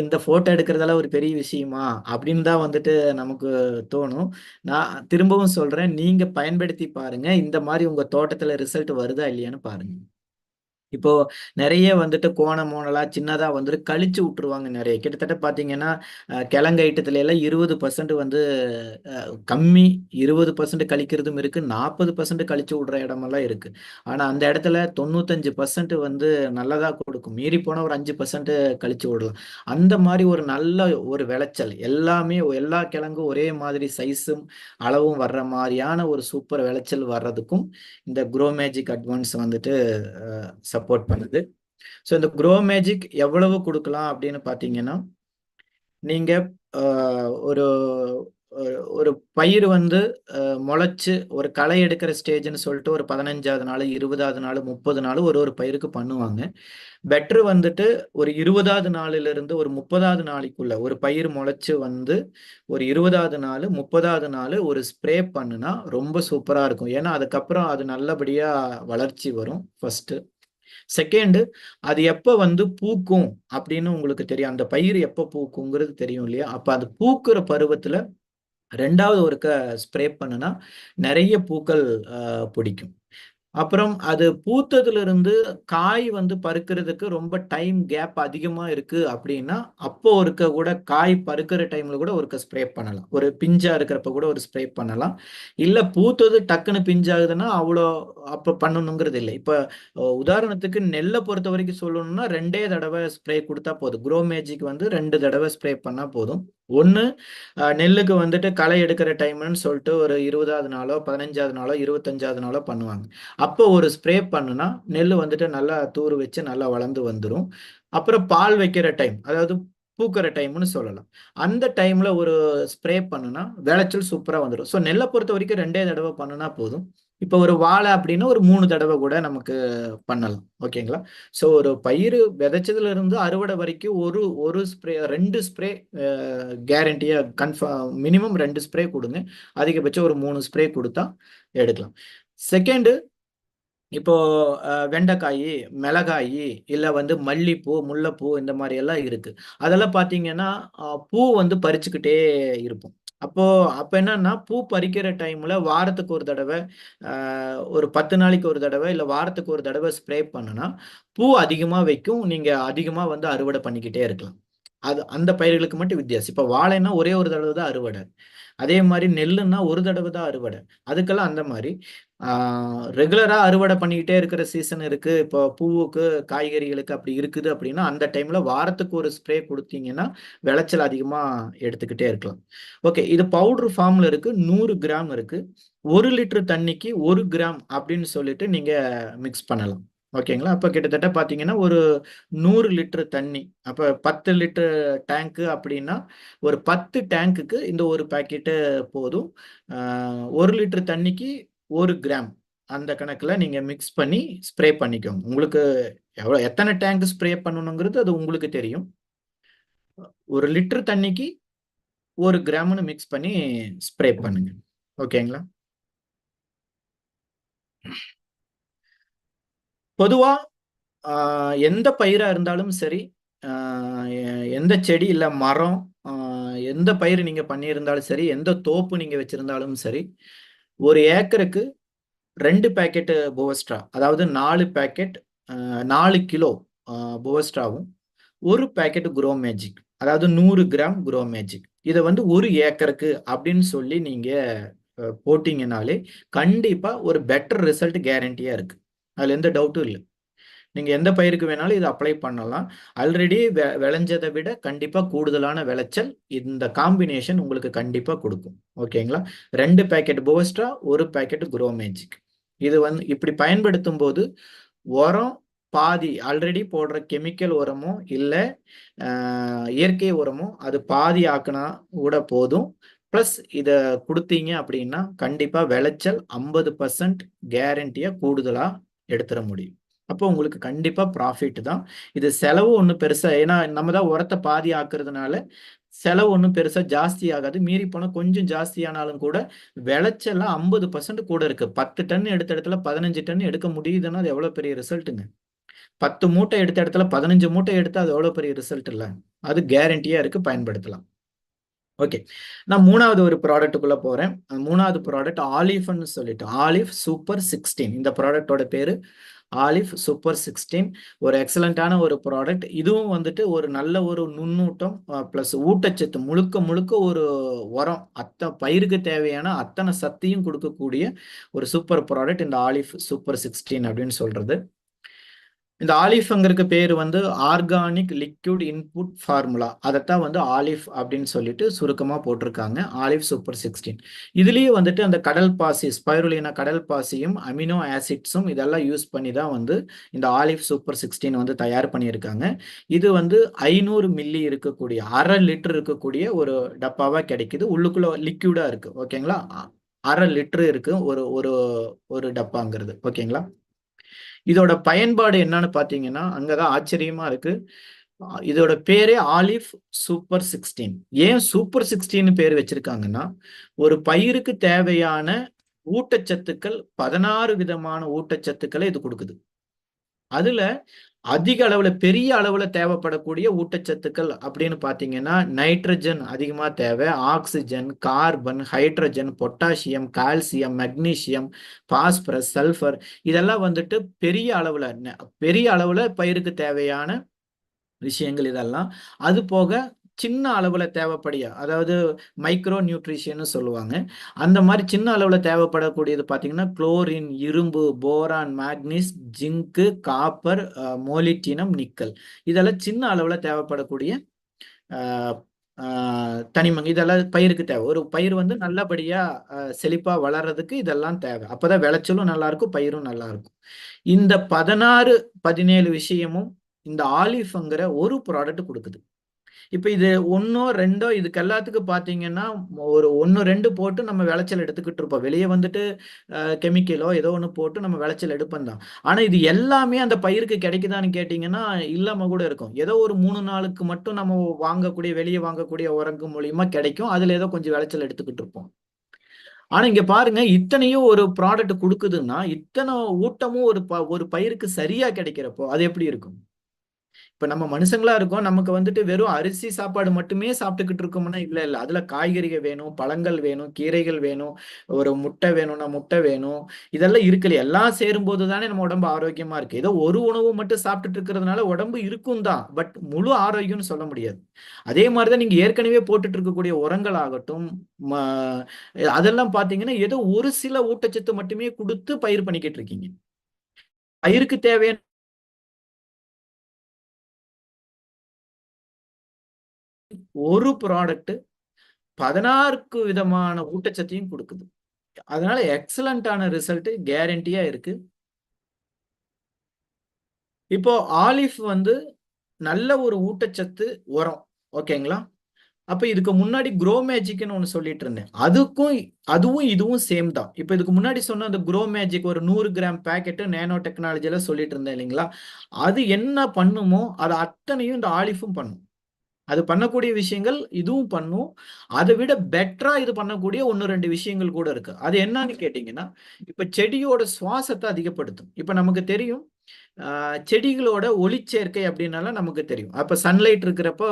இந்த போட்டோ எடுக்கிறதெல்லாம் ஒரு பெரிய விஷயமா அப்படின்னு தான் வந்துட்டு நமக்கு தோணும். நான் திரும்பவும் சொல்றேன், நீங்க பயன்படுத்தி பாருங்க, இந்த மாதிரி உங்க தோட்டத்துல ரிசல்ட் வருதா இல்லையான்னு பாருங்க. இப்போ நிறைய வந்துட்டு கோணமோனலா சின்னதா வந்துட்டு கழிச்சு விட்டுருவாங்க. நிறைய கிட்டத்தட்ட பாத்தீங்கன்னா கிழங்கு ஐட்டத்துல எல்லாம் 20% வந்து கம்மி, 20% கழிக்கிறதும் இருக்கு, 40% கழிச்சு விடுற இடமெல்லாம் இருக்கு. ஆனா அந்த இடத்துல 95% வந்து நல்லதா கொடுக்கும், மீறி போன ஒரு 5% கழிச்சு விடலாம். அந்த மாதிரி ஒரு நல்ல ஒரு விளைச்சல், எல்லாமே எல்லா கிழங்கும் ஒரே மாதிரி சைஸும் அளவும் வர்ற மாதிரியான ஒரு சூப்பர் விளைச்சல் வர்றதுக்கும் இந்த குரோ மேஜிக் அட்வான்ஸ் வந்துட்டு சப்போர்ட் பண்ணுது. ஸோ இந்த குரோ மேஜிக் எவ்வளவு கொடுக்கலாம் அப்படின்னு பார்த்தீங்கன்னா, நீங்க ஒரு ஒரு பயிர் வந்து முளைச்சு ஒரு களை எடுக்கிற ஸ்டேஜ்னு சொல்லிட்டு ஒரு 15வது நாள் 20வது நாள் 30 நாள் ஒரு பயிருக்கு பண்ணுவாங்க. பெட்ரு வந்துட்டு ஒரு 20வது நாளிலிருந்து இருந்து ஒரு 30வது நாளைக்குள்ள ஒரு பயிர் முளைச்சு வந்து ஒரு 20வது நாள் 30வது நாள் ஒரு ஸ்ப்ரே பண்ணுனா ரொம்ப சூப்பரா இருக்கும். ஏன்னா அதுக்கப்புறம் அது நல்லபடியா வளர்ச்சி வரும் ஃபர்ஸ்ட். செகண்ட், அது எப்ப வந்து பூக்கும் அப்படின்னு உங்களுக்கு தெரியும், அந்த பயிர் எப்ப பூக்குங்கிறது தெரியும் இல்லையா. அப்ப அது பூக்குற பருவத்துல 2வது ஒருக்க ஸ்ப்ரே பண்ணுனா நிறைய பூக்கள் பிடிக்கும். அப்புறம் அது பூத்ததுல இருந்து காய் வந்து பறிக்கிறதுக்கு ரொம்ப டைம் கேப் அதிகமா இருக்கு அப்படின்னா அப்போ ஒருக்க கூட காய் பறிக்கிற டைம்ல கூட ஒருக்க ஸ்ப்ரே பண்ணலாம், ஒரு பிஞ்சா இருக்கிறப்ப கூட ஒரு ஸ்ப்ரே பண்ணலாம். இல்ல பூத்தது டக்குன்னு பிஞ்சாகுதுன்னா அவ்வளோ அப்ப பண்ணணுங்கிறது இல்லை. இப்ப உதாரணத்துக்கு நெல்லை பொறுத்த வரைக்கும் சொல்லணும்னா 2 தடவை ஸ்ப்ரே கொடுத்தா போதும். குரோ மேஜிக் வந்து 2 தடவை ஸ்ப்ரே பண்ணா போதும். ஒன்று நெல்லுக்கு வந்துட்டு களை எடுக்கிற டைம்னு சொல்லிட்டு ஒரு 20வது நாளோ 15வது நாளோ 25வது நாளோ பண்ணுவாங்க. அப்போ ஒரு ஸ்ப்ரே பண்ணுனா நெல் வந்துட்டு நல்லா தூர் வச்சு நல்லா வளர்ந்து வந்துடும். அப்புறம் பால் வைக்கிற டைம், அதாவது பூக்கிற டைம்னு சொல்லலாம், அந்த டைம்ல ஒரு ஸ்ப்ரே பண்ணுனா விளைச்சல் சூப்பரா வந்துடும். ஸோ நெல்லை பொறுத்த வரைக்கும் 2 தடவை பண்ணுனா போதும். இப்போ ஒரு வாழை அப்படின்னா ஒரு 3 தடவை கூட நமக்கு பண்ணலாம். ஓகேங்களா. ஸோ ஒரு பயிர் விதைச்சதுல இருந்து அறுவடை வரைக்கும் ஒரு ஸ்ப்ரே 2 ஸ்ப்ரே கேரண்டியா கன்ஃபார்ம், மினிமம் 2 ஸ்ப்ரே கொடுங்க, அதிகபட்சம் ஒரு 3 ஸ்ப்ரே கொடுத்தா எடுக்கலாம். செகண்ட், இப்போ வெண்டைக்காய், மிளகாய், இல்ல வந்து மல்லிப்பூ, முல்லைப்பூ இந்த மாதிரி எல்லாம் இருக்கு. அதெல்லாம் பாத்தீங்கன்னா பூ வந்து பறிச்சுக்கிட்டே இருப்போம். அப்ப என்னன்னா பூ பறிக்கிற டைம்ல வாரத்துக்கு ஒரு தடவை, ஒரு 10 நாளைக்கு ஒரு தடவை இல்ல வாரத்துக்கு ஒரு தடவை ஸ்ப்ரே பண்ணுனா பூ அதிகமா வைக்கும், நீங்க அதிகமா வந்து அறுவடை பண்ணிக்கிட்டே இருக்கலாம். அது அந்த பயிர்களுக்கு மட்டும் வித்தியாசம். இப்போ வாழைன்னா ஒரே ஒரு தடவை தான் அறுவடை, அதே மாதிரி நெல்லுன்னா ஒரு தடவை தான் அறுவடை. அதுக்கெல்லாம் அந்த மாதிரி ரெகுலரா அறுவடை பண்ணிக்கிட்டே இருக்கிற சீசன் இருக்கு. இப்போ பூவுக்கு காய்கறிகளுக்கு அப்படி இருக்குது அப்படின்னா அந்த டைம்ல வாரத்துக்கு ஒரு ஸ்ப்ரே கொடுத்தீங்கன்னா விளைச்சல் அதிகமா எடுத்துக்கிட்டே இருக்கலாம். ஓகே, இது பவுடர் ஃபார்ம்ல இருக்கு, 100 கிராம் இருக்கு. 1 லிட்டர் தண்ணிக்கு 1 கிராம் அப்படின்னு சொல்லிட்டு நீங்க மிக்ஸ் பண்ணலாம். ஓகேங்களா? அப்ப கிட்டத்தட்ட பாத்தீங்கன்னா ஒரு 100 லிட்டர் தண்ணி, அப்ப 10 லிட்டர் டேங்க் அப்படின்னா ஒரு 10 டேங்குக்கு இந்த ஒரு பாக்கெட்டு போதும். 1 லிட்டர் தண்ணிக்கு 1 கிராம் அந்த கணக்குல நீங்க மிக்ஸ் பண்ணி ஸ்ப்ரே பண்ணிக்கோங்க. உங்களுக்கு எத்தனை டேங்க் ஸ்ப்ரே பண்ணணுங்கிறது அது உங்களுக்கு தெரியும். 1 லிட்டர் தண்ணிக்கு 1 கிராம்னு மிக்ஸ் பண்ணி ஸ்ப்ரே பண்ணுங்க. ஓகேங்களா? பொதுவா எந்த பயிரா இருந்தாலும் சரி, எந்த செடி இல்ல மரம், எந்த பயிர் நீங்க பண்ணியிருந்தாலும் சரி, எந்த தோப்பு நீங்க வச்சிருந்தாலும் சரி, ஒரு ஏக்கருக்கு 2 பேக்கெட் போவஸ்ட்ரா, அதாவது 4 பேக்கெட் 4 கிலோ போவஸ்ட்ராவும் 1 பேக்கெட் குரோ மேஜிக், அதாவது 100 கிராம் குரோ மேஜிக், இதை வந்து ஒரு ஏக்கருக்கு அப்படின்னு சொல்லி நீங்க போட்டீங்கனாலே கண்டிப்பா ஒரு பெட்டர் ரிசல்ட் கேரண்டியா இருக்கு. அதுல எந்த டவுட்டும் இல்லை. நீங்க எந்த பயிருக்கு வேணாலும் இதை அப்ளை பண்ணலாம். ஆல்ரெடி விளைஞ்சதை விட கண்டிப்பா கூடுதலான விளைச்சல் இந்த காம்பினேஷன் உங்களுக்கு கண்டிப்பா கொடுக்கும். ஓகேங்களா? 2 பேக்கெட் போவஸ்ட்ரா, 1 பேக்கெட் குரோ மேஜிக். இது வந்து இப்படி பயன்படுத்தும் போது உரம் பாதி, ஆல்ரெடி போடுற கெமிக்கல் உரமோ இல்ல இயற்கை உரமோ அது பாதி ஆக்குனா கூட போதும். பிளஸ் இதை கொடுத்தீங்க அப்படின்னா கண்டிப்பா விளைச்சல் 50% கேரண்டியா கூடுதலா எடுத்துட முடியும். அப்போ உங்களுக்கு கண்டிப்பா ப்ராஃபிட் தான். இது செலவு ஒன்றும் பெருசா, ஏன்னா நம்ம தான் உரத்தை பாதி ஆக்குறதுனால செலவு ஒன்றும் பெருசா ஜாஸ்தி ஆகாது. மீறி போனால் கொஞ்சம் ஜாஸ்தியானாலும் கூட விளைச்சல்லாம் 50% கூட இருக்கு. 10 டன் எடுத்த இடத்துல 15 டன் எடுக்க முடியுதுன்னா அது எவ்வளவு பெரிய ரிசல்ட்டுங்க. 10 மூட்டை எடுத்த இடத்துல 15 மூட்டை எடுத்தா அது எவ்வளவு பெரிய ரிசல்ட் இல்லை. அது கேரண்டியா இருக்கு, பயன்படுத்தலாம். ஓகே, நான் 3வது ஒரு ப்ராடக்ட்டுக்குள்ள போறேன். 3வது ப்ராடக்ட் ஆலிஃப்னு சொல்லிட்டு, ஆலிஃப் சூப்பர் 16. இந்த ப்ராடக்டோட பேரு ஆலிஃப் சூப்பர் 16. ஒரு எக்ஸலண்டான ஒரு ப்ராடக்ட். இதுவும் வந்துட்டு ஒரு நல்ல ஒரு நுண்ணூட்டம் பிளஸ் ஊட்டச்சத்து, முழுக்க முழுக்க ஒரு உரம், பயிருக்கு தேவையான அத்தனை சத்தையும் கொடுக்கக்கூடிய ஒரு சூப்பர் ப்ராடக்ட் இந்த ஆலிஃப் சூப்பர் 16 அப்படின்னு சொல்றது. இந்த ஆலிஃப்ங்கிறதுக்கு பேர் வந்து ஆர்கானிக் லிக்விட் இன்புட் ஃபார்முலா, அதைத்தான் வந்து ஆலிஃப் அப்படின்னு சொல்லிட்டு சுருக்கமா போட்டிருக்காங்க. ஆலிஃப் சூப்பர் 16 இதுலயே வந்துட்டு அந்த கடல் பாசி, ஸ்பைருலினா கடல் பாசியும் அமினோ ஆசிட்ஸும் இதெல்லாம் யூஸ் பண்ணி தான் வந்து இந்த ஆலிஃப் சூப்பர் 16 வந்து தயார் பண்ணியிருக்காங்க. இது வந்து 500 மில்லி இருக்கக்கூடிய, 1/2 லிட்டர் இருக்கக்கூடிய ஒரு டப்பாவா கிடைக்குது. உள்ளுக்குள்ள லிக்விடா இருக்கு. ஓகேங்களா? 1/2 லிட்டர் இருக்கு ஒரு ஒரு ஒரு டப்பாங்கிறது. ஓகேங்களா? இதோட பயன்பாடு என்னன்னு பாத்தீங்கன்னா அங்கதான் ஆச்சரியமா இருக்கு. இதோட பேரே ஆலிஃப் சூப்பர் 16. ஏன் சூப்பர் 16 பேர் வச்சிருக்காங்கன்னா, ஒரு பயிருக்கு தேவையான ஊட்டச்சத்துக்கள் 16 விதமான ஊட்டச்சத்துக்களை இது கொடுக்குது. அதுல அதிக அளவுல, பெரிய அளவுல தேவைப்படக்கூடிய ஊட்டச்சத்துக்கள் அப்படின்னு பாத்தீங்கன்னா நைட்ரஜன் அதிகமா தேவை, oxygen, carbon, hydrogen, potassium, calcium, magnesium, phosphorus, sulphur, இதெல்லாம் வந்துட்டு பெரிய அளவுல பயிருக்கு தேவையான விஷயங்கள் இதெல்லாம். அது போக சின்ன அளவுல தேவைப்படிய, அதாவது மைக்ரோ நியூட்ரிஷன் சொல்லுவாங்க, அந்த மாதிரி சின்ன அளவுல தேவைப்படக்கூடியது பாத்தீங்கன்னா குளோரின், இரும்பு, போரான், மேக்னீஸ், ஜிங்கு, காப்பர், மோலிட்டினம், நிக்கல், இதெல்லாம் சின்ன அளவுல தேவைப்படக்கூடிய தனிமங்கள். இதெல்லாம் பயிருக்கு தேவை. ஒரு பயிர் வந்து நல்லபடியா செழிப்பா வளர்றதுக்கு இதெல்லாம் தேவை. அப்பதான் விளைச்சலும் நல்லா இருக்கும், பயிரும் நல்லா இருக்கும். இந்த 16 17 விஷயமும் இந்த ஆலிஃப்ங்கிற ஒரு ப்ராடக்ட் கொடுக்குது. இப்ப இது 1 2 இதுக்கு எல்லாத்துக்கும் பாத்தீங்கன்னா ஒரு 1 2 போட்டு நம்ம விளைச்சல் எடுத்துக்கிட்டு இருப்போம். வெளியே வந்துட்டு கெமிக்கலோ ஏதோ ஒண்ணு போட்டு நம்ம விளைச்சல் எடுப்போம் தான். ஆனா இது எல்லாமே அந்த பயிருக்கு கிடைக்குதான்னு கேட்டீங்கன்னா இல்லாம கூட இருக்கும். ஏதோ ஒரு 3 நாளுக்கு மட்டும் நம்ம வெளியே வாங்கக்கூடிய உரங்கு மூலியமா கிடைக்கும். அதுல ஏதோ கொஞ்சம் விளைச்சல் எடுத்துக்கிட்டு இருப்போம். ஆனா இங்க பாருங்க, இத்தனையும் ஒரு ப்ராடக்ட் கொடுக்குதுன்னா இத்தனை ஊட்டமும் ஒரு பயிருக்கு சரியா கிடைக்கிறப்போ அது எப்படி இருக்கும்? இப்ப நம்ம மனுஷங்களா இருக்கோம், நமக்கு வந்துட்டு வெறும் அரிசி சாப்பாடு மட்டுமே சாப்பிட்டுக்கிட்டு இருக்கோம்னா இல்ல இல்ல, அதுல காய்கறிகள் வேணும், பழங்கள் வேணும், கீரைகள் வேணும், ஒரு முட்டை வேணும்னா முட்டை வேணும், இதெல்லாம் இருக்குல்ல. எல்லாம் சேரும்போது தானே நம்ம உடம்பு ஆரோக்கியமா இருக்கு. ஏதோ ஒரு உணவு மட்டும் சாப்பிட்டுட்டு இருக்கிறதுனால உடம்பு இருக்கும் தான், பட் முழு ஆரோக்கியம்னு சொல்ல முடியாது. அதே மாதிரிதான் நீங்க ஏற்கனவே போட்டுட்டு இருக்கக்கூடிய உரங்கள் ஆகட்டும், அதெல்லாம் பாத்தீங்கன்னா ஏதோ ஒரு சில ஊட்டச்சத்து மட்டுமே கொடுத்து பயிர் பண்ணிக்கிட்டு இருக்கீங்க. பயிருக்கு தேவையான ஒரு ப்ராடக்ட் 16 விதமான ஊட்டச்சத்தையும் கொடுக்குது. அதனால எக்ஸலண்டான ரிசல்ட் கேரண்டியா இருக்கு. இப்போ ஆலிஃப் வந்து நல்ல ஒரு ஊட்டச்சத்து உரம், ஓகேங்களா? அப்ப இதுக்கு முன்னாடி க்ரோ மேஜிக்னு ஒன்று சொல்லிட்டு இருந்தேன். அதுவும் இதுவும் சேம் தான். இப்போ இதுக்கு முன்னாடி சொன்ன அந்த க்ரோ மேஜிக் ஒரு 100 கிராம் பேக்கெட் நேனோ டெக்னாலஜில சொல்லிட்டு இருந்தேன் இல்லைங்களா? அது என்ன பண்ணுமோ அது அத்தனையும் இந்த ஆலிஃபும் பண்ணும். அது பண்ணக்கூடிய விஷயங்கள் இதுவும் பண்ணும். அதை விட பெட்டரா இது பண்ணக்கூடிய 1-2 விஷயங்கள் கூட இருக்கு. அது என்னன்னு கேட்டீங்கன்னா, இப்ப செடியோட சுவாசத்தை அதிகப்படுத்தும். இப்ப நமக்கு தெரியும், செடிகளோட ஒளிச்சேர்க்கை அப்படின்னால நமக்கு தெரியும். அப்ப சன்லைட் இருக்கிறப்போ,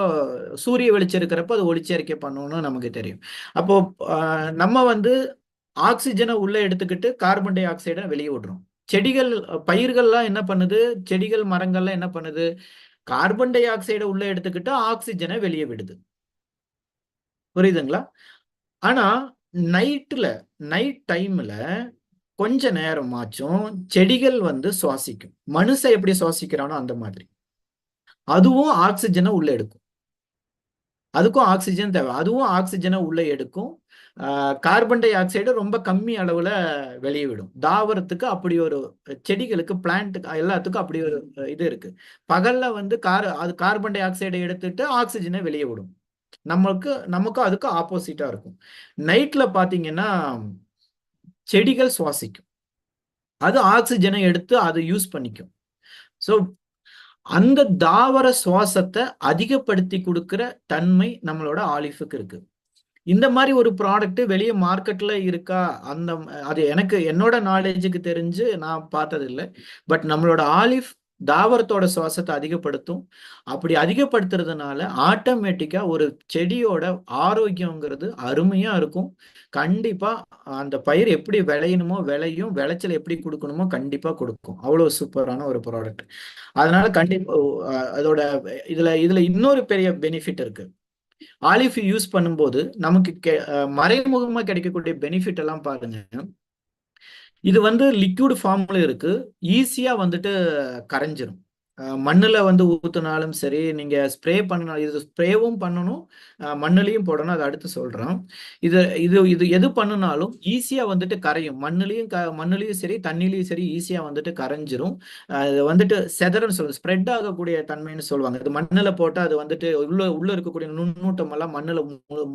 சூரிய வெளிச்சம் இருக்கிறப்போ அது ஒளிச்சேர்க்கை பண்ணணும்னு நமக்கு தெரியும். அப்போ நம்ம வந்து ஆக்சிஜனை உள்ள எடுத்துக்கிட்டு கார்பன் டை ஆக்சைடை வெளியே விடுறோம். செடிகள், பயிர்கள்லாம் என்ன பண்ணுது, செடிகள் மரங்கள்லாம் என்ன பண்ணுது, கார்பன் டை ஆக்சைடை உள்ள எடுத்துக்கிட்டு ஆக்சிஜனை வெளியே விடுது. புரியுதுங்களா? ஆனா நைட் டைம்ல கொஞ்ச நேரமாச்சும் செடிகள் வந்து சுவாசிக்கும். மனுஷன் எப்படி சுவாசிக்கிறானோ அந்த மாதிரி அதுவும் ஆக்சிஜனை உள்ள எடுக்கும். அதுக்கும் ஆக்சிஜன் தேவை. அதுவும் ஆக்சிஜனை உள்ள எடுக்கும். கார்பன் டை ஆக்சைடு ரொம்ப கம்மி அளவுல வெளியே விடும். தாவரத்துக்கு அப்படி ஒரு, செடிகளுக்கு, பிளான்ட்டுக்கு எல்லாத்துக்கும் அப்படி ஒரு இது இருக்கு. பகல்ல வந்து அது கார்பன் டை ஆக்சைடை எடுத்துட்டு ஆக்சிஜனை வெளியே விடும். நமக்கும் அதுக்கு ஆப்போசிட்டா இருக்கும். நைட்ல பாத்தீங்கன்னா செடிகள் சுவாசிக்கும். அது ஆக்சிஜனை எடுத்து அதை யூஸ் பண்ணிக்கும். ஸோ அந்த தாவர சுவாசத்தை அதிகப்படுத்தி கொடுக்கிற தன்மை நம்மளோட ஆலிஃபுக்கு இருக்கு. இந்த மாதிரி ஒரு ப்ராடக்ட் வெளியே மார்க்கெட்ல இருக்கா? அது எனக்கு என்னோட நாலேஜுக்கு தெரிஞ்சு நான் பார்த்தது இல்லை. பட் நம்மளோட ஆலிஃப் தாவரத்தோட சுவாசத்தை அதிகப்படுத்தும். அப்படி அதிகப்படுத்துறதுனால ஆட்டோமேட்டிக்கா ஒரு செடியோட ஆரோக்கியங்கிறது அருமையா இருக்கும். கண்டிப்பா அந்த பயிர் எப்படி விளையணுமோ விளையும், விளைச்சல் எப்படி கொடுக்கணுமோ கண்டிப்பா கொடுக்கும். அவ்வளவு சூப்பரான ஒரு ப்ராடக்ட். அதனால கண்டிப்பா அதோட இதுல இன்னொரு பெரிய பெனிஃபிட் இருக்கு. ஆலிஃப் யூஸ் பண்ணும்போது நமக்கு மறைமுகமா கிடைக்கக்கூடிய பெனிஃபிட் எல்லாம் பாருங்க. இது வந்து லிக்விட் ஃபார்ம்ல இருக்கு. ஈஸியா வந்துட்டு கரைஞ்சிரும். மண்ணுல வந்து ஊத்துனாலும் சரி, நீங்க ஸ்ப்ரே பண்ணணும். இது ஸ்ப்ரேவும் பண்ணணும், மண்ணுலையும் போடணும். அதை அடுத்து சொல்றேன். இது இது இது எது பண்ணுனாலும் ஈஸியா வந்துட்டு கரையும். மண்ணுலையும் சரி, தண்ணிலையும் சரி ஈஸியா வந்துட்டு கரைஞ்சிரும். அது வந்துட்டு செதறன்னு சொல்லுவாங்க, ஸ்ப்ரெட் ஆகக்கூடிய தன்மைன்னு சொல்லுவாங்க. இது மண்ணுல போட்டா அது வந்துட்டு உள்ள இருக்கக்கூடிய நுண்ணூட்டம் எல்லாம் மண்ணுல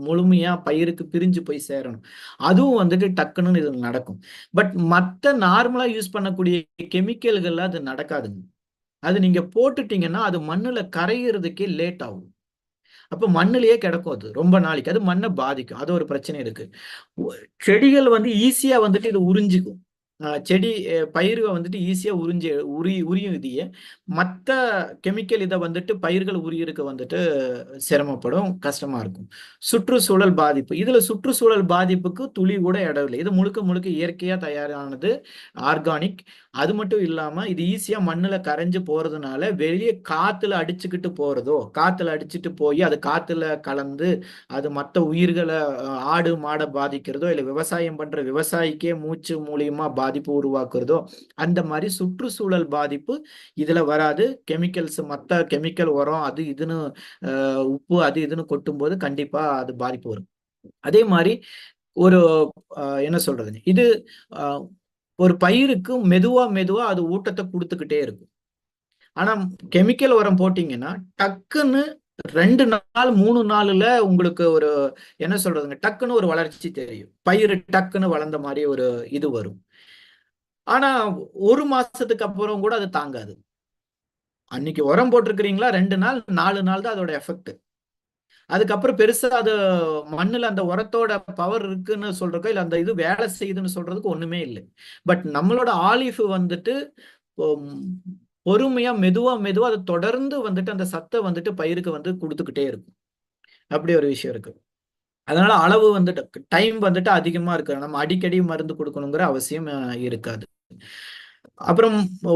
முழுமையா பயிருக்கு பிரிஞ்சு போய் சேரணும். அதுவும் வந்துட்டு டக்குன்னு இது நடக்கும். பட் மற்ற நார்மலா யூஸ் பண்ணக்கூடிய கெமிக்கல்கள்ல அது நடக்காதுங்க. அது நீங்க போட்டுட்டீங்கன்னா அது மண்ணுல கரையிறதுக்கே லேட் ஆகும். அப்ப மண்ணிலேயே கிடக்கும். அது ரொம்ப நாளைக்கு அது மண்ணை பாதிக்கும். அது ஒரு பிரச்சனை இருக்கு. செடிகள் வந்து ஈஸியா வந்துட்டு இது உறிஞ்சிக்கும். பயிர்கள் வந்துட்டு ஈஸியா உரியும். இதையே மற்ற கெமிக்கல் இதை வந்துட்டு பயிர்கள் உரியருக்கு வந்துட்டு சிரமப்படும், கஷ்டமா இருக்கும். சுற்றுச்சூழல் பாதிப்பு, இதுல சுற்றுச்சூழல் பாதிப்புக்கு துளி கூட இடம் இல்லை. இது முழுக்க முழுக்க இயற்கையா தயாரானது, ஆர்கானிக். அது மட்டும் இல்லாம இது ஈஸியா மண்ணுல கரைஞ்சு போறதுனால வெளியே காத்துல அடிச்சுட்டு போய் அது காத்துல கலந்து அது மற்ற உயிர்களை, ஆடு மாடை பாதிக்கிறதோ இல்லை விவசாயம் பண்ற விவசாயிக்கே மூச்சு மூலியமா பாதிப்பு உருவாக்குறதோ, அந்த மாதிரி சுற்றுச்சூழல் பாதிப்பு இதுல வராது. கெமிக்கல்ஸ், மற்ற கெமிக்கல் உரம் அது இதுன்னு உப்பு அது இதுன்னு கொட்டும் போது கண்டிப்பா அது பாதிப்பு வரும். அதே மாதிரி ஒரு என்ன சொல்றது, இது ஒரு பயிருக்கு மெதுவா மெதுவா அது ஊட்டத்தை கொடுத்துக்கிட்டே இருக்கும். ஆனா கெமிக்கல் உரம் போட்டீங்கன்னா டக்குன்னு 2 நாள் 3 நாள்ல உங்களுக்கு ஒரு என்ன சொல்றதுங்க, டக்குன்னு ஒரு வளர்ச்சி தெரியும். பயிர் டக்குன்னு வளர்ந்த மாதிரி ஒரு இது வரும். ஆனா 1 மாசத்துக்கு அப்புறம் கூட அது தாங்காது. அன்னைக்கு உரம் போட்டிருக்கிறீங்களா, 2 நாள் 4 நாள் தான் அதோட எஃபெக்ட். அதுக்கப்புறம் பெருசா அது மண்ணுல அந்த உரத்தோட பவர் இருக்குன்னு சொல்றதுக்கோ இல்ல அந்த இது வேலை செய்யுதுன்னு சொல்றதுக்கு ஒண்ணுமே இல்லை. பட் நம்மளோட ஆலிஃப் வந்துட்டு பொறுமையா மெதுவா மெதுவா அதை தொடர்ந்து வந்துட்டு அந்த சத்தை வந்துட்டு பயிருக்கு வந்து கொடுத்துக்கிட்டே இருக்கும். அப்படி ஒரு விஷயம் இருக்கு. அதனால அளவு வந்துட்டு டைம் வந்துட்டு அதிகமா இருக்கு. நம்ம அடிக்கடி மருந்து கொடுக்கணுங்கிற அவசியம் இருக்காது. அப்புறம்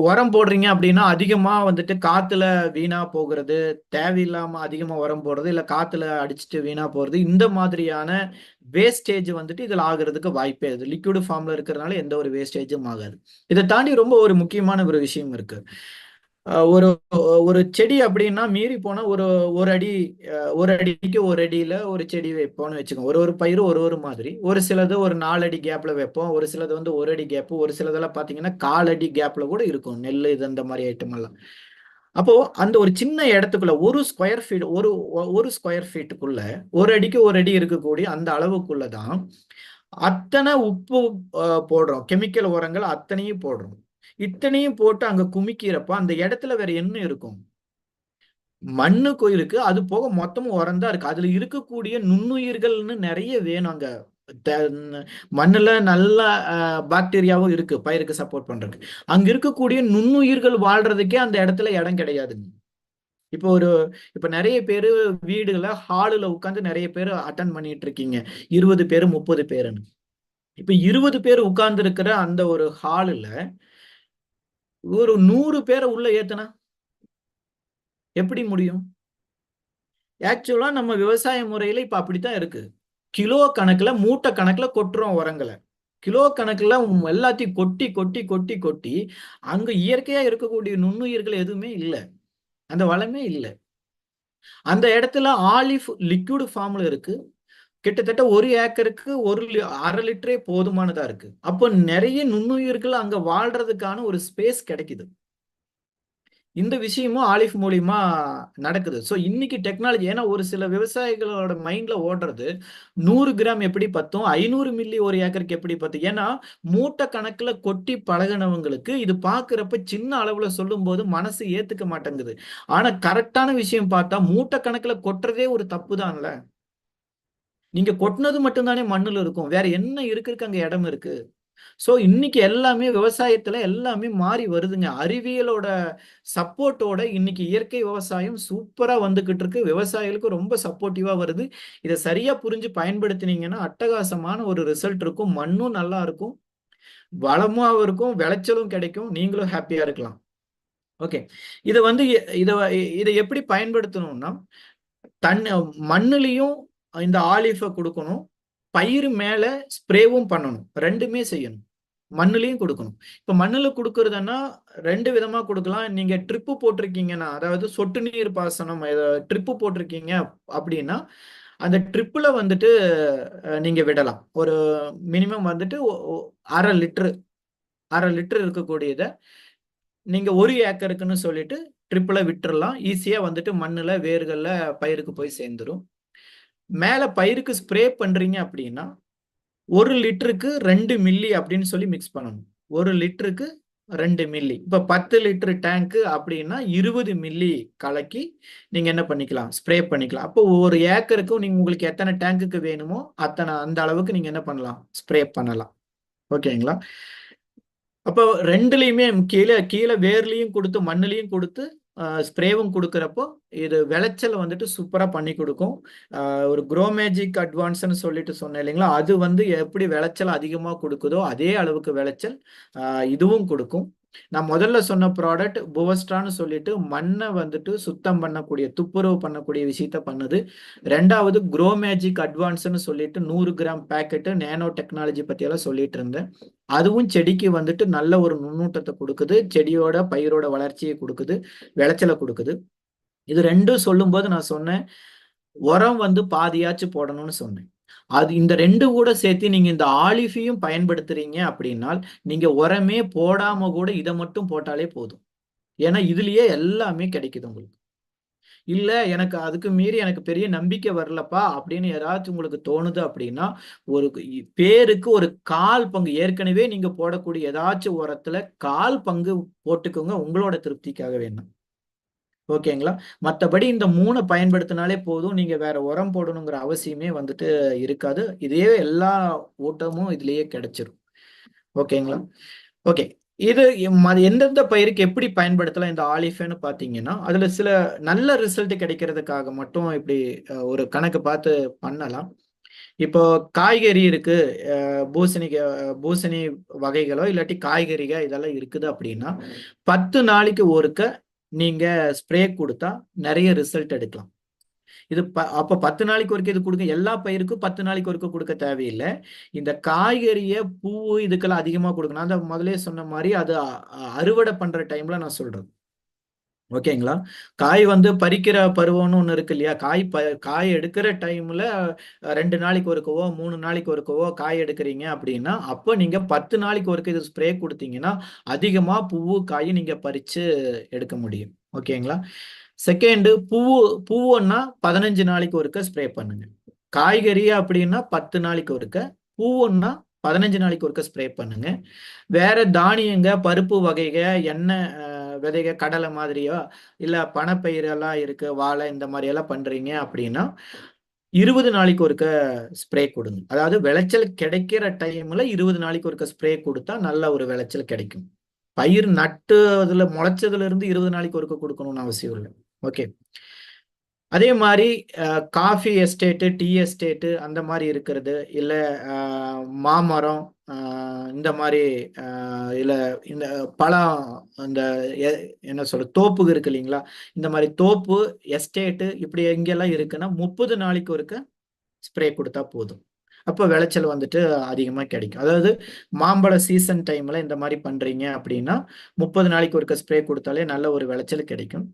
உரம் போடுறீங்க அப்படின்னா அதிகமா வந்துட்டு காத்துல வீணா போகிறது, தேவையில்லாம அதிகமா உரம் போடுறது, இல்ல காத்துல அடிச்சுட்டு வீணா போறது, இந்த மாதிரியான வேஸ்டேஜ் வந்துட்டு இதுல ஆகுறதுக்கு வாய்ப்பே இது. லிக்விட் ஃபார்ம்ல இருக்கிறதுனால எந்த ஒரு வேஸ்டேஜும் ஆகாது. இதை தாண்டி ரொம்ப ஒரு முக்கியமான ஒரு விஷயம் இருக்கு. ஒரு ஒரு செடி அப்படின்னா மீறி போனா ஒரு அடி ஒரு அடிக்கு ஒரு அடியில ஒரு செடி வைப்போம்னு வச்சுக்கோங்க. ஒரு பயிர் ஒரு மாதிரி. ஒரு சிலது ஒரு 4 அடி கேப்ல வைப்போம். ஒரு சிலது வந்து ஒரு அடி கேப், ஒரு சிலதெல்லாம் பாத்தீங்கன்னா 1/4 அடி கேப்ல கூட இருக்கும். நெல் இது அந்த மாதிரி ஐட்டம் எல்லாம். அப்போ அந்த ஒரு சின்ன இடத்துக்குள்ள ஒரு ஸ்கொயர் ஃபீட்டுக்குள்ள ஒரு அடிக்கு ஒரு அடி இருக்கக்கூடிய அந்த அளவுக்குள்ளதான் அத்தனை உப்பு போடுறோம். கெமிக்கல் உரங்கள் அத்தனையும் போடுறோம். இத்தனையும் போட்டு அங்க குமிக்கிறப்ப அந்த இடத்துல வேற என்ன இருக்கும்? மண்ணுக்கும் இருக்கு. அது போக மொத்தமும் உரம் தான் இருக்கு. அதுல இருக்கக்கூடிய நுண்ணுயிர்கள்னு நிறைய வேணும் அங்க. மண்ணுல நல்ல பாக்டீரியாவும் இருக்கு பயிருக்கு சப்போர்ட் பண்றதுக்கு. அங்க இருக்கக்கூடிய நுண்ணுயிர்கள் வாழ்றதுக்கே அந்த இடத்துல இடம் கிடையாதுங்க. இப்ப நிறைய பேரு வீடுல ஹாலுல உட்கார்ந்து நிறைய பேர் அட்டன் பண்ணிட்டு இருக்கீங்க. 20 பேரு 30 பேருன்னு. இப்ப 20 பேர் உட்கார்ந்து இருக்கிற அந்த ஒரு ஹாலுல ஒரு 100 பேரை உள்ள ஏத்துனா எப்படி முடியும்? ஆக்சுவலா நம்ம விவசாய முறையில இப்ப அப்படித்தான் இருக்கு. கிலோ கணக்குல மூட்டை கணக்குல கொட்டுறோம் உரங்களை. கிலோ கணக்குல எல்லாத்தையும் கொட்டி கொட்டி கொட்டி கொட்டி அங்க இயற்கையா இருக்கக்கூடிய நுண்ணுயிர்கள் எதுவுமே இல்லை. அந்த வளமே இல்லை. அந்த இடத்துல ஆலிவ் லிக்விட் ஃபார்ம்ல இருக்கு. கிட்டத்தட்ட 1 ஏக்கருக்கு 1/2 லிட்டரே போதுமானதா இருக்கு. அப்போ நிறைய நுண்ணுயிர்கள் அங்க வாழ்றதுக்கான ஒரு ஸ்பேஸ் கிடைக்குது. இந்த விஷயமும் ஆலிவ் மூலியமா நடக்குது. ஸோ இன்னைக்கு டெக்னாலஜி, ஏன்னா ஒரு சில விவசாயிகளோட மைண்ட்ல ஓடுறது 100 கிராம் எப்படி பத்தும், 500 மில்லி ஒரு ஏக்கருக்கு எப்படி பத்தும். ஏன்னா மூட்டை கணக்குல கொட்டி பழகினவங்களுக்கு இது பாக்குறப்ப சின்ன அளவுல சொல்லும் போது மனசு ஏத்துக்க மாட்டேங்குது. ஆனா கரெக்டான விஷயம் பார்த்தா மூட்டை கணக்குல கொட்டுறதே ஒரு தப்பு தான்ல. நீங்க கொட்டினது மட்டும்தானே மண்ணுல இருக்கும். வேற என்ன இருக்கு அங்க இடம் இருக்கு. சோ இன்னைக்கு எல்லாமே விவசாயத்துல எல்லாமே மாறி வருதுங்க. அறிவியலோட சப்போர்ட்டோட இன்னைக்கு இயற்கை விவசாயம் சூப்பரா வந்துகிட்டு இருக்கு. விவசாயிகளுக்கு ரொம்ப சப்போர்ட்டிவா வருது. இதை சரியா புரிஞ்சு பயன்படுத்தினீங்கன்னா அட்டகாசமான ஒரு ரிசல்ட் இருக்கும். மண்ணும் நல்லா இருக்கும், வளமும் இருக்கும், விளைச்சலும் கிடைக்கும், நீங்களும் ஹாப்பியா இருக்கலாம். ஓகே, இதை வந்து இதை எப்படி பயன்படுத்தணும்னா மண்ணுலயும் இந்த ஆலிஃபை கொடுக்கணும், பயிர் மேல ஸ்ப்ரேவும் பண்ணணும். ரெண்டுமே செய்யணும். மண்ணுலயும் கொடுக்கணும். இப்ப மண்ணுல கொடுக்கறதுன்னா 2 விதமா கொடுக்கலாம். நீங்க ட்ரிப்பு போட்டிருக்கீங்கன்னா, அதாவது சொட்டு நீர் பாசனம் ட்ரிப்பு போட்டிருக்கீங்க அப்படின்னா அந்த ட்ரிப்புல வந்துட்டு நீங்க விடலாம். ஒரு மினிமம் வந்துட்டு 1/2 லிட்டர் இருக்கக்கூடியத நீங்க 1 ஏக்கருக்குன்னு சொல்லிட்டு ட்ரிப்புல விட்டுறலாம். ஈஸியா வந்துட்டு மண்ணுல வேர்கள்ல பயிருக்கு போய் சேர்ந்துரும். மேல பயிருக்கு ஸ்ப்ரே பண்றீங்க அப்படின்னா 1 லிட்டருக்கு 2 மில்லி அப்படின்னு சொல்லி மிக்ஸ் பண்ணணும். 1 லிட்டருக்கு 2 மில்லி. இப்ப 10 லிட்டர் டேங்க் அப்படின்னா 20 மில்லி கலக்கி நீங்க என்ன பண்ணிக்கலாம், ஸ்ப்ரே பண்ணிக்கலாம். அப்போ ஒரு ஏக்கருக்கு நீங்க உங்களுக்கு எத்தனை டேங்குக்கு வேணுமோ அத்தனை அந்த அளவுக்கு நீங்க என்ன பண்ணலாம், ஸ்ப்ரே பண்ணலாம். ஓகேங்களா? அப்போ ரெண்டுலையுமே கீழே வேர்லையும் கொடுத்து மண்ணுலையும் கொடுத்து ஸ்ப்ரேவும் கொடுக்குறப்போ இது விளைச்சல் வந்துட்டு சூப்பரா பண்ணி கொடுக்கும். ஒரு க்ரோ மேஜிக் அட்வான்ஸ்ன்னு சொல்லிட்டு சொன்னேன் இல்லைங்களா, அது வந்து எப்படி விளைச்சல் அதிகமா கொடுக்குதோ அதே அளவுக்கு விளைச்சல் இதுவும் கொடுக்கும். நான் முதல்ல சொன்ன ப்ராடக்ட் புவஸ்ட்ரான்னு சொல்லிட்டு மண்ணை வந்துட்டு சுத்தம் பண்ணக்கூடிய, துப்புரவு பண்ணக்கூடிய விஷயத்த பண்ணுது. 2வது க்ரோ மேஜிக் அட்வான்ஸ்ன்னு சொல்லிட்டு 100 கிராம் பேக்கெட்டு நேனோ டெக்னாலஜி பத்தியெல்லாம் சொல்லிட்டு இருந்தேன். அதுவும் செடிக்கு வந்துட்டு நல்ல ஒரு நுண்ணூட்டத்தை கொடுக்குது, செடியோட பயிரோட வளர்ச்சியை கொடுக்குது, விளைச்சலை கொடுக்குது. இது ரெண்டும் சொல்லும் போது நான் சொன்னேன் உரம் வந்து பாதியாச்சு போடணும்னு சொன்னேன். அது இந்த 2 கூட சேர்த்து நீங்க இந்த ஆலிஃபையும் பயன்படுத்துறீங்க அப்படின்னா நீங்க உரமே போடாம கூட இதை மட்டும் போட்டாலே போதும். ஏன்னா இதுலயே எல்லாமே கிடைக்குது உங்களுக்கு. இல்ல எனக்கு அதுக்கு மீறி எனக்கு பெரிய நம்பிக்கை வரலப்பா அப்படின்னு யாராச்சும் உங்களுக்கு தோணுது அப்படின்னா ஒரு பேருக்கு ஒரு 1/4 பங்கு ஏற்கனவே நீங்க போடக்கூடிய ஏதாச்சும் உரத்துல 1/4 பங்கு போட்டுக்கோங்க, உங்களோட திருப்திக்காக வேணும். ஓகேங்களா? மற்றபடி இந்த 3 பயன்படுத்தினாலே போதும். நீங்க வேற உரம் போடணுங்கிற அவசியமே வந்துட்டு இருக்காது. இதே எல்லா ஊட்டமும் இதுலயே கிடைச்சிரும். ஓகேங்களா? ஓகே, இது எந்தெந்த பயிருக்கு எப்படி பயன்படுத்தலாம் இந்த ஆலிஃபேன்னு பார்த்தீங்கன்னா, அதுல சில நல்ல ரிசல்ட் கிடைக்கிறதுக்காக மட்டும் இப்படி ஒரு கணக்கு பார்த்து பண்ணலாம். இப்போ காய்கறி இருக்கு, பூசணி வகைகளோ இல்லாட்டி காய்கறிகள் இதெல்லாம் இருக்குது அப்படின்னா 10 நாளைக்கு ஒருக்க நீங்க ஸ்ப்ரே கொடுத்தா நிறைய ரிசல்ட் எடுக்கலாம். இது அப்ப 10 நாளைக்கு ஒருக்க இது கொடுக்க, எல்லா பயிருக்கும் 10 நாளைக்கு ஒருக்க கொடுக்க தேவையில்லை. இந்த காய்கறிய பூ இதுக்கெல்லாம் அதிகமா கொடுக்கணும். அந்த முதலே சொன்ன மாதிரி அது அறுவடை பண்ற டைம்ல நான் சொல்றேன். ஓகேங்களா? காய் வந்து பறிக்கிற பருவம்னு ஒண்ணு இருக்கு இல்லையா? காய் எடுக்கிற டைம்ல 2 நாளைக்கு ஒருக்கவோ 3 நாளைக்கு ஒருக்கவோ காய் எடுக்கிறீங்க அப்படின்னா அப்போ நீங்க 10 நாளைக்கு ஒருக்க இது ஸ்ப்ரே கொடுத்தீங்கன்னா அதிகமா பூவு காய் நீங்க பறிச்சு எடுக்க முடியும். ஓகேங்களா? செகண்ட், பூவுன்னா 15 நாளைக்கு ஒருக்க ஸ்ப்ரே பண்ணுங்க. காய்கறி அப்படின்னா 10 நாளைக்கு ஒருக்க, பூவுன்னா 15 நாளைக்கு ஒருக்க ஸ்ப்ரே பண்ணுங்க. வேற தானியங்க, பருப்பு வகைக, எண்ணெய் விதைக, கடலை மாதிரியோ இல்ல பணப்பயிர் எல்லாம் இருக்கு, வாழை இந்த மாதிரி எல்லாம் பண்றீங்க அப்படின்னா 20 நாளைக்கு ஒருக்க ஸ்ப்ரே கொடுங்க. அதாவது விளைச்சல் கிடைக்கிற டைம்ல 20 நாளைக்கு ஒருக்க ஸ்ப்ரே கொடுத்தா நல்ல ஒரு விளைச்சல் கிடைக்கும். பயிர் நட்டு அதுல முளைச்சதுல இருந்து 20 நாளைக்கு ஒருக்க கொடுக்கணும்னு அவசியம் இல்லை. ஓகே. அதே மாதிரி காஃபி எஸ்டேட்டு, டீ எஸ்டேட்டு அந்த மாதிரி இருக்கிறது, இல்லை மாமரம் இந்த மாதிரி இல்லை இந்த பழம், இந்த என்ன சொல்ற தோப்பு இருக்கு இல்லைங்களா, இந்த மாதிரி தோப்பு எஸ்டேட்டு இப்படி எங்கெல்லாம் இருக்குன்னா 30 நாளைக்கு ஒருக்க ஸ்ப்ரே கொடுத்தா போதும். அப்போ விளைச்சல் வந்துட்டு அதிகமா கிடைக்கும். அதாவது மாம்பழ சீசன் டைம்ல இந்த மாதிரி பண்றீங்க அப்படின்னா 30 நாளைக்கு ஒருக்க ஸ்ப்ரே கொடுத்தாலே நல்ல ஒரு விளைச்சல் கிடைக்கும்.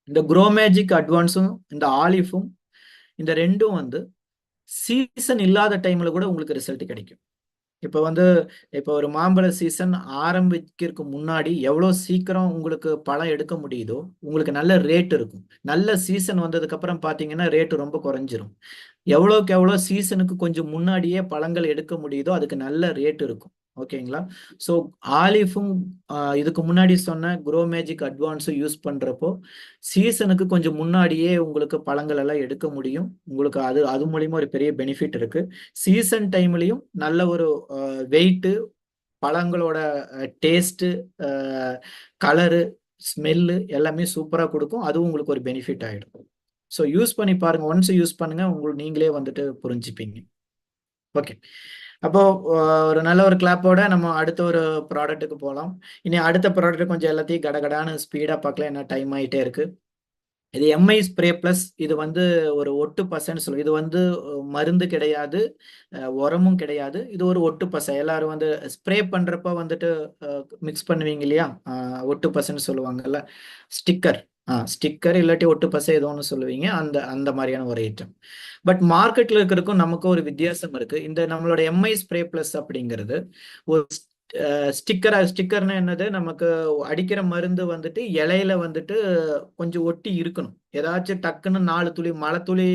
இந்த குரோமேஜிக் அட்வான்ஸும் இந்த ஆலிஃபும் இந்த ரெண்டும் வந்து சீசன் இல்லாத டைம்ல கூட உங்களுக்கு ரிசல்ட் கிடைக்கும். இப்போ ஒரு மாம்பழ சீசன் ஆரம்பிக்கிறதுக்கு முன்னாடி எவ்வளோ சீக்கிரம் உங்களுக்கு பழம் எடுக்க முடியுதோ உங்களுக்கு நல்ல ரேட் இருக்கும். நல்ல சீசன் வந்ததுக்கு அப்புறம் பார்த்தீங்கன்னா ரேட்டு ரொம்ப குறைஞ்சிரும். எவ்வளோக்கு எவ்வளோ சீசனுக்கு கொஞ்சம் முன்னாடியே பழங்கள் எடுக்க முடியுதோ அதுக்கு நல்ல ரேட் இருக்கும். ஓகேங்களா? ஸோ ஆலிஃபும் இதுக்கு முன்னாடி சொன்ன குரோ மேஜிக் அட்வான்ஸும் யூஸ் பண்றப்போ சீசனுக்கு கொஞ்சம் முன்னாடியே உங்களுக்கு பழங்கள் எல்லாம் எடுக்க முடியும். உங்களுக்கு அது மூலியமா ஒரு பெரிய பெனிஃபிட் இருக்கு. சீசன் டைம்லயும் நல்ல ஒரு வெயிட்டு, பழங்களோட டேஸ்ட்டு, கலரு, ஸ்மெல்லு எல்லாமே சூப்பரா கொடுக்கும். அதுவும் உங்களுக்கு ஒரு பெனிஃபிட் ஆயிடும். ஸோ யூஸ் பண்ணி பாருங்க. ஒன்ஸ் யூஸ் பண்ணுங்க, உங்களுக்கு நீங்களே வந்துட்டு புரிஞ்சுப்பீங்க. ஓகே. அப்போ ஒரு நல்ல ஒரு கிளாப்போட நம்ம அடுத்த ஒரு ப்ராடக்ட்டுக்கு போகலாம். இனி அடுத்த ப்ராடக்ட் கொஞ்சம் எல்லாத்தையும் கடகடான்னு ஸ்பீடா பார்க்கலாம், என்ன டைம் ஆயிட்டே இருக்கு. இது எம்ஐ ஸ்ப்ரே பிளஸ். இது வந்து ஒரு ஒட்டு பசைன்னு சொல்லுவோம். இது வந்து மருந்து கிடையாது, உரமும் கிடையாது. இது ஒரு ஒட்டு பசை. எல்லாரும் வந்து ஸ்ப்ரே பண்றப்ப வந்துட்டு மிக்ஸ் பண்ணுவீங்க இல்லையா, ஒட்டு பசைன்னு சொல்லுவாங்கல்ல, ஸ்டிக்கர் இல்லாட்டி ஒட்டு பசை ஏதோ ஒன்று சொல்லுவீங்க, அந்த மாதிரியான ஒரு ஐட்டம். பட் மார்க்கெட்ல இருக்கிறதுக்கும் நமக்கு ஒரு வித்தியாசம் இருக்கு. இந்த நம்மளோட எம்ஐ ஸ்ப்ரே பிளஸ் அப்படிங்கிறது ஒரு ஸ்டிக்கர்னா என்னது, நமக்கு அடிக்கிற மருந்து வந்துட்டு இலையில வந்துட்டு கொஞ்சம் ஒட்டி இருக்கணும். ஏதாச்சும் டக்குன்னு 4 துளி மழை துளி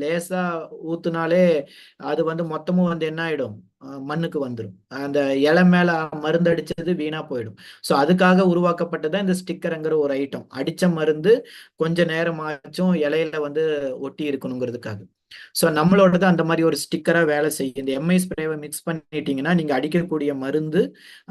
லேசா ஊத்துனாலே அது வந்து மொத்தமும் வந்து என்ன ஆயிடும், மண்ணுக்கு வந்துடும். அந்த இலை மேல மருந்து அடிச்சது வீணா போயிடும். ஸோ அதுக்காக உருவாக்கப்பட்டதான் இந்த ஸ்டிக்கருங்கிற ஒரு ஐட்டம். அடிச்ச மருந்து கொஞ்ச நேரம் ஆச்சும் இலையில வந்து ஒட்டி இருக்கணுங்கிறதுக்காக. ஸோ நம்மளோடது அந்த மாதிரி ஒரு ஸ்டிக்கரா வேலை செய்யும். இந்த எம்ஐ ஸ்ப்ரேவை மிக்ஸ் பண்ணிட்டீங்கன்னா நீங்க அடிக்கக்கூடிய மருந்து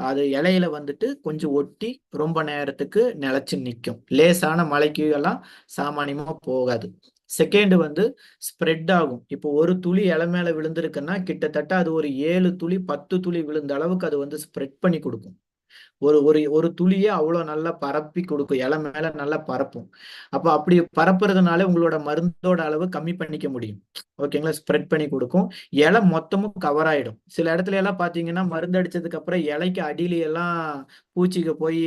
அது இலையில வந்துட்டு கொஞ்சம் ஒட்டி ரொம்ப நேரத்துக்கு நிலைச்சு நிற்கும். லேசான மழைக்கு எல்லாம் சாமானியமா போகாது. செகண்ட் வந்து ஸ்ப்ரெட் ஆகும். இப்போ ஒரு துளி இலை மேல விழுந்திருக்குன்னா கிட்டத்தட்ட அது ஒரு 7 துளி 10 துளி விழுந்த அளவுக்கு அது வந்து ஸ்ப்ரெட் பண்ணி கொடுக்கும். ஒரு துளியே அவ்வளோ நல்லா பரப்பி கொடுக்கும், இலை மேல நல்லா பரப்பும். அப்போ அப்படி பரப்புறதுனால உங்களோட மருந்தோட அளவு கம்மி பண்ணிக்க முடியும். ஓகேங்களா? ஸ்ப்ரெட் பண்ணி கொடுக்கும். இலை மொத்தமும் கவர் ஆயிடும். சில இடத்துல எல்லாம் பாத்தீங்கன்னா மருந்து அடிச்சதுக்கு அப்புறம் இலைக்கு அடியில எல்லாம் பூச்சிக்கு போய்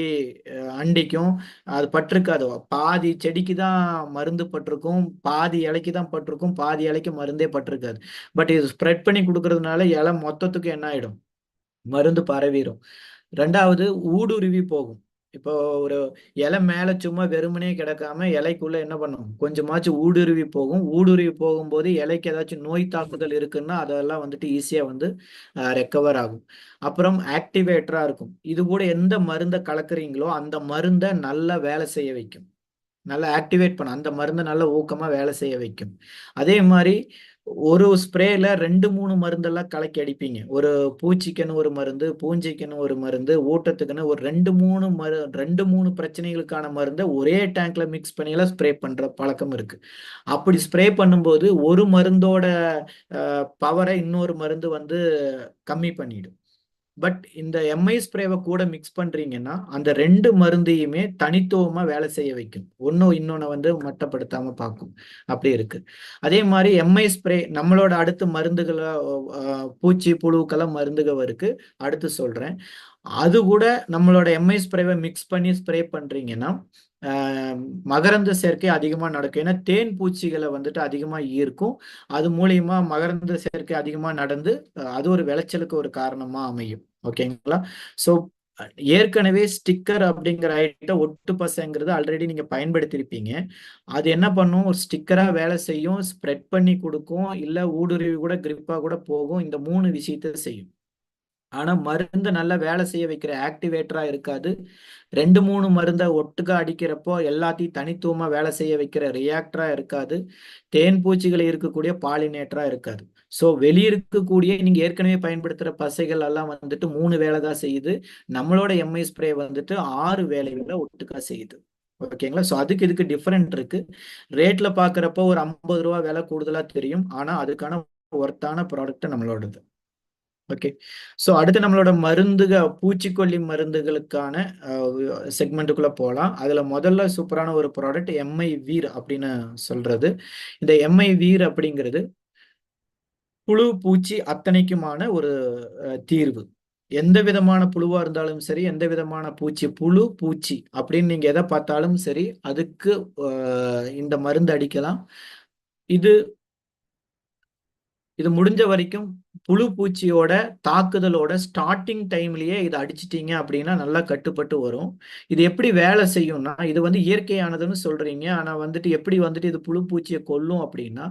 அண்டிக்கும், அது பட்டிருக்காது. பாதி செடிக்கு தான் மருந்து பட்டிருக்கும், பாதி இலைக்கு தான் பட்டிருக்கும், பாதி இலைக்கு மருந்தே பட்டிருக்காது. பட் இது ஸ்ப்ரெட் பண்ணி கொடுக்கறதுனால இலை மொத்தத்துக்கு என்ன ஆயிடும், மருந்து பரவிடும். ரெண்டாவது ஊடுருவி போகும். இப்போ ஒரு இலை மேல சும்மா வெறுமனே கிடக்காம இலைக்குள்ள என்ன பண்ணும், கொஞ்சமாச்சும் ஊடுருவி போகும். ஊடுருவி போகும்போது இலைக்கு ஏதாச்சும் நோய் தாக்குதல் இருக்குன்னா அதெல்லாம் வந்துட்டு ஈஸியா வந்து ரெக்கவர் ஆகும். அப்புறம் ஆக்டிவேட்டரா இருக்கும். இது கூட எந்த மருந்தை கலக்குறீங்களோ அந்த மருந்தை நல்லா வேலை செய்ய வைக்கும், நல்லா ஆக்டிவேட் பண்ணும். அந்த மருந்தை நல்லா ஊக்கமா வேலை செய்ய வைக்கும். அதே மாதிரி ஒரு ஸ்ப்ரேல 2-3 மருந்தெல்லாம் கலக்கி அடிப்பீங்க. ஒரு பூச்சிக்குன்னு ஒரு மருந்து, பூஞ்சைக்குன்னு ஒரு மருந்து, ஊட்டத்துக்குன்னு ஒரு 2-3 பிரச்சனைகளுக்கான மருந்தை ஒரே டேங்க்ல மிக்ஸ் பண்ணியெல்லாம் ஸ்ப்ரே பண்ற பழக்கம் இருக்கு. அப்படி ஸ்ப்ரே பண்ணும்போது ஒரு மருந்தோட பவரை இன்னொரு மருந்து வந்து கம்மி பண்ணிடும். பட் இந்த எம்ஐ ஸ்ப்ரேவை கூட மிக்ஸ் பண்றீங்கன்னா அந்த 2 மருந்தையுமே தனித்துவமா வேலை செய்ய வைக்கும். ஒன்னும் இன்னொன்னு வந்து மட்டப்படுத்தாம பார்க்கும். அப்படி இருக்கு. அதே மாதிரி எம்ஐ ஸ்ப்ரே நம்மளோட அடுத்த மருந்துகளை பூச்சி புழுக்கெல்லாம் மருந்துகள் இருக்கு, அடுத்து சொல்றேன். அது கூட நம்மளோட எம்ஐ ஸ்ப்ரேவை மிக்ஸ் பண்ணி ஸ்ப்ரே பண்றீங்கன்னா மகரந்த சேர்க்கை அதிகமா நடக்கும். ஏன்னா தேன் பூச்சிகளை வந்துட்டு அதிகமா ஈர்க்கும். அது மூலியமா மகரந்த சேர்க்கை அதிகமா நடந்து அது ஒரு விளைச்சலுக்கு ஒரு காரணமா அமையும். ஓகேங்களா? ஸோ ஏற்கனவே ஸ்டிக்கர் அப்படிங்கிற ஐட்டம் ஒட்டு பசங்கிறது ஆல்ரெடி நீங்க பயன்படுத்தியிருப்பீங்க. அது என்ன பண்ணும், ஒரு ஸ்டிக்கரா வேலை செய்யும், ஸ்ப்ரெட் பண்ணி கொடுக்கும், இல்ல ஊடுருவி கூட கிரிப்பா கூட போகும். இந்த 3 விஷயத்த செய்யும். ஆனா மருந்து நல்லா வேலை செய்ய வைக்கிற ஆக்டிவேட்டரா இருக்காது. 2-3 மருந்தை ஒட்டுக்கா அடிக்கிறப்போ எல்லாத்தையும் தனித்துவமா வேலை செய்ய வைக்கிற ரியாக்டரா இருக்காது. தேன் பூச்சிகளை இருக்கக்கூடிய பாலினேட்டரா இருக்காது. ஸோ வெளியே இருக்கக்கூடிய நீங்க ஏற்கனவே பயன்படுத்துற பசைகள் எல்லாம் வந்துட்டு 3 வேலை தான் செய்யுது. நம்மளோட எம்ஐ ஸ்ப்ரே வந்துட்டு 6 வேலைகளை ஒட்டுக்கா செய்யுது. ஓகேங்களா? ஸோ அதுக்கு இதுக்கு டிஃபரெண்ட் இருக்கு. ரேட்ல பாக்குறப்போ ஒரு 50 ரூபா விலை கூடுதலா தெரியும். ஆனா அதுக்கான ஒர்த்தான ப்ராடக்ட் நம்மளோடது. ஓகே. ஸோ அடுத்து நம்மளோட பூச்சிக்கொல்லி மருந்துகளுக்கான செக்மெண்ட்டுக்குள்ள போகலாம். அதுல முதல்ல சூப்பரான ஒரு ப்ராடக்ட் எம்ஐ வீர் அப்படின்னு சொல்றது. இந்த எம்ஐ வீர் அப்படிங்கிறது புழு பூச்சி அத்தனைக்குமான ஒரு தீர்வு. எந்த விதமான புழுவா இருந்தாலும் சரி, எந்த விதமான புழு பூச்சி அப்படின்னு நீங்க எதை பார்த்தாலும் சரி, அதுக்கு இந்த மருந்து அடிக்கலாம். இது முடிஞ்ச வரைக்கும் புழு பூச்சியோட தாக்குதலோட ஸ்டார்டிங் டைம்லயே இதை அடிச்சிட்டீங்க அப்படின்னா நல்லா கட்டுப்பட்டு வரும். இது எப்படி வேலை செய்யும்னா, இது வந்து இயற்கையானதுன்னு சொல்றீங்க, ஆனா வந்துட்டு எப்படி வந்துட்டு இது புழு பூச்சியை கொல்லும் அப்படின்னா,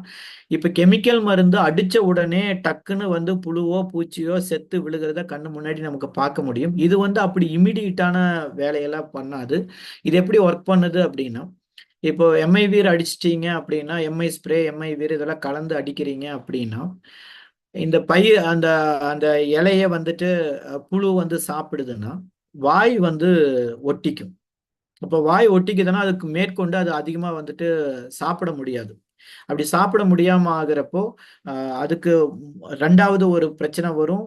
இப்ப கெமிக்கல் மருந்து அடிச்ச உடனே டக்குன்னு வந்து புழுவோ பூச்சியோ செத்து விழுகிறத கண்ணு முன்னாடி நமக்கு பார்க்க முடியும். இது வந்து அப்படி இமிடியட்டான வேலையெல்லாம் பண்ணாது. இது எப்படி ஒர்க் பண்ணுது அப்படின்னா, இப்போ எம்ஐ வீர் அடிச்சிட்டீங்க அப்படின்னா, எம்ஐ ஸ்ப்ரே, எம்ஐ வீர் இதெல்லாம் கலந்து அடிக்கிறீங்க அப்படின்னா, இந்த அந்த அந்த இலைய வந்துட்டு புழு வந்து சாப்பிடுதுன்னா வாய் வந்து ஒட்டிக்கும். அப்போ வாய் ஒட்டிக்குதுன்னா அதுக்கு மேற்கொண்டு அது அதிகமா வந்துட்டு சாப்பிட முடியாது. அப்படி சாப்பிட முடியாம ஆகுறப்போ அதுக்கு 2வது ஒரு பிரச்சனை வரும்.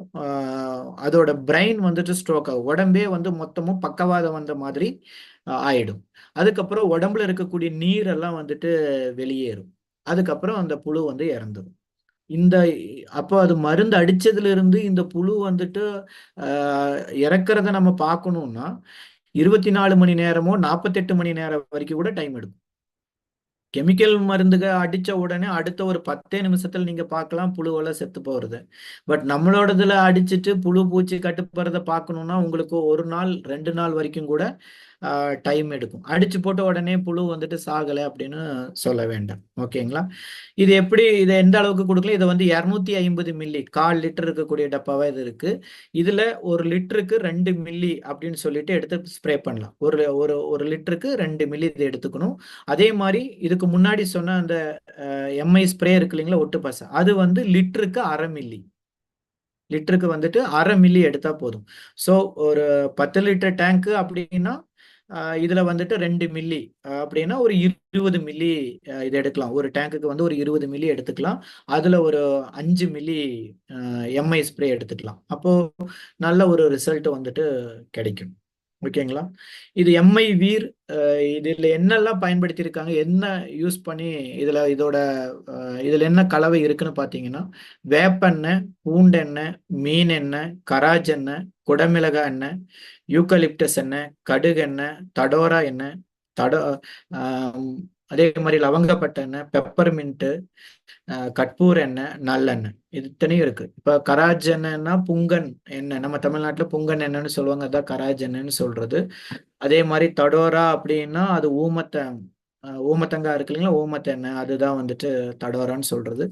அதோட பிரெயின் வந்துட்டு ஸ்ட்ரோக் ஆகும். உடம்பே வந்து மொத்தமும் பக்கவாதம் வந்த மாதிரி ஆயிடும். அதுக்கப்புறம் உடம்புல இருக்கக்கூடிய நீரெல்லாம் வந்துட்டு வெளியேறும். அதுக்கப்புறம் அந்த புழு வந்து இறந்துடும். அப்போ அது மருந்து அடிச்சதுல இருந்து இந்த புழு வந்துட்டு இறக்கிறத நம்ம பார்க்கணும்னா 24 மணி நேரமோ 48 மணி நேரம் வரைக்கும் கூட டைம் எடுக்கும். கெமிக்கல் மருந்துக அடிச்ச உடனே அடுத்த ஒரு 10 நிமிஷத்துல நீங்க பார்க்கலாம் புழுவெல்லாம் செத்து போறது. பட் நம்மளோடதுல அடிச்சுட்டு புழு பூச்சி கட்டுப்படுறத பார்க்கணும்னா உங்களுக்கு 1 நாள் 2 நாள் வரைக்கும் கூட டைம் எடுக்கும். அடிச்சு போட்ட உடனே புழு வந்துட்டு சாகலை அப்படின்னு சொல்ல வேண்டாம். ஓகேங்களா? இதை எந்த அளவுக்கு கொடுக்கல, இதை வந்து 250 மில்லி 1/4 லிட்டர் இருக்கக்கூடிய டப்பாவா இது இருக்கு. இதுல 1 லிட்டருக்கு 2 மில்லி அப்படின்னு சொல்லிட்டு எடுத்து ஸ்ப்ரே பண்ணலாம். ஒரு லிட்டருக்கு 2 மில்லி இதை எடுத்துக்கணும். அதே மாதிரி இதுக்கு முன்னாடி சொன்ன அந்த எம்ஐ ஸ்ப்ரே இருக்கு இல்லைங்களா, ஒட்டு பசை, அது வந்து லிட்டருக்கு 1/2 மில்லி. லிட்டருக்கு வந்துட்டு 1/2 மில்லி எடுத்தா போதும். ஸோ ஒரு 10 லிட்டர் டேங்க் அப்படின்னா இதுல வந்துட்டு 2 மில்லி அப்படின்னா ஒரு 20 மில்லி இது எடுக்கலாம். ஒரு டேங்குக்கு வந்து ஒரு 20 மில்லி எடுத்துக்கலாம். அதுல ஒரு 5 மில்லி எம்ஐ ஸ்ப்ரே எடுத்துக்கலாம். அப்போ நல்ல ஒரு ரிசல்ட் வந்துட்டு கிடைக்கும். ஓகேங்களா? இது எம்ஐ வீர். இதுல என்னெல்லாம் பயன்படுத்தியிருக்காங்க, என்ன யூஸ் பண்ணி இதுல என்ன கலவை இருக்குன்னு பாத்தீங்கன்னா, வேப்பெண்ணெய், பூண்டெண்ணெய், மீன் எண்ணெய், கராஜ் எண்ணெய், குடமிளகாய் எண்ணெய், யூக்கலிப்டஸ் எண்ணெய், கடுகு எண்ணெய், தடோரா எண்ணெய், அதே மாதிரி லவங்கப்பட்ட எண்ணெய், பெப்பர்மின்ட்டு, கற்பூர எண்ணெய், நல்லெண்ணெய், இது இத்தனையும் இருக்கு. இப்ப கராஜ் எண்ணெய்னா புங்கன் எண்ணெய், நம்ம தமிழ்நாட்டுல புங்கன் எண்ணெய்னு சொல்லுவாங்க, அதான் கராஜ் எண்ணெய்னு சொல்றது. அதே மாதிரி தடோரா அப்படின்னா அது ஊமத்தங்காய் இருக்கு இல்லைங்களா, ஊமத்த எண்ணெய், அதுதான் வந்துட்டு தடோரான்னு சொல்றது.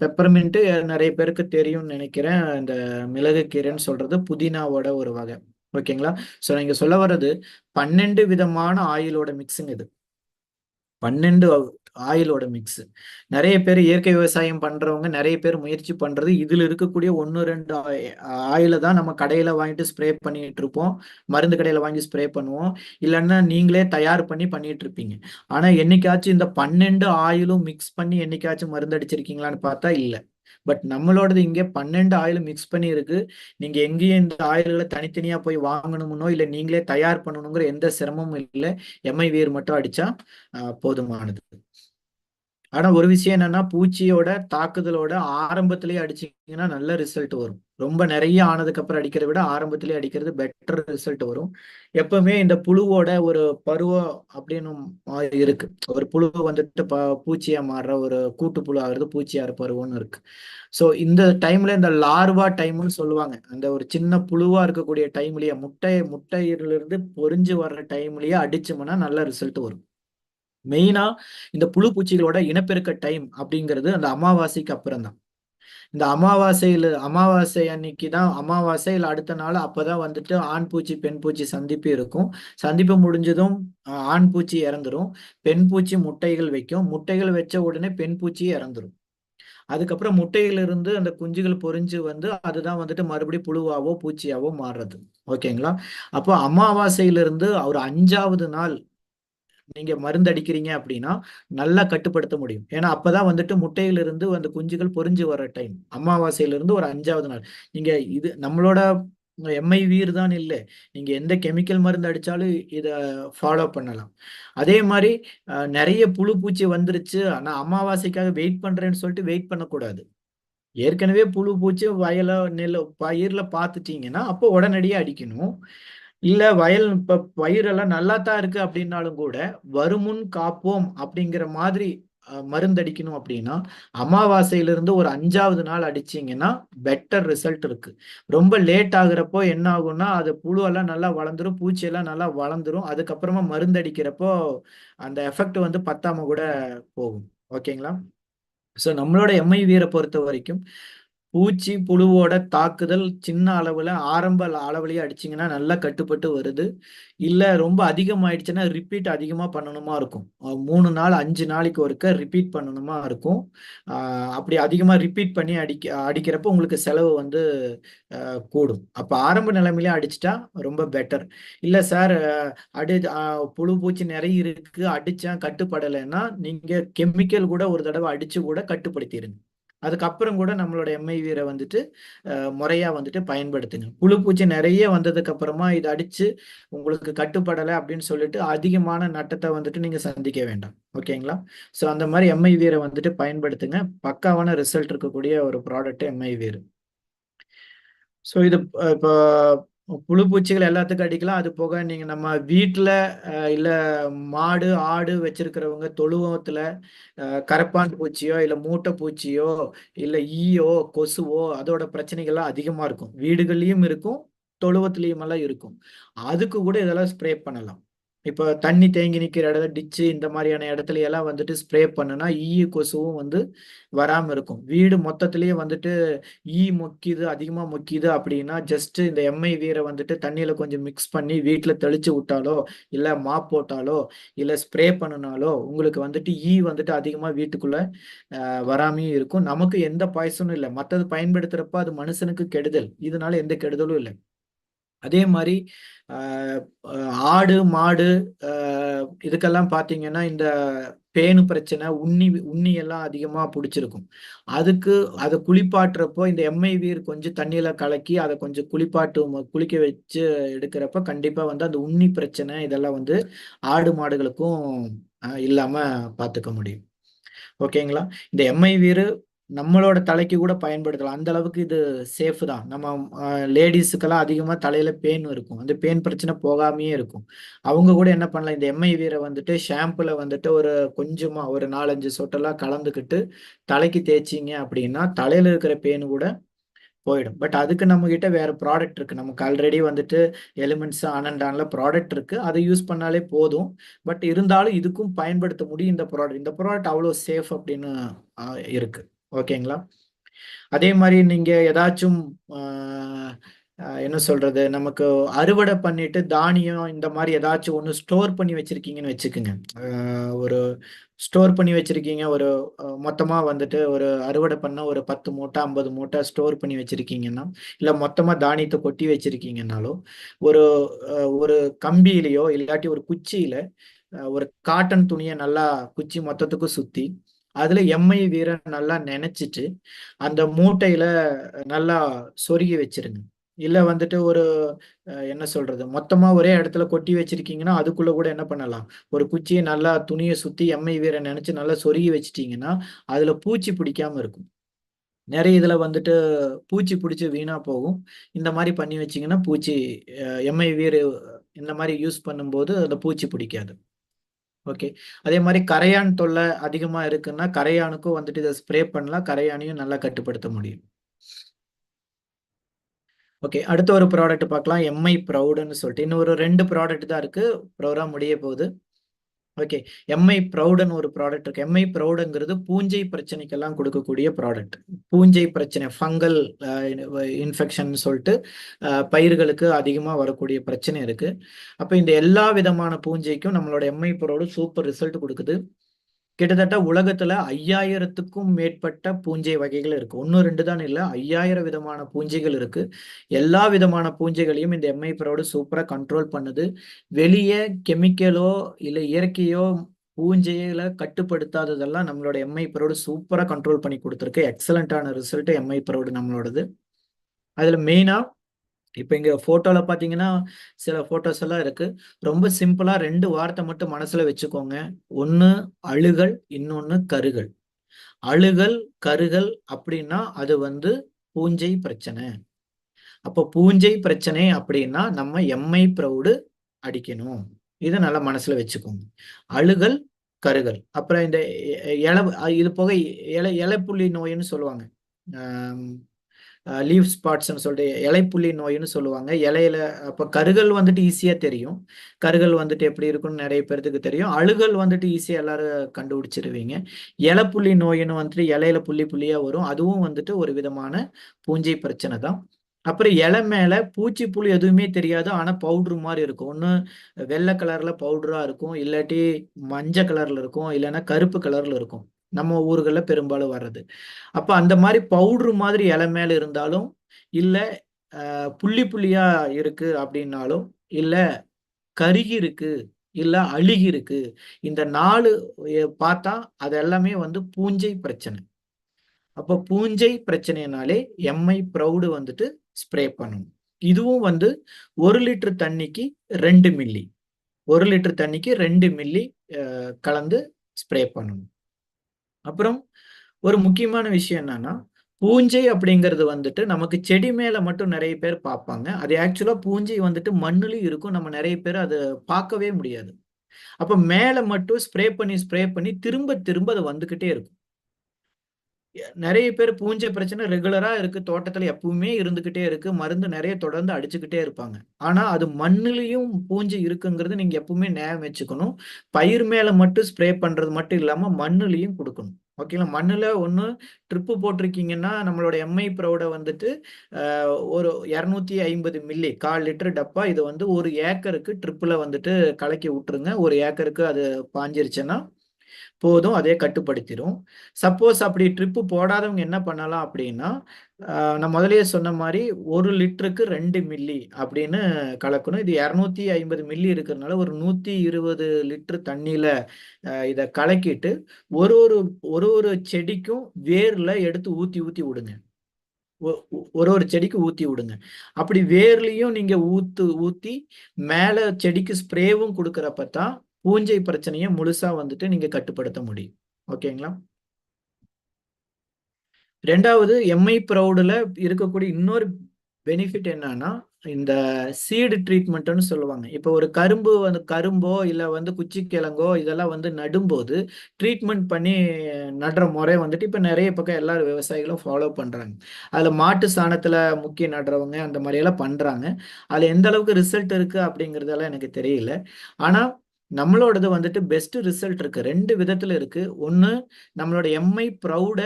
பெப்பர்மின்ட் நிறைய பேருக்கு தெரியும்னு நினைக்கிறேன். இந்த மிளகு கீரைன்னு சொல்றது புதினாவோட ஒரு வகை. ஓகேங்களா? ஸோ நீங்க சொல்ல வர்றது 12 விதமான ஆயிலோட மிக்சிங். இது 12 ஆயிலோட மிக்ஸ். நிறைய பேர் இயற்கை விவசாயம் பண்றவங்க நிறைய பேர் முயற்சி பண்றது இதுல இருக்கக்கூடிய 1-2 ஆயில தான் நம்ம கடையில வாங்கிட்டு ஸ்ப்ரே பண்ணிட்டு இருப்போம், மருந்து கடையில வாங்கி ஸ்ப்ரே பண்ணுவோம், இல்லைன்னா நீங்களே தயார் பண்ணி பண்ணிட்டு இருப்பீங்க. ஆனா என்னைக்காச்சும் இந்த 12 ஆயிலும் மிக்ஸ் பண்ணி என்னைக்காச்சும் மருந்து அடிச்சிருக்கீங்களான்னு பார்த்தா இல்ல. பட் நம்மளோடது இங்கே 12 ஆயில் மிக்ஸ் பண்ணி இருக்கு. நீங்க எங்கேயும் இந்த ஆயில்களை தனித்தனியா போய் வாங்கணும்னோ இல்ல நீங்களே தயார் பண்ணணுங்கிற எந்த சிரமமும் இல்லை. எம்ஐ வேர் மட்டும் அடிச்சா போதுமானது. ஆனா ஒரு விஷயம் என்னன்னா, பூச்சியோட தாக்குதலோட ஆரம்பத்திலேயே அடிச்சீங்கன்னா நல்ல ரிசல்ட் வரும். ரொம்ப நிறைய ஆனதுக்கு அப்புறம் அடிக்கிறத விட ஆரம்பத்திலேயே அடிக்கிறது பெட்டர் ரிசல்ட் வரும். எப்பவுமே இந்த புழுவோட ஒரு பருவம் அப்படின்னு இருக்கு. ஒரு புழு வந்துட்டு பூச்சியா மாறுற ஒரு கூட்டு புழு ஆகுறது பூச்சியாற பருவம்னு இருக்கு. ஸோ இந்த டைம்ல இந்த லார்வா டைம்னு சொல்லுவாங்க. அந்த ஒரு சின்ன புழுவா இருக்கக்கூடிய டைம்லயே முட்டையிலிருந்து பொரிஞ்சு வர்ற டைம்லயே அடிச்சோம்னா நல்ல ரிசல்ட் வரும். மெயினா இந்த புழு பூச்சிகளோட இனப்பெருக்க டைம் அப்படிங்கிறது அந்த அமாவாசைக்கு அப்புறம் தான். இந்த அமாவாசை அன்னைக்கு தான், அமாவாசை இல்லை அடுத்த நாள் அப்பதான் வந்துட்டு ஆண் பூச்சி பெண் பூச்சி சந்திப்பு இருக்கும். சந்திப்பு முடிஞ்சதும் ஆண் பூச்சி இறந்துரும், பெண் பூச்சி முட்டைகள் வைக்கும், முட்டைகள் வச்ச உடனே பெண் பூச்சி இறந்துரும். அதுக்கப்புறம் முட்டையிலிருந்து அந்த குஞ்சுகள் பொரிஞ்சு வந்து அதுதான் வந்துட்டு மறுபடியும் புழுவாவோ பூச்சியாவோ மாறுறது. ஓகேங்களா? அப்போ அமாவாசையிலிருந்து ஒரு 5வது நாள் நீங்க மருந்து அடிக்கிறீங்க அப்படின்னா நல்லா கட்டுப்படுத்த முடியும். ஏன்னா அப்பதான் வந்துட்டு முட்டையிலிருந்து அந்த குஞ்சுகள் பொரிஞ்சு வர்ற டைம். அமாவாசையிலிருந்து ஒரு 5வது நாள். நீங்க இது நம்மளோட எம்ஐ வீர் தான் இல்லை, நீங்க எந்த கெமிக்கல் மருந்து அடிச்சாலும் இத ஃபாலோ பண்ணலாம். அதே மாதிரி நிறைய புழு பூச்சி வந்துருச்சு ஆனா அமாவாசைக்காக வெயிட் பண்றேன்னு சொல்லிட்டு வெயிட் பண்ணக்கூடாது. ஏற்கனவே புழு பூச்சி பயிர்ல பார்த்துட்டீங்கன்னா அப்போ உடனடியே அடிக்கணும். இல்ல வயல் இப்ப பயிரெல்லாம் நல்லா தான் இருக்கு அப்படின்னாலும் கூட வருமுன் காப்போம் அப்படிங்கிற மாதிரி மருந்தடிக்கணும் அப்படின்னா அமாவாசையிலிருந்து ஒரு 5வது நாள் அடிச்சீங்கன்னா பெட்டர் ரிசல்ட் இருக்கு. ரொம்ப லேட் ஆகுறப்போ என்ன ஆகும்னா அது புழுவெல்லாம் நல்லா வளர்ந்துரும், பூச்சியெல்லாம் நல்லா வளர்ந்துரும். அதுக்கப்புறமா மருந்து அடிக்கிறப்போ அந்த எஃபெக்ட் வந்து பத்தாம கூட போகும். ஓகேங்களா? ஸோ நம்மளோட எம்ஐ வீரை பொறுத்த வரைக்கும் பூச்சி புழுவோட தாக்குதல் சின்ன அளவுல ஆரம்ப அளவுலயே அடிச்சிங்கன்னா நல்லா கட்டுப்பட்டு வருது. இல்ல ரொம்ப அதிகமாயிடுச்சுன்னா ரிப்பீட் அதிகமா பண்ணணுமா இருக்கும். 3 நாள் 5 நாளைக்கு ஒருக்க ரிப்பீட் பண்ணணுமா இருக்கும். அப்படி அதிகமா ரிப்பீட் பண்ணி அடிக்கிறப்போ உங்களுக்கு செலவு வந்து கூடும். அப்ப ஆரம்ப நிலைமையிலே அடிச்சுட்டா ரொம்ப பெட்டர். இல்ல சார் புழு பூச்சி நிறைய இருக்கு அடிச்சேன் கட்டுப்படலைன்னா நீங்க கெமிக்கல் கூட ஒரு தடவை அடிச்சு கூட கட்டுப்படுத்திடுங்க. அதுக்கப்புறம் கூட நம்மளோட எம்ஐ வீரை வந்துட்டு முறையா வந்துட்டு பயன்படுத்துங்க. புழு பூச்சி நிறைய வந்ததுக்கு அப்புறமா இதை அடிச்சு உங்களுக்கு கட்டுப்படலை அப்படின்னு சொல்லிட்டு அதிகமான நட்டத்தை வந்துட்டு நீங்க சந்திக்க வேண்டாம். ஓகேங்களா? ஸோ அந்த மாதிரி எம்ஐ வீரை வந்துட்டு பயன்படுத்துங்க. பக்காவான ரிசல்ட் இருக்கக்கூடிய ஒரு ப்ராடக்ட் எம்ஐ வீர். ஸோ இது இப்போ புழு பூச்சிகள் எல்லாத்துக்கும் அடிக்கலாம். அது போக நீங்க நம்ம வீட்டுல இல்ல மாடு ஆடு வச்சிருக்கிறவங்க தொழுவத்துல கரப்பான் பூச்சியோ இல்ல மூட்டை பூச்சியோ இல்ல ஈயோ கொசுவோ அதோட பிரச்சனைகள்லாம் அதிகமா இருக்கும். வீடுகள்லயும் இருக்கும், தொழுவத்திலயும் எல்லாம் இருக்கும். அதுக்கு கூட இதெல்லாம் ஸ்ப்ரே பண்ணலாம். இப்போ தண்ணி தேங்கி நிற்கிற இடத்துல டிச்சு இந்த மாதிரியான இடத்துல எல்லாம் வந்துட்டு ஸ்ப்ரே பண்ணுனா ஈ கொசுவும் வந்து வராம இருக்கும். வீடு மொத்தத்திலேயே வந்துட்டு அதிகமா மொக்கிது அப்படின்னா ஜஸ்ட் இந்த எம்ஐ வீரை வந்துட்டு தண்ணியில கொஞ்சம் மிக்ஸ் பண்ணி வீட்டுல தெளிச்சு விட்டாலோ இல்ல மாப் போட்டாலோ இல்ல ஸ்ப்ரே பண்ணினாலோ உங்களுக்கு வந்துட்டு வந்துட்டு அதிகமா வீட்டுக்குள்ள வராமையும் இருக்கும். நமக்கு எந்த பாய்சனும் இல்லை. மற்றது பயன்படுத்துறப்ப அது மனுஷனுக்கு கெடுதல், இதனால எந்த கெடுதலும் இல்லை. அதே மாதிரி ஆடு மாடு இதுக்கெல்லாம் பார்த்தீங்கன்னா இந்த பேனு பிரச்சனை உண்ணி எல்லாம் அதிகமா பிடிச்சிருக்கும். அதுக்கு அதை குளிப்பாட்டுறப்போ இந்த எம்ஐ வீர் கொஞ்சம் தண்ணியில கலக்கி அதை கொஞ்சம் குளிக்க வச்சு எடுக்கிறப்ப கண்டிப்பா வந்து அந்த உண்ணி பிரச்சனை இதெல்லாம் வந்து ஆடு மாடுகளுக்கும் இல்லாம பார்த்துக்க முடியும். ஓகேங்களா? இந்த எம்ஐ வீர் நம்மளோட தலைக்கு கூட பயன்படுத்தலாம். அந்த அளவுக்கு இது சேஃப் தான். நம்ம லேடிஸுக்கெல்லாம் அதிகமா தலையில பேன் இருக்கும், அந்த பேன் பிரச்சனை போகாமையே இருக்கும். அவங்க கூட என்ன பண்ணலாம், இந்த எம்ஐ வீரை வந்துட்டு ஷாம்புல வந்துட்டு கொஞ்சமா ஒரு 4-5 சொட்டெல்லாம் கலந்துக்கிட்டு தலைக்கு தேய்ச்சிங்க அப்படின்னா தலையில இருக்கிற பேன் கூட போயிடும். பட் அதுக்கு நம்ம கிட்ட வேற ப்ராடக்ட் இருக்கு. நமக்கு ஆல்ரெடி வந்துட்டு எலிமெண்ட்ஸ் அனண்டான்ல ப்ராடக்ட் இருக்கு, அதை யூஸ் பண்ணாலே போதும். பட் இருந்தாலும் இதுக்கும் பயன்படுத்த முடியும். இந்த ப்ராடக்ட் அவ்வளோ சேஃப் அப்படின்னு இருக்கு. ஓகேங்களா? அதே மாதிரி நீங்க ஏதாச்சும் என்ன சொல்றது, நமக்கு அறுவடை பண்ணிட்டு தானியம் இந்த மாதிரி ஏதாச்சும் ஒன்று ஸ்டோர் பண்ணி வச்சிருக்கீங்கன்னு வச்சுக்கோங்க. ஒரு ஸ்டோர் பண்ணி வச்சிருக்கீங்க, ஒரு மொத்தமா வந்துட்டு ஒரு அறுவடை பண்ண ஒரு 10 மூட்டை 50 மூட்டை ஸ்டோர் பண்ணி வச்சிருக்கீங்கன்னா, இல்ல மொத்தமா தானியத்தை கொட்டி வச்சிருக்கீங்கன்னாலோ, ஒரு ஒரு கம்பியிலையோ இல்லாட்டி ஒரு குச்சியில ஒரு காட்டன் துணியை நல்லா குச்சி மொத்தத்துக்கும் சுத்தி அதுல எம்ஐ வீரை நல்லா நினைச்சிட்டு அந்த மூட்டையில நல்லா சொருகி வச்சிருங்க. இல்ல வந்துட்டு ஒரு என்ன சொல்றது, மொத்தமா ஒரே இடத்துல கொட்டி வச்சிருக்கீங்கன்னா அதுக்குள்ள கூட என்ன பண்ணலாம், ஒரு குச்சியை நல்லா துணியை சுத்தி எம்ஐ வீரை நினைச்சு நல்லா சொருகி வச்சிட்டீங்கன்னா அதுல பூச்சி பிடிக்காம இருக்கும். நிறைய இதுல வந்துட்டு பூச்சி பிடிச்சி வீணா போகும். இந்த மாதிரி பண்ணி வச்சீங்கன்னா பூச்சி எம்ஐ வீரு இந்த மாதிரி யூஸ் பண்ணும்போது அந்த பூச்சி பிடிக்காது. ஓகே. அதே மாதிரி கரையான் தொல்லை அதிகமா இருக்குன்னா கரையானுக்கும் வந்துட்டு இதை ஸ்ப்ரே பண்ணலாம், கரையானையும் நல்லா கட்டுப்படுத்த முடியும். ஓகே, அடுத்த ஒரு ப்ராடக்ட் பார்க்கலாம். எம்ஐ ப்ரௌடுன்னு சொல்லிட்டு இன்னும் ஒரு 2 ப்ராடக்ட் தான் இருக்கு, ப்ரோக்ராம் முடிய போகுது. ஓகே, எம்ஐ ப்ரௌடுன்னு ஒரு ப்ராடக்ட் இருக்கு. எம்ஐ ப்ரௌடுங்கிறது பூஞ்சை பிரச்சனைக்கெல்லாம் கொடுக்கக்கூடிய ப்ராடக்ட். பூஞ்சை பிரச்சனை, ஃபங்கல் இன்ஃபெக்ஷன் சொல்லிட்டு பயிர்களுக்கு அதிகமாக வரக்கூடிய பிரச்சனை இருக்கு. அப்போ இந்த எல்லா விதமான பூஞ்சைக்கும் நம்மளோட எம்ஐ ப்ரௌடு சூப்பர் ரிசல்ட் கொடுக்குது. கிட்டத்தட்ட உலகத்துல 5000த்துக்கும் மேற்பட்ட பூஞ்சை வகைகள் இருக்கு. 1 2 தான் இல்ல, 5000 விதமான பூஞ்சைகள் இருக்கு. எல்லா விதமான பூஞ்சைகளையும் இந்த எம்ஐ ப்ரௌடு சூப்பரா கண்ட்ரோல் பண்ணுது. வெளியே கெமிக்கலோ இல்ல இயற்கையோ பூஞ்சையில கட்டுப்படுத்தாததெல்லாம் நம்மளோட எம்ஐ ப்ரௌடு சூப்பரா கண்ட்ரோல் பண்ணி கொடுத்துருக்கு. எக்ஸலண்டான ரிசல்ட் எம்ஐ ப்ரௌடு நம்மளோடது. அதுல மெயினா இப்போ இங்க போட்டோல பாத்தீங்கன்னா சில போட்டோஸ் எல்லாம் இருக்கு. ரொம்ப சிம்பிளா 2 வார்த்தை மட்டும் மனசுல வச்சுக்கோங்க. ஒண்ணு அழுகல், இன்னொன்னு கருகல். அழுகல் கருகல் அப்படின்னா அது வந்து பூஞ்சை பிரச்சனை. அப்போ பூஞ்சை பிரச்சனை அப்படின்னா நம்ம எம்ஐ ப்ரௌடு அடிக்கணும். இதை நல்லா மனசுல வச்சுக்கோங்க. அழுகல் கருகல். அப்புறம் இந்த இலை, இது போக இலைப்புள்ளி நோயின்னு சொல்லுவாங்க. லீவ் ஸ்பாட்ஸ்ன்னு சொல்லிட்டு இலைப்புள்ளி நோயின்னு சொல்லுவாங்க. இலையில அப்போ கருகல் வந்துட்டு ஈஸியா தெரியும். கருகல் வந்துட்டு எப்படி இருக்குன்னு நிறைய பேருக்கு தெரியும். அழுகல் வந்துட்டு ஈஸியா எல்லாரும் கண்டுபிடிச்சிருவீங்க. இலைப்புள்ளி நோயின்னு வந்துட்டு இலையில புள்ளி புள்ளியா வரும். அதுவும் வந்துட்டு ஒரு விதமான பூஞ்சை பிரச்சனை தான். அப்புறம் இலை மேல பூச்சி புழு எதுவுமே தெரியாது, ஆனா பவுடர் மாதிரி இருக்கும். ஒண்ணு வெள்ளை கலர்ல பவுடரா இருக்கும், இல்லாட்டி மஞ்சள் கலர்ல இருக்கும், இல்லைன்னா கருப்பு கலர்ல இருக்கும். நம்ம ஊர்களில் பெரும்பாலும் வர்றது. அப்ப அந்த மாதிரி பவுடர் மாதிரி இலை மேல இருந்தாலும், இல்ல புள்ளி புள்ளியா இருக்கு அப்படின்னாலும், இல்ல கருகி இருக்கு, இல்ல அழுகி இருக்கு, இந்த 4 பார்த்தா அது எல்லாமே வந்து பூஞ்சை பிரச்சனை. அப்போ பூஞ்சை பிரச்சனைனாலே எம்ஐ ப்ரௌடு வந்துட்டு ஸ்ப்ரே பண்ணணும். இதுவும் வந்து 1 லிட்டர் தண்ணிக்கு 2 மில்லி, 1 லிட்டர் தண்ணிக்கு 2 மில்லி கலந்து ஸ்ப்ரே பண்ணணும். அப்புறம் ஒரு முக்கியமான விஷயம் என்னன்னா, பூஞ்சை அப்படிங்கிறது வந்துட்டு நமக்கு செடி மேல மட்டும் நிறைய பேர் பார்ப்பாங்க. அது ஆக்சுவலா பூஞ்சை வந்துட்டு மண்ணுலயும் இருக்கும். நம்ம நிறைய பேர் அதை பார்க்கவே முடியாது. அப்ப மேல மட்டும் ஸ்ப்ரே பண்ணி திரும்ப திரும்ப அது வந்துகிட்டே இருக்கும். நிறைய பேர் பூஞ்சை பிரச்சனை ரெகுலரா இருக்கு, தோட்டத்துல எப்பவுமே இருந்துகிட்டே இருக்கு, மருந்து நிறைய தொடர்ந்து அடிச்சுக்கிட்டே இருப்பாங்க. ஆனா அது மண்ணுலயும் பூஞ்சை இருக்குங்கிறது நீங்க எப்பவுமே ஞாபகம் வச்சுக்கணும். பயிர் மேல மட்டும் ஸ்ப்ரே பண்றது மட்டும் இல்லாம மண்ணுலயும் கொடுக்கணும். ஓகேங்களா? மண்ணுல ஒண்ணு ட்ரிப்பு போட்டிருக்கீங்கன்னா நம்மளோட எம்ஐ ப்ரௌட வந்துட்டு ஒரு 250 மில்லி 1/4 லிட்டர் டப்பா, இது வந்து 1 ஏக்கருக்கு ட்ரிப்புல வந்துட்டு கலக்கி விட்டுருங்க. 1 ஏக்கருக்கு அது பாஞ்சிருச்சுன்னா போதும், அதே கட்டுப்படுத்திடும். சப்போஸ் அப்படி ட்ரிப்பு போடாதவங்க என்ன பண்ணலாம் அப்படின்னா, நான் முதல்லயே சொன்ன மாதிரி 1 லிட்டருக்கு 2 மில்லி அப்படின்னு கலக்கணும். இது 250 மில்லி இருக்கிறதுனால ஒரு 120 லிட்டர் தண்ணியில இதை கலக்கிட்டு ஒரு ஒரு ஒரு ஒரு செடிக்கும் வேர்ல எடுத்து ஊத்தி ஊத்தி விடுங்க. ஒரு ஒரு செடிக்கு ஊத்தி விடுங்க. அப்படி வேர்லயும் நீங்க ஊத்தி மேல செடிக்கு ஸ்ப்ரேவும் கொடுக்கறப்ப தான் பூஞ்சை பிரச்சனையை முழுசா வந்துட்டு நீங்க கட்டுப்படுத்த முடியும். ஓகேங்களா? 2வது எம்ஐ ப்ரௌடுல இருக்கக்கூடிய இன்னொரு பெனிஃபிட் என்னன்னா, இந்த சீடு ட்ரீட்மெண்ட்னு சொல்லுவாங்க. இப்போ ஒரு கரும்போ இல்ல வந்து குச்சிக்கிழங்கோ இதெல்லாம் வந்து நடும்போது ட்ரீட்மெண்ட் பண்ணி நடுற முறை வந்துட்டு இப்ப நிறைய பக்கம் எல்லா விவசாயிகளும் ஃபாலோ பண்றாங்க. அதுல மாட்டு சாணத்துல முக்கி நடுறவங்க அந்த மாதிரி எல்லாம் பண்றாங்க. அதுல எந்த அளவுக்கு ரிசல்ட் இருக்கு அப்படிங்கறதெல்லாம் எனக்கு தெரியல. ஆனா நம்மளோடது வந்துட்டு பெஸ்ட் ரிசல்ட் இருக்கு. 2 விதத்துல இருக்கு. ஒண்ணு, நம்மளோட எம்ஐ ப்ரௌட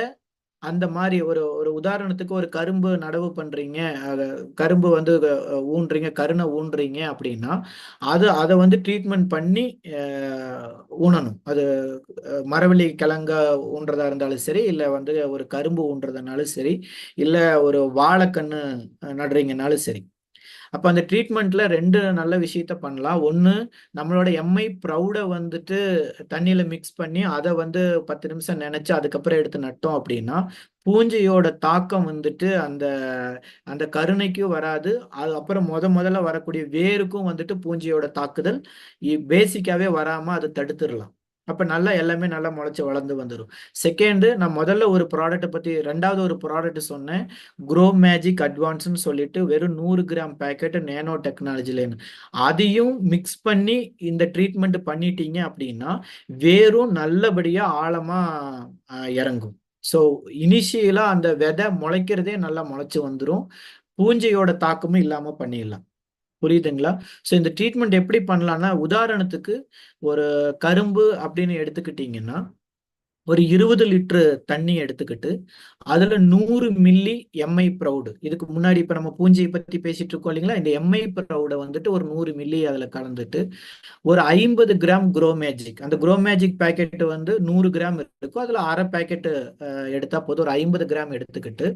அந்த மாதிரி ஒரு ஒரு உதாரணத்துக்கு ஒரு கரும்பு நடவு பண்றீங்க, கரும்பு வந்து ஊன்றீங்க, கருணை ஊன்றீங்க அப்படின்னா அதை வந்து ட்ரீட்மெண்ட் பண்ணி ஊனணும். அது மரவள்ளி கிழங்க ஊன்றதா இருந்தாலும் சரி, இல்லை வந்து ஒரு கரும்பு ஊன்றதுனாலும் சரி, இல்லை ஒரு வாழைக்கண்ணு நடுறீங்கனாலும் சரி. அப்போ அந்த ட்ரீட்மெண்ட்ல 2 நல்ல விஷயத்த பண்ணலாம். ஒன்று, நம்மளோட எம்ஐ ப்ரௌடை வந்துட்டு தண்ணியில மிக்ஸ் பண்ணி அதை வந்து 10 நிமிஷம் நினைச்சு அதுக்கப்புறம் எடுத்து நட்டோம் அப்படின்னா பூஞ்சையோட தாக்கம் வந்துட்டு அந்த அந்த கருணைக்கும் வராது. அது அப்புறம் முதல்ல வரக்கூடிய வேருக்கும் வந்துட்டு பூஞ்சையோட தாக்குதல் பேசிக்காவே வராம அதை தடுத்துடலாம். அப்ப நல்லா எல்லாமே நல்லா முளைச்சு வளர்ந்து வந்துடும். செகண்ட், நான் முதல்ல ஒரு ப்ராடக்ட்டை பத்தி, ரெண்டாவது ஒரு ப்ராடக்ட் சொன்னேன், க்ரோ மேஜிக் அட்வான்ஸ்னு சொல்லிட்டு வெறும் 100 கிராம் பேக்கெட் நேனோ டெக்னாலஜிலேன்னு. அதையும் மிக்ஸ் பண்ணி இந்த ட்ரீட்மெண்ட் பண்ணிட்டீங்க அப்படின்னா வேரும் நல்லபடியா ஆழமா இறங்கும். ஸோ இனிஷியலா அந்த விதை முளைக்கிறதே நல்லா முளைச்சு வந்துடும். பூஞ்சையோட தாக்கமும் இல்லாம பண்ணிடலாம். புரியுதுங்களா? ஸோ இந்த ட்ரீட்மெண்ட் எப்படி பண்ணலாம்னா, உதாரணத்துக்கு ஒரு கரும்பு அப்படின்னு எடுத்துக்கிட்டீங்கன்னா ஒரு 20 லிட்டரு தண்ணி எடுத்துக்கிட்டு அதுல 100 மில்லி எம்ஐ ப்ரௌடு, இதுக்கு முன்னாடி இப்ப நம்ம பூஞ்சையை பத்தி பேசிட்டு இருக்கோம் இல்லைங்களா, இந்த எம்ஐ ப்ரௌடை வந்துட்டு ஒரு 100 மில்லி அதுல கலந்துட்டு ஒரு 50 கிராம் க்ரோ மேஜிக், அந்த க்ரோ மேஜிக் பேக்கெட் வந்து 100 கிராம் இருக்கும், அதுல அரை பேக்கெட் எடுத்தா போதும், ஒரு 50 கிராம் எடுத்துக்கிட்டு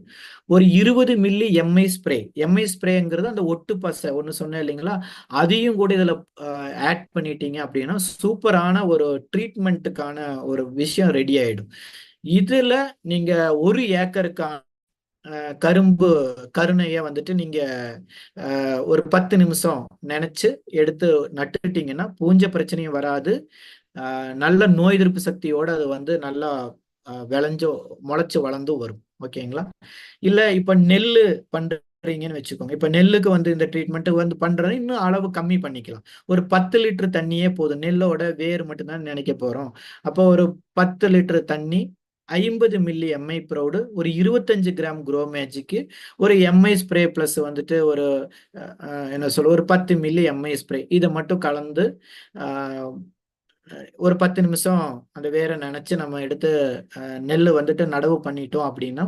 ஒரு 20 மில்லி எம்ஐ ஸ்ப்ரே. எம்ஐ ஸ்ப்ரேங்கிறது அந்த ஒட்டு பசை ஒன்று சொன்னேன் இல்லைங்களா, அதையும் கூட இதுல ஆட் பண்ணிட்டீங்க அப்படின்னா சூப்பரான ஒரு ட்ரீட்மெண்ட்டுக்கான ஒரு விஷயம் ரெடி ஆயிடும். இதுல நீங்க 1 ஏக்கருக்கான கரும்பு கருணைய வந்துட்டு நீங்க ஒரு 10 நிமிஷம் நினைச்சு எடுத்து நட்டுட்டீங்கன்னா பூஞ்சை பிரச்சனையும் வராது. நல்ல நோய் எதிர்ப்பு சக்தியோட அது வந்து நல்லா விளைஞ்சோ முளைச்சு வளர்ந்தும் வரும். ஓகேங்களா? இல்ல இப்ப நெல்லு பண்றீங்கன்னு வச்சுக்கோங்க. இப்ப நெல்லுக்கு வந்து இந்த ட்ரீட்மெண்ட் வந்து பண்றது இன்னும் அளவு கம்மி பண்ணிக்கலாம். ஒரு 10 லிட்டர் தண்ணியே போதும். நெல்லோட வேர் மட்டும்தான் நினைக்க போறோம். அப்போ ஒரு 10 லிட்டர் தண்ணி, 50 மில்லி எம்ஐ ப்ரௌடு, ஒரு 25 கிராம் க்ரோ மேஜிக்கு, ஒரு எம்ஐ ஸ்ப்ரே பிளஸ் வந்துட்டு ஒரு என்ன சொல்ல ஒரு 10 மில்லி எம்ஐ ஸ்ப்ரே, இதை மட்டும் கலந்து ஒரு 10 நிமிஷம் அந்த வேரை நினைச்சு நம்ம எடுத்து நெல் வந்துட்டு நடவு பண்ணிட்டோம் அப்படின்னா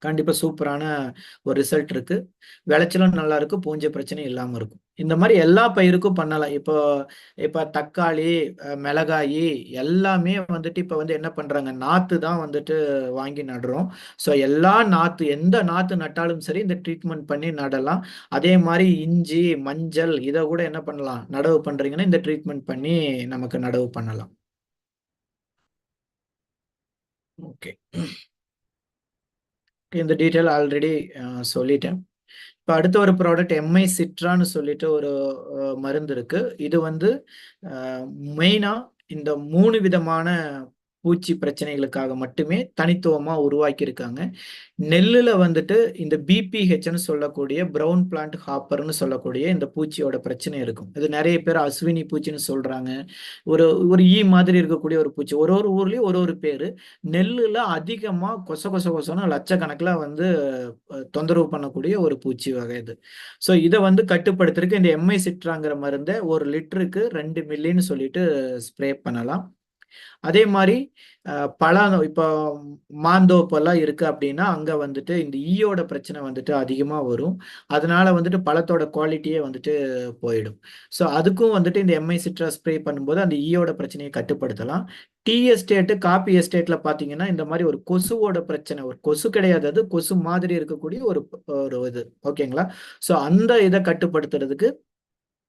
கண்டிப்பா சூப்பரான ஒரு ரிசல்ட் இருக்கு. விளைச்சலும் நல்லா இருக்கு, பூஞ்சை பிரச்சனை இல்லாம இருக்கும். இந்த மாதிரி எல்லா பயிருக்கும் பண்ணலாம். இப்போ தக்காளி, மிளகாய் எல்லாமே வந்துட்டு இப்ப வந்து என்ன பண்றாங்க, நாத்து தான் வந்துட்டு வாங்கி நடுறோம். ஸோ எல்லா நாத்து, எந்த நாத்து நட்டாலும் சரி இந்த ட்ரீட்மெண்ட் பண்ணி நடலாம். அதே மாதிரி இஞ்சி, மஞ்சள் இதை கூட என்ன பண்ணலாம், நடவு பண்றீங்கன்னா இந்த ட்ரீட்மெண்ட் பண்ணி நமக்கு நடவு பண்ணலாம். ஓகே, இந்த டீட்டெயில் ஆல்ரெடி சொல்லிட்டேன். இப்போ அடுத்த ஒரு ப்ராடக்ட் எம்ஐ சிட்ரான்னு சொல்லிட்டு ஒரு மருந்து இருக்கு. இது வந்து மெயினா இந்த 3 விதமான பூச்சி பிரச்சனைகளுக்காக மட்டுமே தனித்துவமா உருவாக்கி இருக்காங்க. நெல்லுல வந்துட்டு இந்த பிபிஹெச்னு சொல்லக்கூடிய பிரவுன் பிளான்ட் ஹாப்பர்னு சொல்லக்கூடிய இந்த பூச்சியோட பிரச்சனை இருக்கும். இது நிறைய பேர் அஸ்வினி பூச்சின்னு சொல்றாங்க. ஒரு ஒரு ஈ மாதிரி இருக்கக்கூடிய ஒரு பூச்சி. ஒரு ஒரு ஊர்லயும் ஒரு ஒரு பேரு. நெல்லுல அதிகமா கொச கொச கொசன்னு லட்சக்கணக்கில் வந்து தொந்தரவு பண்ணக்கூடிய ஒரு பூச்சி வகை இது. ஸோ இதை வந்து கட்டுப்படுத்துறதுக்கு இந்த எம்ஐ சிட்ராங்கிற மருந்தை 1 லிட்டருக்கு 2 மில்லின்னு சொல்லிட்டு ஸ்ப்ரே பண்ணலாம். அதே மாதிரி பழம், இப்போ மாந்தோப்பெல்லாம் இருக்கு அப்படின்னா அங்க வந்துட்டு இந்த ஈயோட பிரச்சனை வந்துட்டு அதிகமா வரும். அதனால வந்துட்டு பழத்தோட குவாலிட்டியே வந்துட்டு போயிடும். ஸோ அதுக்கும் வந்துட்டு இந்த எம்ஐ சிட்ரா ஸ்ப்ரே பண்ணும்போது அந்த ஈயோட பிரச்சனையை கட்டுப்படுத்தலாம். டீ எஸ்டேட்டு, காபி எஸ்டேட்ல பாத்தீங்கன்னா இந்த மாதிரி ஒரு கொசுவோட பிரச்சனை, ஒரு கொசு கிடையாது, அது கொசு மாதிரி இருக்கக்கூடிய ஒரு இது. ஓகேங்களா? ஸோ அந்த இதை கட்டுப்படுத்துறதுக்கு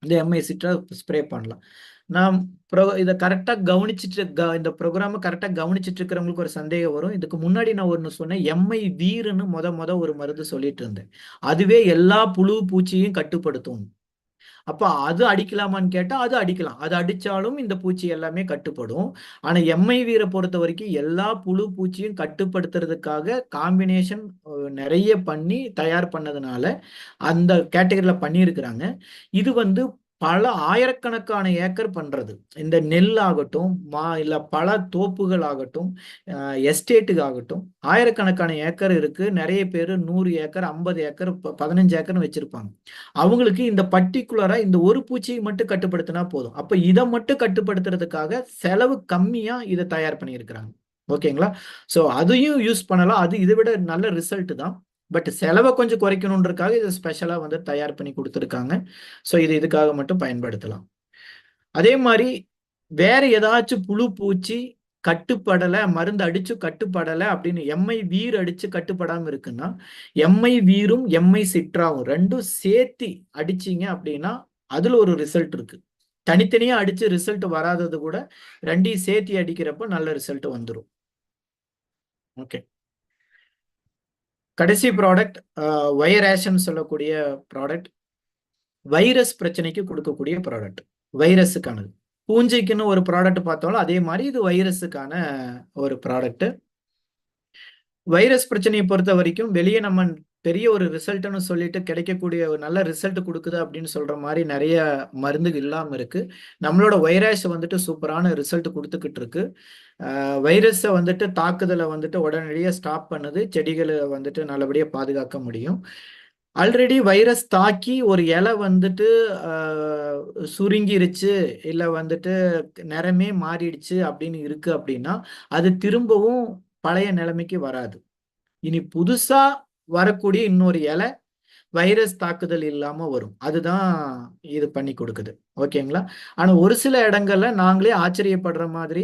இந்த எம்ஐ சிட்ரா ஸ்ப்ரே பண்ணலாம். நான் இதை கரெக்டா கவனிச்சுட்டு இந்த ப்ரோக்ராம கரெக்டா கவனிச்சுட்டு இருக்கிறவங்களுக்கு ஒரு சந்தேகம் வரும். இதுக்கு முன்னாடி நான் ஒன்று சொன்னேன், எம்ஐ வீருன்னு முத ஒரு மருந்து சொல்லிட்டு இருந்தேன். அதுவே எல்லா புழு பூச்சியும் கட்டுப்படுத்தும். அப்ப அது அடிக்கலாமான்னு கேட்டா அது அடிக்கலாம். அது அடிச்சாலும் இந்த பூச்சி எல்லாமே கட்டுப்படும். ஆனா எம்ஐ வீரை பொறுத்த வரைக்கும் எல்லா புழு பூச்சியும் கட்டுப்படுத்துறதுக்காக காம்பினேஷன் நிறைய பண்ணி தயார் பண்ணதுனால அந்த கேட்டகரியில பண்ணியிருக்கிறாங்க. இது வந்து பல ஆயிரக்கணக்கான ஏக்கர் பண்றது. இந்த நெல் ஆகட்டும், இல்ல பல தோப்புகள் ஆகட்டும், எஸ்டேட்டுக்கு ஆகட்டும், ஆயிரக்கணக்கான ஏக்கர் இருக்கு. நிறைய பேர் 100 ஏக்கர், 50 ஏக்கர், 15 ஏக்கர்னு வச்சிருப்பாங்க. அவங்களுக்கு இந்த பர்டிகுலரா இந்த ஒரு பூச்சியை மட்டும் கட்டுப்படுத்தினா போதும். அப்ப இதை மட்டும் கட்டுப்படுத்துறதுக்காக செலவு கம்மியா இதை தயார் பண்ணியிருக்கிறாங்க. ஓகேங்களா? ஸோ அதையும் யூஸ் பண்ணலாம். அது இதை விட நல்ல ரிசல்ட் தான். பட் செலவை கொஞ்சம் குறைக்கணுன்றதுக்காக இதை ஸ்பெஷலா வந்து தயார் பண்ணி கொடுத்துருக்காங்க. ஸோ இது இதுக்காக மட்டும் பயன்படுத்தலாம். அதே மாதிரி வேற ஏதாச்சும் புழு பூச்சி கட்டுப்படலை, மருந்து அடிச்சு கட்டுப்படலை அப்படின்னு எம்ஐ வீர் அடிச்சு கட்டுப்படாம இருக்குன்னா, எம்ஐ வீரும் எம்ஐ சிட்ராவும் ரெண்டும் சேர்த்து அடிச்சீங்க அப்படின்னா அதுல ஒரு ரிசல்ட் இருக்கு. தனித்தனியா அடிச்சு ரிசல்ட் வராதது கூட ரெண்டையும் சேர்த்தி அடிக்கிறப்ப நல்ல ரிசல்ட் வந்துடும். ஓகே, கடைசி ப்ராடக்ட் வைரேஷன் சொல்லக்கூடிய ப்ராடக்ட். வைரஸ் பிரச்சனைக்கு கொடுக்கக்கூடிய ப்ராடக்ட், வைரஸுக்கானது. பூஞ்சைக்குன்னு ஒரு ப்ராடக்ட் பார்த்தாலும் அதே மாதிரி இது வைரஸுக்கான ஒரு ப்ராடக்ட். வைரஸ் பிரச்சனையை பொறுத்த வரைக்கும் வெளியே நம்ம பெரிய ஒரு ரிசல்ட்னு சொல்லிட்டு கிடைக்கக்கூடிய ஒரு நல்ல ரிசல்ட் கொடுக்குது அப்படின்னு சொல்ற மாதிரி நிறைய மருந்து இல்லாம இருக்கு. நம்மளோட வைரஸ் வந்துட்டு சூப்பரான ரிசல்ட் கொடுத்துக்கிட்டு இருக்கு. வைரஸை வந்துட்டு தாக்குதலை வந்துட்டு உடனடியாக ஸ்டாப் பண்ணுது, செடிகளை வந்துட்டு நல்லபடியா பாதுகாக்க முடியும். ஆல்ரெடி வைரஸ் தாக்கி ஒரு இலை வந்துட்டு சுருங்கிருச்சு இல்லை வந்துட்டு நிறமே மாறிடுச்சு அப்படின்னு இருக்கு அப்படின்னா அது திரும்பவும் பழைய நிலைமைக்கு வராது. இனி புதுசா வரக்கூடிய இன்னொரு இலை வைரஸ் தாக்குதல் இல்லாம வரும். அதுதான் இது பண்ணி கொடுக்குது. ஓகேங்களா? ஆனா ஒரு சில இடங்கள்ல நாங்களே ஆச்சரியப்படுற மாதிரி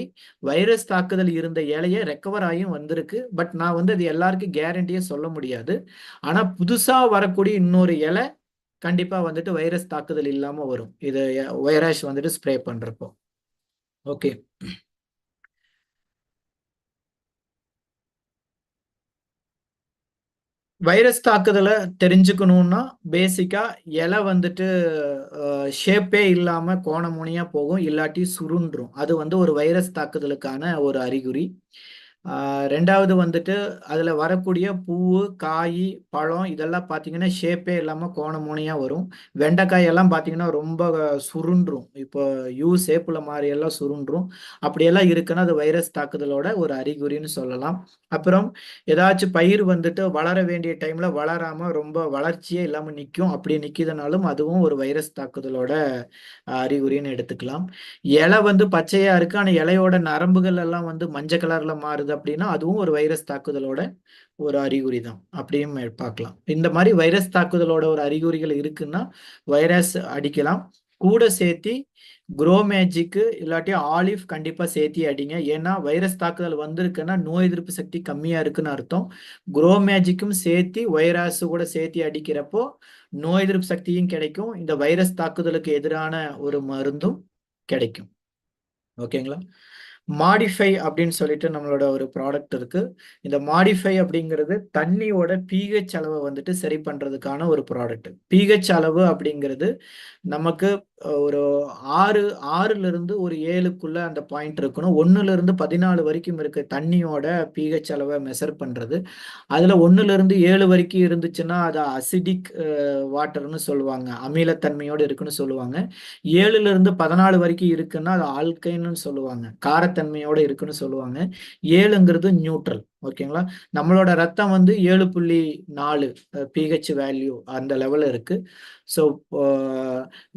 வைரஸ் தாக்குதல் இருந்த இலைய ரெக்கவர் ஆகியும் வந்திருக்கு. பட் நான் வந்து அது எல்லாருக்கும் கேரண்டியே சொல்ல முடியாது. ஆனா புதுசா வரக்கூடிய இன்னொரு இலை கண்டிப்பா வந்துட்டு வைரஸ் தாக்குதல் இல்லாம வரும், இது வைரஸ் வந்துட்டு ஸ்ப்ரே பண்றப்போ. ஓகே, வைரஸ் தாக்குதலை தெரிஞ்சுக்கணும்னா பேசிக்கா இலை வந்துட்டு ஷேப்பே இல்லாம கோணமுனியா போகும், இல்லாட்டி சுருண்டும். அது வந்து ஒரு வைரஸ் தாக்குதலுக்கான ஒரு அறிகுறி. ரெண்டாவது வந்துட்டு அதுல வரக்கூடிய பூவு, காய், பழம் இதெல்லாம் பார்த்தீங்கன்னா ஷேப்பே இல்லாம கோணமுனையா வரும். வெண்டைக்காய் எல்லாம் பார்த்தீங்கன்னா ரொம்ப சுருண்டும், இப்போ யூ ஷேப்புல மாதிரி எல்லாம் சுருண்டும். அப்படியெல்லாம் இருக்குன்னா அது வைரஸ் தாக்குதலோட ஒரு அறிகுறின்னு சொல்லலாம். அப்புறம் ஏதாச்சும் பயிர் வந்துட்டு வளர வேண்டிய டைம்ல வளராம ரொம்ப வளர்ச்சியே இல்லாம நிற்கும். அப்படி நிற்கிதுனாலும் அதுவும் ஒரு வைரஸ் தாக்குதலோட அறிகுறின்னு எடுத்துக்கலாம். இலை வந்து பச்சையா இருக்கு, ஆனா இலையோட நரம்புகள் எல்லாம் வந்து மஞ்சள் கலர்ல மாறுது அப்படின்னா அதுவும் ஒரு வைரஸ் தாக்குதலோட ஒரு அறிகுறி தான், அப்படியும் பார்க்கலாம். இந்த மாதிரி வைரஸ் தாக்குதலோட ஒரு அறிகுறிகள் இருக்குன்னா வைரஸ் அடிக்கலாம். கூட சேர்த்தி குரோமேஜிக்கு இல்லாட்டி ஆலிவ் கண்டிப்பா சேர்த்தி அடிங்க. ஏன்னா வைரஸ் தாக்குதல் வந்திருக்குன்னா நோய் எதிர்ப்பு சக்தி கம்மியா இருக்குன்னு அர்த்தம். குரோமேஜிக்கும் சேர்த்தி வைரஸ் கூட சேர்த்தி அடிக்கிறப்போ நோய் எதிர்ப்பு சக்தியும் கிடைக்கும், இந்த வைரஸ் தாக்குதலுக்கு எதிரான ஒரு மருந்தும் கிடைக்கும். ஓகேங்களா? மாடிஃபை அப்படின்னு சொல்லிட்டு நம்மளோட ஒரு ப்ராடக்ட் இருக்கு. இந்த மாடிஃபை அப்படிங்கிறது தண்ணியோட pH அளவை வந்துட்டு சரி பண்றதுக்கான ஒரு ப்ராடக்ட். pH அளவு அப்படிங்கிறது நமக்கு ஒரு 6ல இருந்து ஒரு 7க்குள்ள அந்த பாயிண்ட் இருக்கணும். 1ல இருந்து 14 வரைக்கும் இருக்கு தண்ணியோட pH அளவை மெஷர் பண்றது. அதுல 1ல இருந்து 7 வரைக்கும் இருந்துச்சுன்னா அது அசிடிக் வாட்டர்னு சொல்லுவாங்க, அமிலத்தன்மையோடு இருக்குன்னு சொல்லுவாங்க. 7ல இருந்து 14 வரைக்கும் இருக்குன்னா அது ஆல்கைன்னு சொல்லுவாங்க, காரத்தன்மையோட இருக்குன்னு சொல்லுவாங்க. 7ங்கிறது நியூட்ரல். ஓகேங்களா? நம்மளோட ரத்தம் வந்து 7.4 pH வேல்யூ அந்த லெவல்ல இருக்கு. ஸோ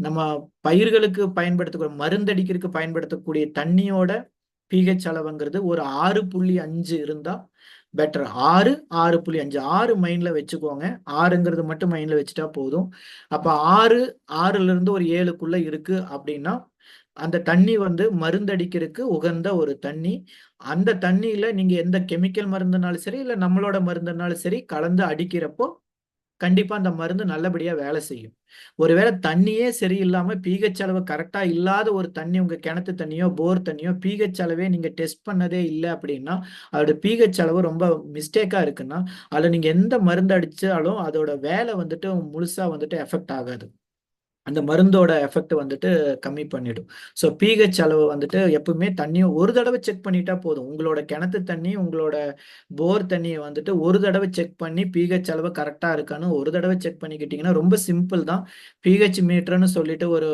நம்ம பயிர்களுக்கு பயன்படுத்தக்கூடிய மருந்தடிக்கிறதுக்கு பயன்படுத்தக்கூடிய தண்ணியோட pH அளவுங்கிறது ஒரு 6.5 இருந்தா பெட்டர். 6.5 6 மைண்ட்ல வச்சுக்கோங்க. 6ங்கிறது மட்டும் மைண்ட்ல வச்சுட்டா போதும். அப்ப 6ல இருந்து ஒரு 7க்குள்ள இருக்கு அப்படின்னா அந்த தண்ணி வந்து மருந்தடிக்கிறதுக்கு உகந்த ஒரு தண்ணி. அந்த தண்ணியில நீங்க எந்த கெமிக்கல் மருந்துனாலும் சரி இல்ல நம்மளோட மருந்துனாலும் சரி கலந்து அடிக்கிறப்போ கண்டிப்பா அந்த மருந்து நல்லபடியா வேலை செய்யும். ஒருவேளை தண்ணியே சரியில்லாம pH அளவு கரெக்டா இல்லாத ஒரு தண்ணி உங்க கிணத்து தண்ணியோ போர் தண்ணியோ pH அளவே நீங்க டெஸ்ட் பண்ணதே இல்லை அப்படின்னா அதோட pH அளவு ரொம்ப மிஸ்டேக்கா இருக்குன்னா அதுல நீங்க எந்த மருந்து அடிச்சாலும் அதோட வேலை வந்துட்டு முழுசா வந்துட்டு எஃபெக்ட் ஆகாது, அந்த மருந்தோட எஃபெக்ட் வந்துட்டு கம்மி பண்ணிடும். ஸோ pH அளவு வந்துட்டு எப்பவுமே தண்ணியை ஒரு தடவை செக் பண்ணிட்டா போதும். உங்களோட கிணத்து தண்ணி உங்களோட போர் தண்ணியை வந்துட்டு ஒரு தடவை செக் பண்ணி pH அளவு கரெக்டாக இருக்கான்னு ஒரு தடவை செக் பண்ணிக்கிட்டீங்கன்னா ரொம்ப சிம்பிள் தான். pH மீட்டர்னு சொல்லிட்டு ஒரு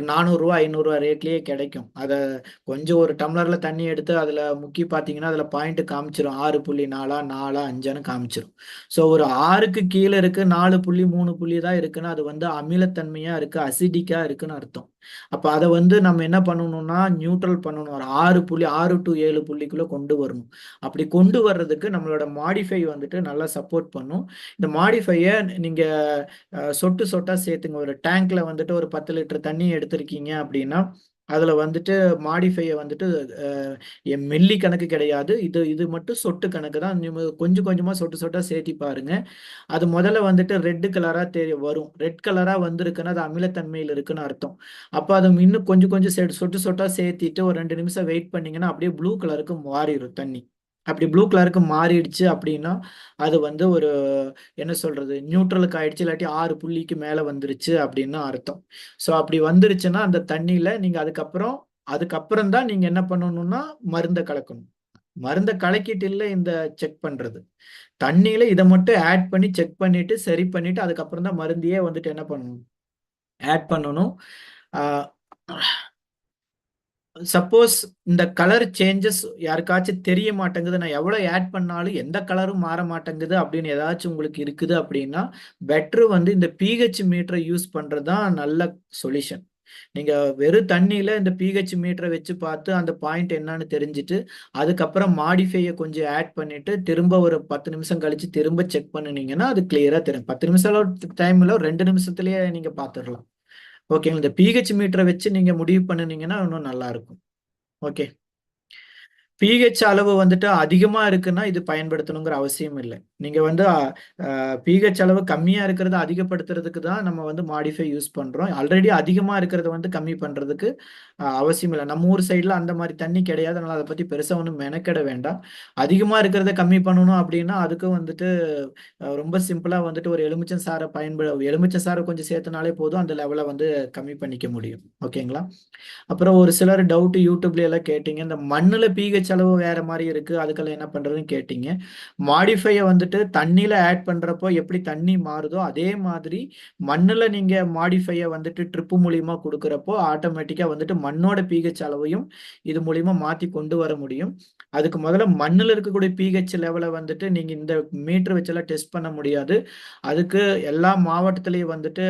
400 ரூபா 500 ரூபா ரேட்லயே கிடைக்கும். அதை கொஞ்சம் ஒரு டம்ளர்ல தண்ணி எடுத்து அதில் முக்கி பார்த்தீங்கன்னா அதில் பாயிண்ட் காமிச்சிடும், 6.4 4 5ன்னு காமிச்சிடும். ஸோ ஒரு 6க்கு கீழே இருக்கு 4.3 தான் இருக்குன்னா அது வந்து அமிலத்தன்மையா இருக்கு, அசிடிக்கா இருக்குன்னு அர்த்தம். அப்ப அதை வந்து நம்ம என்ன பண்ணணும்னா நியூட்ரல் பண்ணணும். ஒரு 6 to 7 புள்ளிக்குள்ள கொண்டு வரணும். அப்படி கொண்டு வர்றதுக்கு நம்மளோட மாடிஃபை வந்துட்டு நல்லா சப்போர்ட் பண்ணும். இந்த மாடிஃபையை நீங்க சொட்டு சொட்டா சேர்த்துங்க. ஒரு டேங்க்ல வந்துட்டு ஒரு 10 லிட்டர் தண்ணி எடுத்திருக்கீங்க அப்படின்னா அதுல வந்துட்டு மாடிஃபையை வந்துட்டு மில்லி கணக்கு கிடையாது, இது இது மட்டும் சொட்டு கணக்கு தான். கொஞ்சம் கொஞ்சமா சொட்டு சொட்டா சேர்த்தி பாருங்க. அது முதல்ல வந்துட்டு ரெட் கலரா வரும். ரெட் கலரா வந்திருக்குன்னா அது அமிலத்தன்மையில் இருக்குன்னு அர்த்தம். அப்ப அது இன்னும் கொஞ்சம் கொஞ்சம் சொட்டு சொட்டா சேர்த்திட்டு ஒரு 2 நிமிஷம் வெயிட் பண்ணீங்கன்னா அப்படியே ப்ளூ கலருக்கு மாறிடும் தண்ணி. அப்படி ப்ளூ கலருக்கு மாறிடுச்சு அப்படின்னா அது வந்து ஒரு என்ன சொல்றது நியூட்ரலுக்கு ஆயிடுச்சு, இல்லாட்டி 6 புள்ளிக்கு மேல வந்துருச்சு அப்படின்னு அர்த்தம். ஸோ அப்படி வந்துருச்சுன்னா அந்த தண்ணியில நீங்க அதுக்கப்புறம் தான் நீங்க என்ன பண்ணணும்னா மருந்தை கலக்கணும். மருந்தை கலக்கிட்டு இல்லை இந்த செக் பண்றது. தண்ணியில இதை மட்டும் ஆட் பண்ணி செக் பண்ணிட்டு சரி பண்ணிட்டு அதுக்கப்புறம் தான் மருந்தையே வந்துட்டு என்ன பண்ணணும் ஆட் பண்ணணும். சப்போஸ் இந்த கலர் சேஞ்சஸ் யாருக்காச்சும் தெரிய மாட்டேங்குது, நான் எவ்வளவு ஆட் பண்ணாலும் எந்த கலரும் மாற மாட்டேங்குது அப்படின்னு ஏதாச்சும் உங்களுக்கு இருக்குது அப்படின்னா பெட்ரு வந்து இந்த பிஹெச் மீட்டரை யூஸ் பண்றதுதான் நல்ல சொல்யூஷன். நீங்க வெறும் தண்ணியில இந்த பிஹெச் மீட்டரை வச்சு பார்த்து அந்த பாயிண்ட் என்னன்னு தெரிஞ்சுட்டு அதுக்கப்புறம் மாடிஃபையை கொஞ்சம் ஆட் பண்ணிட்டு திரும்ப ஒரு 10 நிமிஷம் கழிச்சு திரும்ப செக் பண்ணுனீங்கன்னா அது கிளியரா தெரியும். 10 நிமிஷம் டைம்ல 2 நிமிஷத்துலயே நீங்க பாத்துடலாம். ஓகேங்களா? இந்த பிஹெச் மீட்டரை வச்சு நீங்க முடிவு பண்ணுனீங்கன்னா இன்னும் நல்லா இருக்கும். ஓகே, பிஹெச் அளவு வந்துட்டு அதிகமா இருக்குன்னா இது பயன்படுத்தணுங்கிற அவசியம் இல்லை. நீங்க வந்து பிஹெச் அளவு கம்மியா இருக்கிறத அதிகப்படுத்துறதுக்கு தான் நம்ம வந்து மாடிஃபை யூஸ் பண்றோம். ஆல்ரெடி அதிகமா இருக்கிறத வந்து கம்மி பண்றதுக்கு அவசியம் இல்லை. நம்ம ஊர் சைட்ல அந்த மாதிரி தண்ணி கிடையாது, அதனால அதை பத்தி பெருசா ஒன்றும் மெனக்கெட வேண்டாம். அதிகமா இருக்கிறத கம்மி பண்ணணும் அப்படின்னா அதுக்கு வந்துட்டு ரொம்ப சிம்பிளா வந்துட்டு ஒரு எலுமிச்சை சாறை கொஞ்சம் சேர்த்தனாலே போதும், அந்த லெவலை வந்து கம்மி பண்ணிக்க முடியும். ஓகேங்களா? அப்புறம் ஒரு சிலர் டவுட் யூடியூப்ல எல்லாம் கேட்டீங்க, இந்த மண்ணுல பிஹெச் அளவு வேற மாதிரி இருக்கு அதுக்கெல்லாம் என்ன பண்றதுன்னு கேட்டீங்க. மாடிஃபையை வந்துட்டு தண்ணியில ஆட் பண்றப்போ எப்படி தண்ணி மாறுதோ அதே மாதிரி மண்ணுல நீங்க மாடிஃபையை வந்துட்டு ட்ரிப்பு மூலியமா கொடுக்கறப்போ ஆட்டோமேட்டிக்கா வந்துட்டு மண்ணோட பிஹெச் அளவையும் இது மூலியமா மாத்தி கொண்டு வர முடியும். அதுக்கு முதல்ல மண்ணுல இருக்கக்கூடிய பிஹெச் லெவலை வந்துட்டு நீங்க இந்த மீட்டர் வச்செல்லாம் டெஸ்ட் பண்ண முடியாது. அதுக்கு எல்லா மாவட்டத்திலையும் வந்துட்டு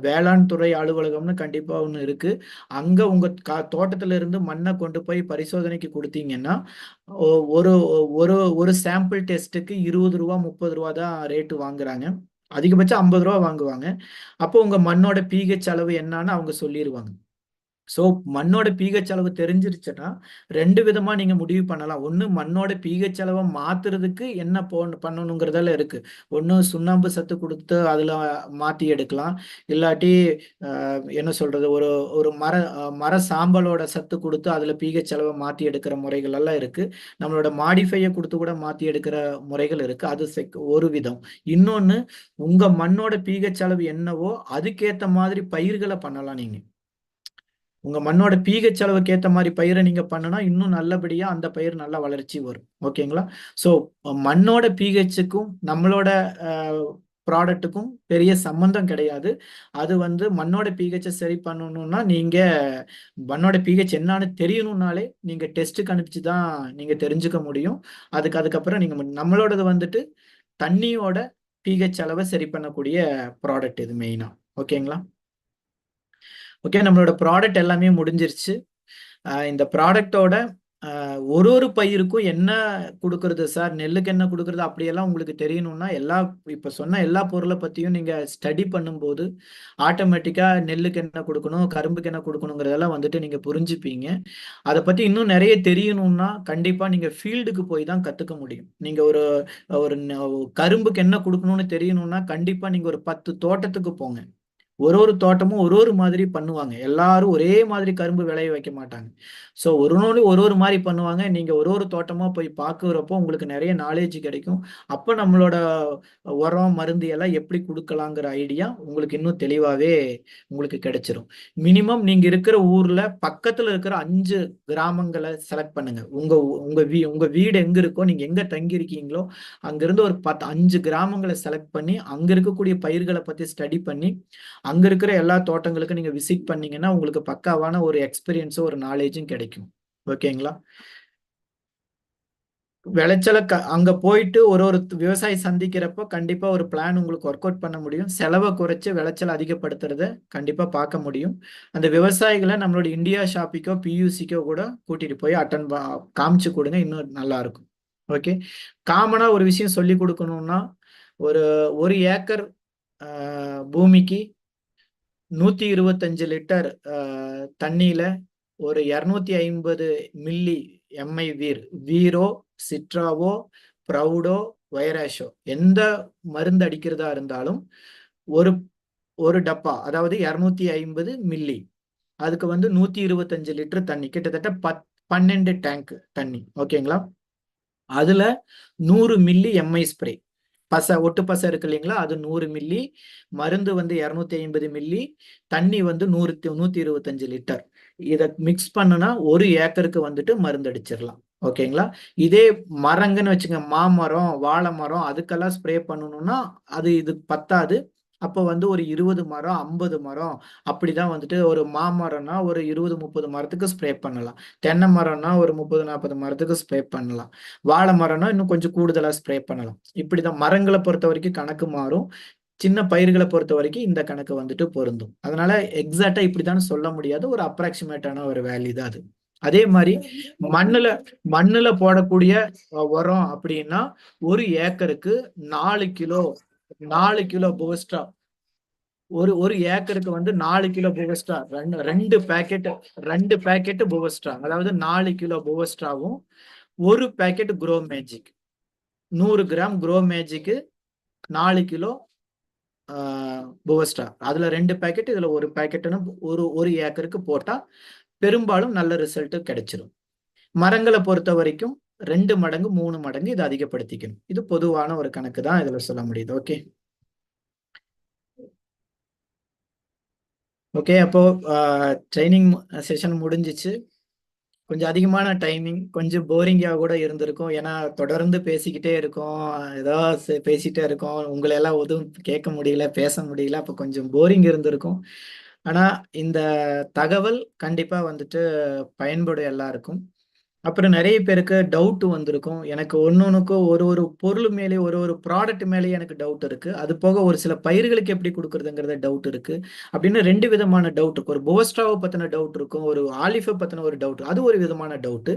வேளாண் துறை அலுவலகம்னு கண்டிப்பா ஒண்ணு இருக்கு. அங்க உங்க தோட்டத்துல இருந்து மண்ணை கொண்டு போய் பரிசோதனைக்கு கொடுத்தீங்கன்னா ஒரு ஒரு ஒரு சாம்பிள் டெஸ்ட்டுக்கு 20 ரூபா 30 ரூபா தான் ரேட்டு வாங்குறாங்க. அதிகபட்சம் 50 ரூபா வாங்குவாங்க. அப்போ உங்க மண்ணோட பிஹெச் அளவு என்னன்னு அவங்க சொல்லிடுவாங்க. ஸோ மண்ணோட பிஹெச் அளவு தெரிஞ்சிருச்சுன்னா 2 விதமா நீங்க முடிவு பண்ணலாம். ஒண்ணு மண்ணோட பிஹெச் அளவை மாத்துறதுக்கு என்ன பண்ணணுங்கிறதால இருக்கு. ஒண்ணு சுண்ணாம்பு சத்து கொடுத்து அதுல மாத்தி எடுக்கலாம், இல்லாட்டி என்ன சொல்றது ஒரு ஒரு மர சாம்பலோட சத்து கொடுத்து அதுல பிஹெச் அளவை மாத்தி எடுக்கிற முறைகள் எல்லாம் இருக்கு. நம்மளோட மாடிஃபையை கொடுத்து கூட மாத்தி எடுக்கிற முறைகள் இருக்கு. அது ஒரு விதம். இன்னொன்னு உங்க மண்ணோட பிஹெச் அளவு என்னவோ அதுக்கேத்த மாதிரி பயிர்களை பண்ணலாம். நீங்க உங்க மண்ணோட பிஹெச் அளவுக்கு ஏத்த மாதிரி பயிரை நீங்க பண்ணனா இன்னும் நல்லபடியா அந்த பயிர் நல்ல வளர்ச்சி வரும். ஓகேங்களா? ஸோ மண்ணோட பிஹெச்சுக்கும் நம்மளோட ப்ராடக்ட்டுக்கும் பெரிய சம்பந்தம் கிடையாது. அது வந்து மண்ணோட பிஹெச்சை சரி பண்ணணும்னா நீங்க மண்ணோட பிஹெச் என்னன்னு தெரியணும்னாலே நீங்க டெஸ்ட்டுக்கு அனுப்பிச்சு தான் நீங்க தெரிஞ்சுக்க முடியும். அதுக்கப்புறம் நீங்க நம்மளோடது வந்துட்டு தண்ணியோட பிஹெச் அளவை சரி பண்ணக்கூடிய ப்ராடக்ட் இது மெயினா. ஓகேங்களா? ஓகே, நம்மளோட ப்ராடக்ட் எல்லாமே முடிஞ்சிருச்சு. இந்த ப்ராடக்டோட ஒரு பயிருக்கும் என்ன கொடுக்கறது சார், நெல்லுக்கு என்ன கொடுக்கறது அப்படியெல்லாம் உங்களுக்கு தெரியணும்னா இப்ப சொன்ன எல்லா பொருளை பத்தியும் நீங்க ஸ்டடி பண்ணும்போது ஆட்டோமேட்டிக்கா நெல்லுக்கு என்ன கொடுக்கணும், கரும்புக்கு என்ன கொடுக்கணுங்கிறதெல்லாம் வந்துட்டு நீங்க புரிஞ்சுப்பீங்க. அதை பத்தி இன்னும் நிறைய தெரியணும்னா கண்டிப்பா நீங்க ஃபீல்டுக்கு போய் தான் கத்துக்க முடியும். நீங்க ஒரு கரும்புக்கு என்ன கொடுக்கணும்னு தெரியணும்னா கண்டிப்பா நீங்க ஒரு 10 தோட்டத்துக்கு போங்க. ஒரு தோட்டமும் ஒரு மாதிரி பண்ணுவாங்க. எல்லாரும் ஒரே மாதிரி கரும்பு விளைய வைக்க மாட்டாங்க. ஸோ ஒரு மாதிரி பண்ணுவாங்க. நீங்க ஒரு தோட்டமா போய் பார்க்குறப்போ உங்களுக்கு நிறைய நாலேஜ் கிடைக்கும். அப்போ நம்மளோட உரம் மருந்து எல்லாம் எப்படி கொடுக்கலாங்கிற ஐடியா உங்களுக்கு இன்னும் தெளிவாவே உங்களுக்கு கிடைச்சிரும். மினிமம் நீங்க இருக்கிற ஊர்ல பக்கத்துல இருக்கிற 5 கிராமங்களை செலக்ட் பண்ணுங்க. உங்க வீடு எங்க இருக்கோ, நீங்க எங்க தங்கி இருக்கீங்களோ அங்கிருந்து ஒரு 5 கிராமங்களை செலக்ட் பண்ணி அங்க இருக்கக்கூடிய பயிர்களை பத்தி ஸ்டடி பண்ணி அங்க இருக்கிற எல்லா தோட்டங்களுக்கும் நீங்க விசிட் பண்ணீங்கன்னா உங்களுக்கு பக்காவான ஒரு எக்ஸ்பீரியன்ஸும் ஒரு நாலேஜும் கிடைக்கும். ஓகேங்களா? விளைச்சலை அங்க போயிட்டு ஒரு ஒரு விவசாயி சந்திக்கிறப்போ கண்டிப்பா ஒரு பிளான் உங்களுக்கு ஒர்க் அவுட் பண்ண முடியும். செலவை குறைச்சு விளைச்சல் அதிகப்படுத்துறத கண்டிப்பா பார்க்க முடியும். அந்த விவசாயிகளை நம்மளோட இந்தியா ஷாப்பிக்கோ பியூசிக்கோ கூட கூட்டிட்டு போய் காமிச்சு கொடுங்க, இன்னும் நல்லா இருக்கும். ஓகே, காமனா ஒரு விஷயம் சொல்லி கொடுக்கணும்னா, ஒரு 1 ஏக்கர் பூமிக்கு 125 லிட்டர் தண்ணியில ஒரு 250 மில்லி எம்ஐ வீரோ, சிட்ராவோ, ப்ரௌடோ, வைராஷோ எந்த மருந்து அடிக்கிறதா இருந்தாலும் ஒரு ஒரு டப்பா, அதாவது 250 மில்லி, அதுக்கு 125 லிட்டர் தண்ணி, கிட்டத்தட்ட 12 டேங்க் தண்ணி. ஓகேங்களா? அதுல 100 மில்லி எம்ஐ ஸ்ப்ரே, ஒட்டு பசை இருக்கு இல்லைங்களா, அது 100 மில்லி, மருந்து 250 மில்லி, தண்ணி 125 லிட்டர். இதை மிக்ஸ் பண்ணுனா 1 ஏக்கருக்கு மருந்து அடிச்சிடலாம். ஓகேங்களா? இதே மரங்கன்னு வச்சுங்க, மாமரம், வாழை மரம், அதுக்கெல்லாம் ஸ்ப்ரே பண்ணணும்னா இது பத்தாது. அப்போ ஒரு 20 மரம், 50 மரம், அப்படிதான் ஒரு மாமரம்னா ஒரு 20-30 மரத்துக்கு ஸ்ப்ரே பண்ணலாம். தென்னை மரம்னா ஒரு 30-40 மரத்துக்கு ஸ்ப்ரே பண்ணலாம். வாழை மரம்னா இன்னும் கொஞ்சம் கூடுதலா ஸ்ப்ரே பண்ணலாம். இப்படிதான் மரங்களை பொறுத்த வரைக்கும் கணக்கு மாறும். சின்ன பயிர்களை பொறுத்த வரைக்கும் இந்த கணக்கு பொருந்தும். அதனால எக்ஸாக்டா இப்படிதான் சொல்ல முடியாது, ஒரு அப்ராக்சிமேட்டான ஒரு வேல்யூ தான் அது. அதே மாதிரி மண்ணுல போடக்கூடிய உரம் அப்படின்னா 1 ஏக்கருக்கு 4 கிலோ பூஸ்டா, ஒரு ஏக்கருக்கு 4 கிலோ பூவஸ்டா, ரெண்டு பேக்கெட் பூவஸ்டா, அதாவது 4 கிலோ பூவஸ்டாவும் 1 packet grow magic, 100 gram grow மேஜிக்கு 4 கிலோ பூவஸ்டா, அதுல 2 பேக்கெட், இதுல 1 பேக்கெட்னு ஒரு ஏக்கருக்கு போட்டா பெரும்பாலும் நல்ல ரிசல்ட் கிடைச்சிடும். மரங்களை பொறுத்த வரைக்கும் 2 மடங்கு 3 மடங்கு இதை அதிகப்படுத்திக்கணும். இது பொதுவான ஒரு கணக்கு தான் இதுல சொல்ல முடியுது. ஓகே ஓகே, அப்போ ட்ரைனிங் செஷன் முடிஞ்சிச்சு. கொஞ்சம் அதிகமான டைமிங், கொஞ்சம் போரிங்கா கூட இருந்திருக்கும். ஏன்னா தொடர்ந்து பேசிக்கிட்டே இருக்கோம், ஏதோ பேசிட்டே இருக்கோம், உங்களை எல்லாம் எதுவும் கேட்க முடியல, பேச முடியல. அப்போ கொஞ்சம் போரிங் இருந்திருக்கும். ஆனா இந்த தகவல் கண்டிப்பா பயன்படும் எல்லாருக்கும். அப்புறம் நிறைய பேருக்கு டவுட் வந்திருக்கும். எனக்கு ஒன்னொன்னுக்கும் ஒரு பொருள் மேலே, ஒரு ப்ராடக்ட் மேலேயே எனக்கு டவுட் இருக்கு. அது போக ஒரு சில பயிர்களுக்கு எப்படி கொடுக்கறதுங்கிறத டவுட் இருக்கு. அப்படின்னு 2 விதமான டவுட் இருக்கு. ஒரு போஸ்ட்ராவை பத்தின டவுட் இருக்கும், ஒரு ஆலிஃபை பத்தின ஒரு டவுட், அது ஒரு விதமான டவுட்.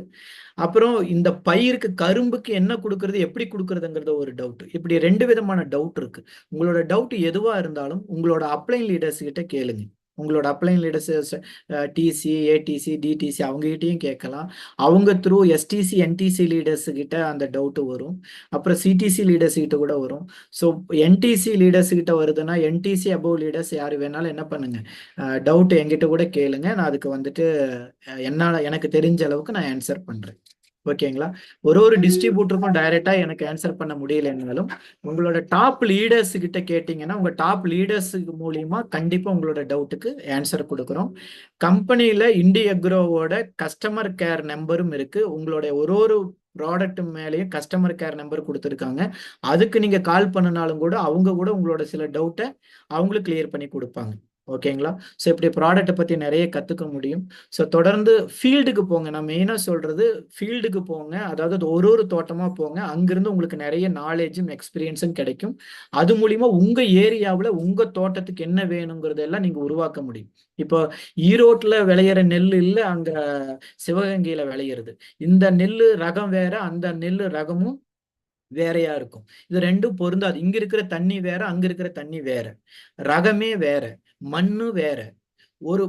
அப்புறம் இந்த பயிருக்கு, கரும்புக்கு என்ன கொடுக்கறது, எப்படி கொடுக்கறதுங்கிறத ஒரு டவுட். இப்படி 2 விதமான டவுட் இருக்கு. உங்களோட டவுட் எதுவா இருந்தாலும் உங்களோட அப்ளைன் லீடர்ஸ் கிட்ட கேளுங்க. உங்களோட அப்ளைன் லீடர்ஸ் டிசி, ஏடிசி, டிடிசி அவங்க கிட்டையும் கேட்கலாம். அவங்க த்ரூ எஸ்டிசி, என்டிசி லீடர்ஸ் கிட்ட அந்த டவுட் வரும். அப்புறம் சிடிசி லீடர்ஸ் கிட்ட கூட வரும். ஸோ என்டிசி லீடர்ஸ் கிட்ட வருதுன்னா, என்டிசி அபோவ் லீடர்ஸ் யாரு வேணாலும் என்ன பண்ணுங்க, டவுட் என்கிட்ட கூட கேளுங்க. நான் அதுக்கு எனக்கு தெரிஞ்ச அளவுக்கு நான் ஆன்சர் பண்றேன். ஓகேங்களா? ஒரு டிஸ்ட்ரிபியூட்டருக்கும் டைரக்டா எனக்கு ஆன்சர் பண்ண முடியலன்னாலும் உங்களோட டாப் லீடர்ஸ் கிட்ட கேட்டீங்கன்னா, உங்க டாப் லீடர்ஸ் மூலியமா கண்டிப்பா உங்களோட டவுட்டுக்கு ஆன்சர் கொடுக்குறோம். கம்பெனியில இண்டி அக்ரோவோட கஸ்டமர் கேர் நம்பரும் இருக்கு. உங்களுடைய ஒரு ப்ராடக்ட் மேலேயும் கஸ்டமர் கேர் நம்பர் கொடுத்துருக்காங்க. அதுக்கு நீங்க கால் பண்ணினாலும் கூட அவங்க கூட உங்களோட சில டவுட்டை அவங்களுக்கு கிளியர் பண்ணி கொடுப்பாங்க. ஓகேங்களா? ஸோ இப்படி ப்ராடக்ட்டை பற்றி நிறைய கற்றுக்க முடியும். ஸோ தொடர்ந்து ஃபீல்டுக்கு போங்க. நான் மெயினாக சொல்கிறது ஃபீல்டுக்கு போங்க. அதாவது ஒரு தோட்டமாக போங்க. அங்கிருந்து உங்களுக்கு நிறைய நாலேஜும் எக்ஸ்பீரியன்ஸும் கிடைக்கும். அது மூலிமா உங்கள் ஏரியாவில் உங்கள் தோட்டத்துக்கு என்ன வேணுங்கிறதெல்லாம் நீங்கள் உருவாக்க முடியும். இப்போ ஈரோட்டில் விளையிற நெல் இல்லை, அங்கே சிவகங்கையில் விளையிறது. இந்த நெல் ரகம் வேற, அந்த நெல் ரகமும் வேறையா இருக்கும். இது 2ம் பொருந்தாது. இங்க இருக்கிற தண்ணி வேற, அங்க இருக்கிற தண்ணி வேற, ரகமே வேற, மண்ணு வேற, ஒரு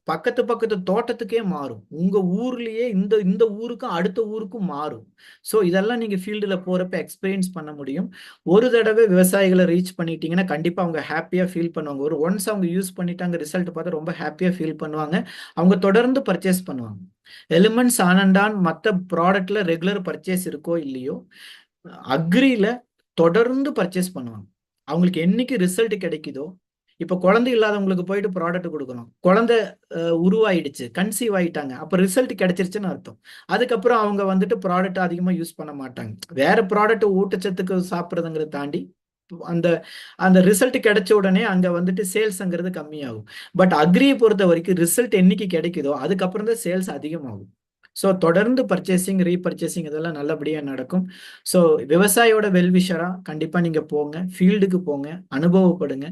பக்கத்து தோட்டத்துக்கே மாறும். உங்க ஊர்லயே இந்த ஊருக்கும் அடுத்த ஊருக்கும் மாறும். ஸோ இதெல்லாம் நீங்க ஃபீல்டுல போறப்ப எக்ஸ்பீரியன்ஸ் பண்ண முடியும். ஒரு தடவை விவசாயிகளை ரீச் பண்ணிட்டீங்கன்னா கண்டிப்பா அவங்க ஹாப்பியா ஃபீல் பண்ணுவாங்க. ஒன்ஸ் அவங்க யூஸ் பண்ணிட்டாங்க, ரிசல்ட் பார்த்து ரொம்ப ஹாப்பியா ஃபீல் பண்ணுவாங்க. அவங்க தொடர்ந்து பர்ச்சேஸ் பண்ணுவாங்க. எலிமெண்ட்ஸ் ஆனண்டான் மற்ற ப்ராடக்ட்ல ரெகுலர் பர்ச்சேஸ் இருக்கோ இல்லையோ, அக்ரியில தொடர்ந்து பர்ச்சேஸ் பண்ணுவாங்க. அவங்களுக்கு என்னைக்கு ரிசல்ட் கிடைக்குதோ, இப்ப குழந்தை இல்லாதவங்களுக்கு போயிட்டு ப்ராடக்ட் கொடுக்கணும், குழந்தை உருவாயிடுச்சு, கன்சீவ் ஆயிட்டாங்க, அப்ப ரிசல்ட் கிடைச்சிருச்சுன்னு அர்த்தம். அதுக்கப்புறம் அவங்க ப்ராடக்ட் அதிகமா யூஸ் பண்ண மாட்டாங்க. வேற ப்ராடக்ட் ஊட்டச்சத்துக்கு சாப்பிட்றதுங்கிறத தாண்டி அந்த அந்த ரிசல்ட் கிடைச்ச உடனே அங்க சேல்ஸ்ங்கிறது கம்மியாகும். பட் அக்ரியை பொறுத்த வரைக்கும் ரிசல்ட் என்னைக்கு கிடைக்குதோ அதுக்கப்புறம் தான் சேல்ஸ் அதிகமாகும். ஸோ தொடர்ந்து பர்ச்சேசிங் ரீபர்ச்சேசிங் இதெல்லாம் நல்லபடியாக நடக்கும். ஸோ விவசாயியோட வெல்விஷராக கண்டிப்பாக நீங்கள் போங்க, ஃபீல்டுக்கு போங்க, அனுபவப்படுங்க.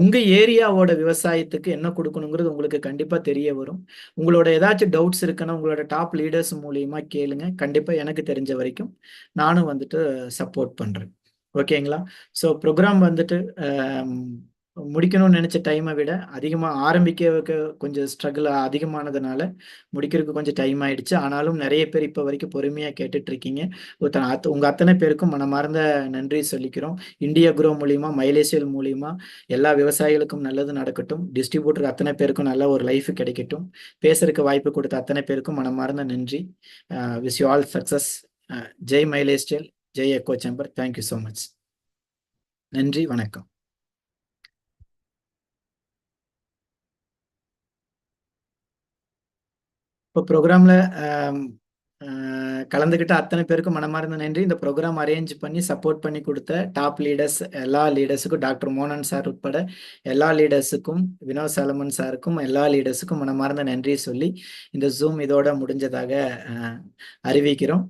உங்கள் ஏரியாவோட விவசாயத்துக்கு என்ன கொடுக்கணுங்கிறது உங்களுக்கு கண்டிப்பாக தெரிய வரும். உங்களோட ஏதாச்சும் டவுட்ஸ் இருக்குன்னா உங்களோட டாப் லீடர்ஸ் மூலியமாக கேளுங்க. கண்டிப்பாக எனக்கு தெரிஞ்ச வரைக்கும் நானும் வந்துட்டு சப்போர்ட் பண்ணுறேன். ஓகேங்களா? ஸோ ப்ரோக்ராம் வந்துட்டு முடிக்கணும்னு நினச்ச டைமை விட அதிகமாக ஆரம்பிக்க கொஞ்சம் ஸ்ட்ரகிள் அதிகமானதுனால முடிக்கிறதுக்கு கொஞ்சம் டைம் ஆயிடுச்சு. ஆனாலும் நிறைய பேர் இப்போ வரைக்கும் பொறுமையாக கேட்டுட்டு இருக்கீங்க. உங்கள் அத்தனை பேருக்கும் மனமார்ந்த நன்றி சொல்லிக்கிறோம். இந்தியா குரோ மூலியமா, மைலேசியல் மூலியமா எல்லா விவசாயிகளுக்கும் நல்லது நடக்கட்டும். டிஸ்ட்ரிபியூட்டர் அத்தனை பேருக்கும் நல்ல ஒரு லைஃப் கிடைக்கட்டும். பேசுறதுக்கு வாய்ப்பு கொடுத்த அத்தனை பேருக்கும் மனமார்ந்த நன்றி. Wish you all success. Jai மைலேசியல், Jai echo chamber. Thank you so much. நன்றி, வணக்கம். இப்போ ப்ரோக்ராம்ல கலந்துக்கிட்ட அத்தனை பேருக்கும் மனமார்ந்த நன்றி. இந்த ப்ரோக்ராம் அரேஞ்ச் பண்ணி சப்போர்ட் பண்ணி கொடுத்த டாப் லீடர்ஸ் எல்லா லீடர்ஸுக்கும், டாக்டர் மோகன் சார் உட்பட எல்லா லீடர்ஸுக்கும், வினோத் சாலமன் சாருக்கும் எல்லா லீடர்ஸுக்கும் மனமார்ந்த நன்றி சொல்லி இந்த ஜூம் இதோட முடிஞ்சதாக அறிவிக்கிறோம்.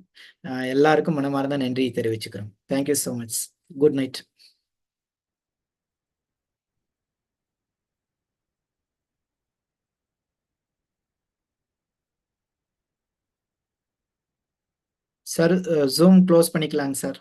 எல்லாருக்கும் மனமார்ந்த நன்றி தெரிவிச்சுக்கிறோம். Thank you so much. Good night. Sir zoom close பண்ணிக்கலாங்க சார்.